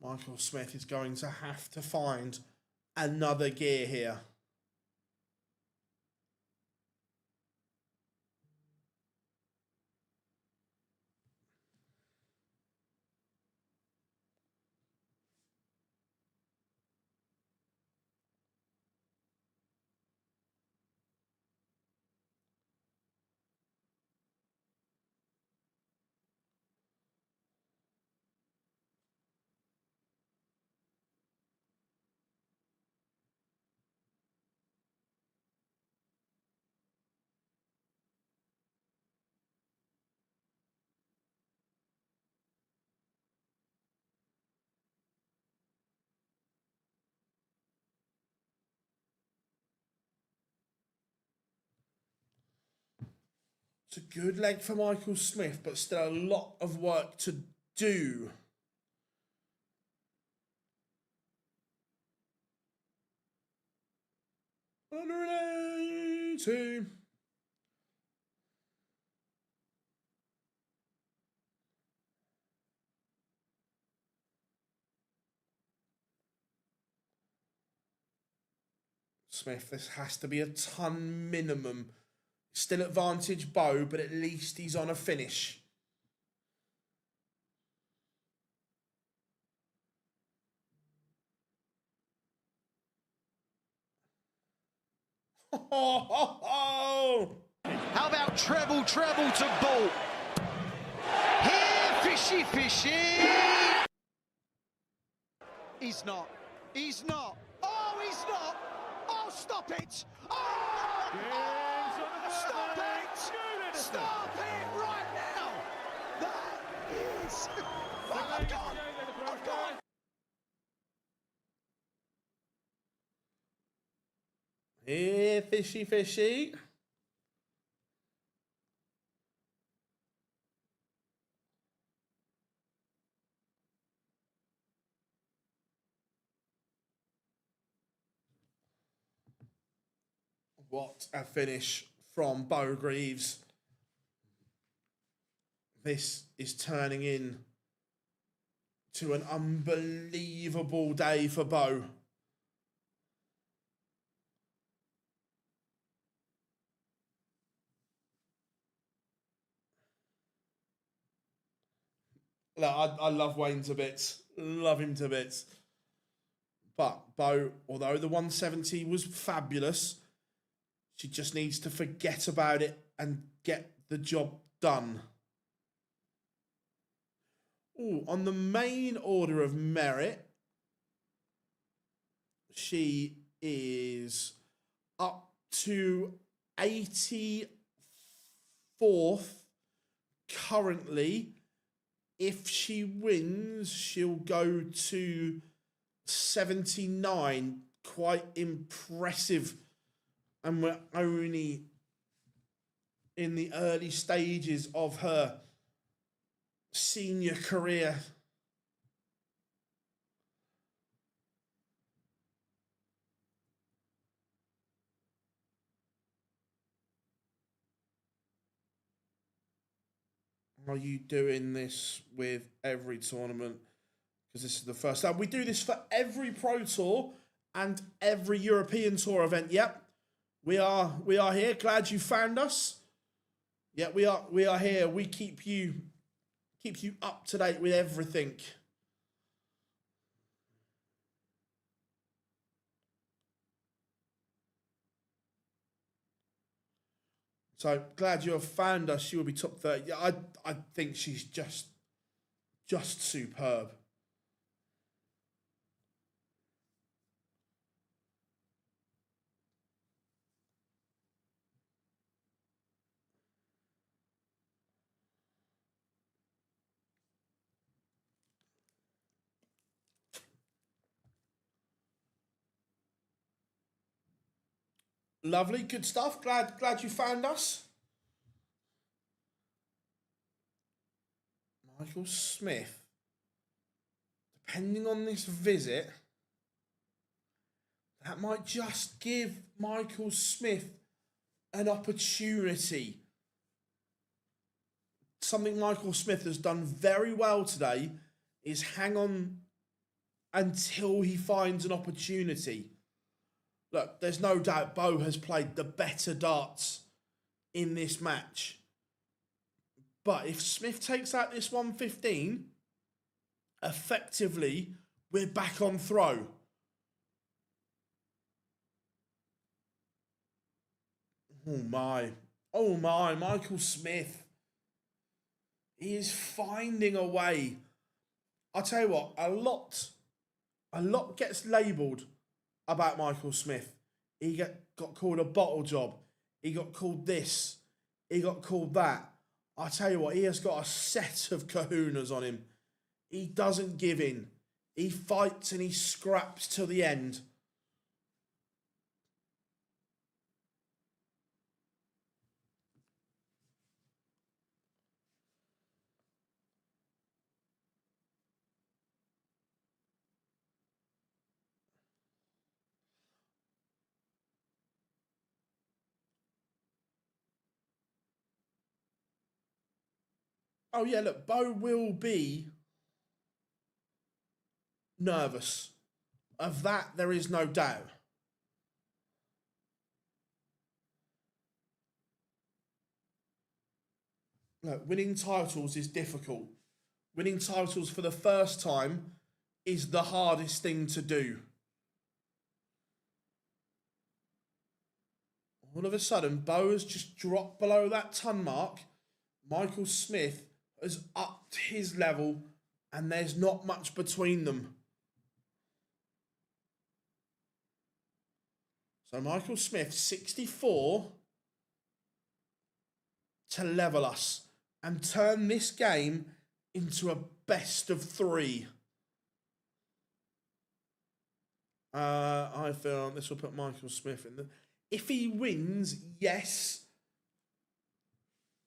Michael Smith is going to have to find another gear here. It's a good leg for Michael Smith, but still a lot of work to do. Under an 80. Smith, this has to be a ton minimum. Still advantage Bo, but at least he's on a finish.
How about treble to Bull? Here, fishy, fishy. He's not. He's not. Oh, he's not. Oh, stop it. Oh, stop it. Stop it right now. That is. Oh, I've gone. I've gone.
Here, fishy, fishy. What a finish from Bo Greaves. This is turning in to an unbelievable day for Bo. Look, I love Wayne to bits. Love him to bits. But Bo, although the 170 was fabulous, she just needs to forget about it and get the job done. Ooh, on the main order of merit, she is up to 84th currently. If she wins, she'll go to 79. Quite impressive. And we're only in the early stages of her senior career. Are you doing this with every tournament? Because this is the first time. We do this for every Pro Tour and every European Tour event. Yep. We are here. Glad you found us. Yeah, we are here. We keep you up to date with everything. So glad you have found us. She will be top 30. Yeah, I think she's just superb. Lovely, good stuff. Glad you found us. Michael Smith. Depending on this visit, that might just give Michael Smith an opportunity. Something Michael Smith has done very well today is hang on until he finds an opportunity. Look, there's no doubt Bo has played the better darts in this match. But if Smith takes out this 115, effectively, we're back on throw. Oh my, Michael Smith. He is finding a way. I'll tell you what, a lot gets labelled about Michael Smith. He got called a bottle job. He got called this. He got called that. I tell you what, he has got a set of kahunas on him. He doesn't give in. He fights and he scraps till the end. Oh yeah, look, Bo will be nervous. Of that, there is no doubt. Look, winning titles is difficult. Winning titles for the first time is the hardest thing to do. All of a sudden, Bo has just dropped below that ton mark. Michael Smith has upped his level, and there's not much between them. So Michael Smith, 64, to level us and turn this game into a best of 3. I feel this will put Michael Smith in the... If he wins, yes.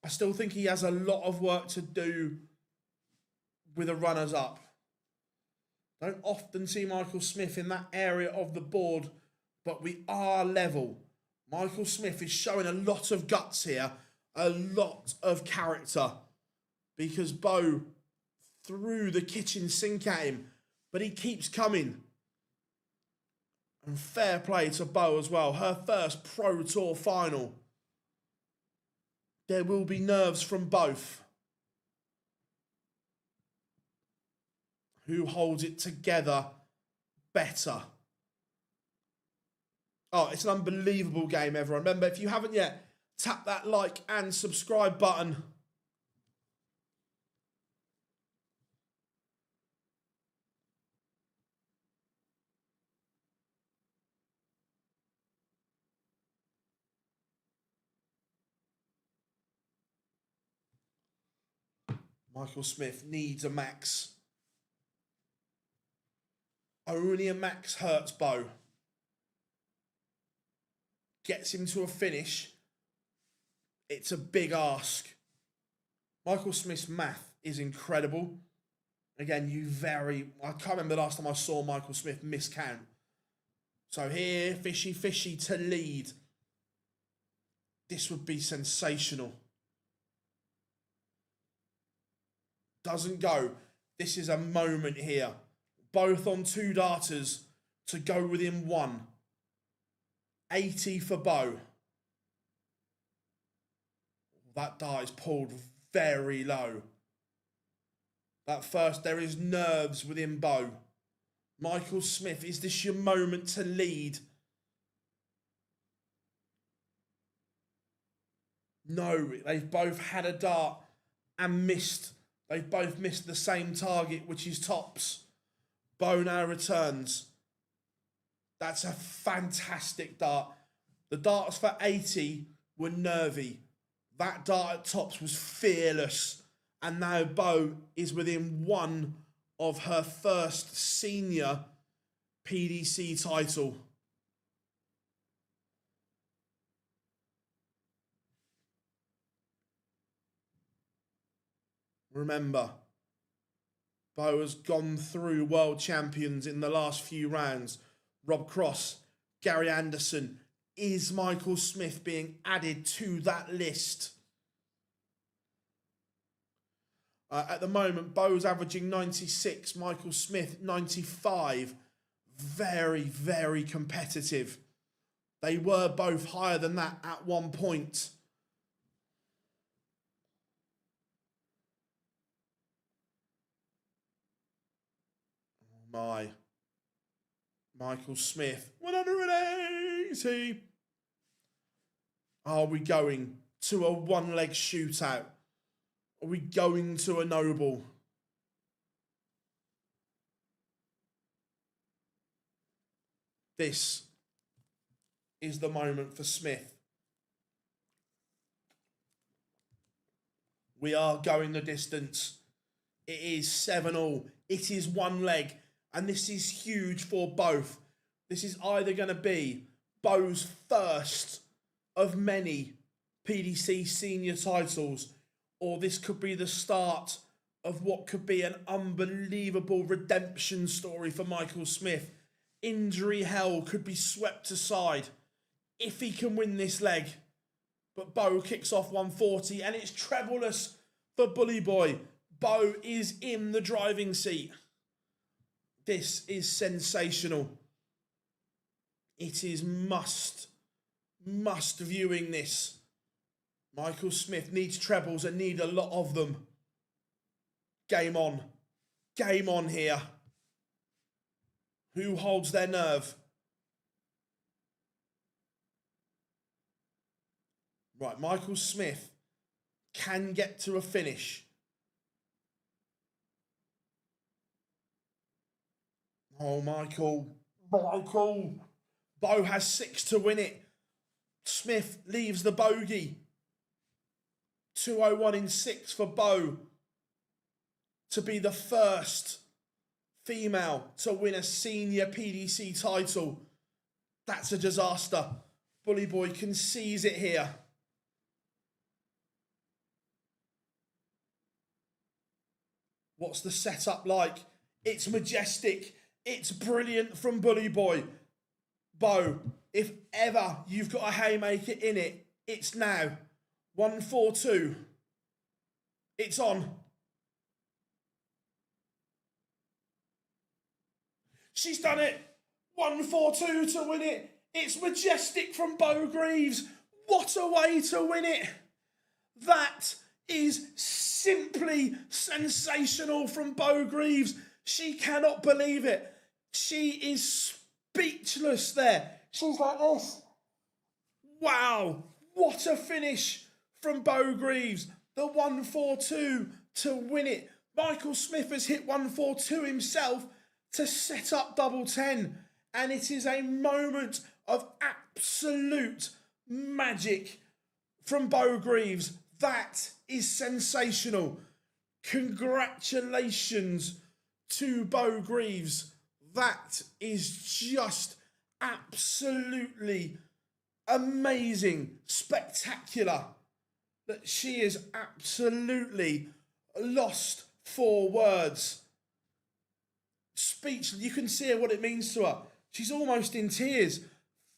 I still think he has a lot of work to do with the runners-up. Don't often see Michael Smith in that area of the board, but we are level. Michael Smith is showing a lot of guts here, a lot of character, because Bo threw the kitchen sink at him, but he keeps coming. And fair play to Bo as well. Her first Pro Tour final. There will be nerves from both. Who holds it together better? Oh, it's an unbelievable game, everyone. Remember, if you haven't yet, tap that like and subscribe button. Michael Smith needs a max. Only a max hurts Bo. Gets him to a finish. It's a big ask. Michael Smith's math is incredible. Again, I can't remember the last time I saw Michael Smith miscount. So here, fishy to lead. This would be sensational. Doesn't go. This is a moment here. Both on 2 darters to go within 1. 80 for Bo. That dart is pulled very low. That first, there is nerves within Bo. Michael Smith, is this your moment to lead? No, they've both had a dart and missed. They've both missed the same target, which is tops. Bo now returns. That's a fantastic dart. The darts for 80 were nervy. That dart at tops was fearless. And now Bo is within 1 of her first senior PDC title. Remember, Bo has gone through world champions in the last few rounds. Rob Cross, Gary Anderson. Is Michael Smith being added to that list? At the moment, Bo's averaging 96, Michael Smith 95. Very, very competitive. They were both higher than that at one point. Oh my. Michael Smith, 180. Are we going to a one-leg shootout? Are we going to a noble? This is the moment for Smith. We are going the distance. It is 7-all. It is one leg. And this is huge for both. This is either going to be Bo's first of many PDC senior titles, or this could be the start of what could be an unbelievable redemption story for Michael Smith. Injury hell could be swept aside if he can win this leg. But Bo kicks off 140 and it's trebleless for Bully Boy. Bo is in the driving seat. This is sensational. It is must viewing this. Michael Smith needs trebles and need a lot of them. Game on. Game on here. Who holds their nerve? Right, Michael Smith can get to a finish. Oh, Michael. Bo has 6 to win it. Smith leaves the bogey. 201 in 6 for Bo to be the first female to win a senior PDC title. That's a disaster. Bully Boy can seize it here. What's the setup like? It's majestic. It's brilliant from Bully Boy. Bo, if ever you've got a haymaker in it, it's now. 142. It's on. She's done it. 1-4-2 to win it. It's majestic from Bo Greaves. What a way to win it. That is simply sensational from Bo Greaves. She cannot believe it. She is speechless there. She's like this. Wow, what a finish from Bo Greaves. The 1-4-2 to win it. Michael Smith has hit 1-4-2 himself to set up double 10. And it is a moment of absolute magic from Bo Greaves. That is sensational. Congratulations to Bo Greaves. That is just absolutely amazing, spectacular. That she is absolutely lost for words. Speechless. You can see what it means to her. She's almost in tears.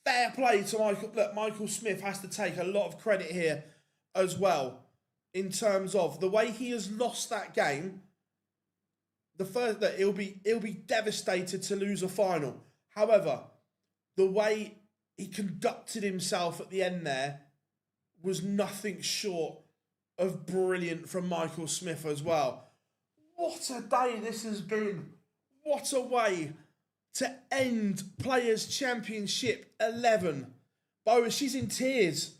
Fair play to Michael. Look, Michael Smith has to take a lot of credit here as well in terms of the way he has lost that game. The first that he'll be devastated to lose a final. However, the way he conducted himself at the end there was nothing short of brilliant from Michael Smith as well. What a day this has been. What a way to end Players' Championship 11. Bo, she's in tears.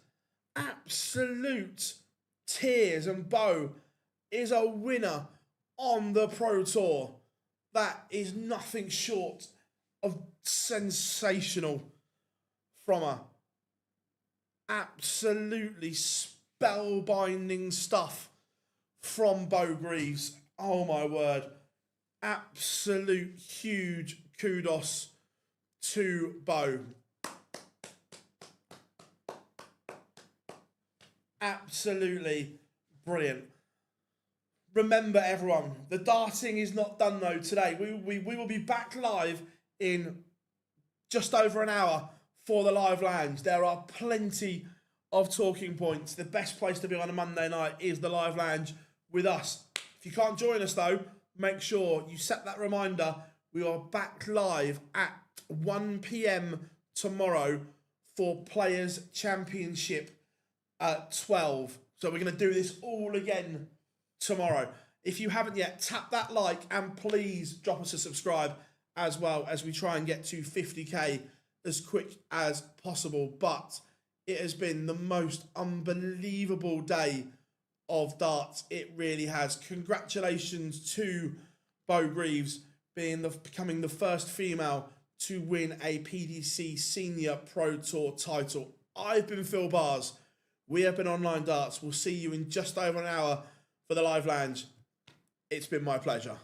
Absolute tears. And Bo is a winner on the Pro Tour. That is nothing short of sensational from her. Absolutely spellbinding stuff from Bo Greaves. Oh my word. Absolute huge kudos to Bo. Absolutely brilliant. Remember everyone, the darting is not done though today. We will be back live in just over an hour for the live lounge. There are plenty of talking points. The best place to be on a Monday night is the live lounge with us. If you can't join us though, make sure you set that reminder. We are back live at 1 p.m. tomorrow for Players' Championship at 12. So we're going to do this all again tomorrow. If you haven't yet, tap that like and please drop us a subscribe as well as we try and get to 50k as quick as possible. But it has been the most unbelievable day of darts. It really has. Congratulations to Bo Greaves becoming the first female to win a PDC Senior Pro Tour title. I've been Phil Bars. We have been Online Darts. We'll see you in just over an hour for the live lounge. It's been my pleasure.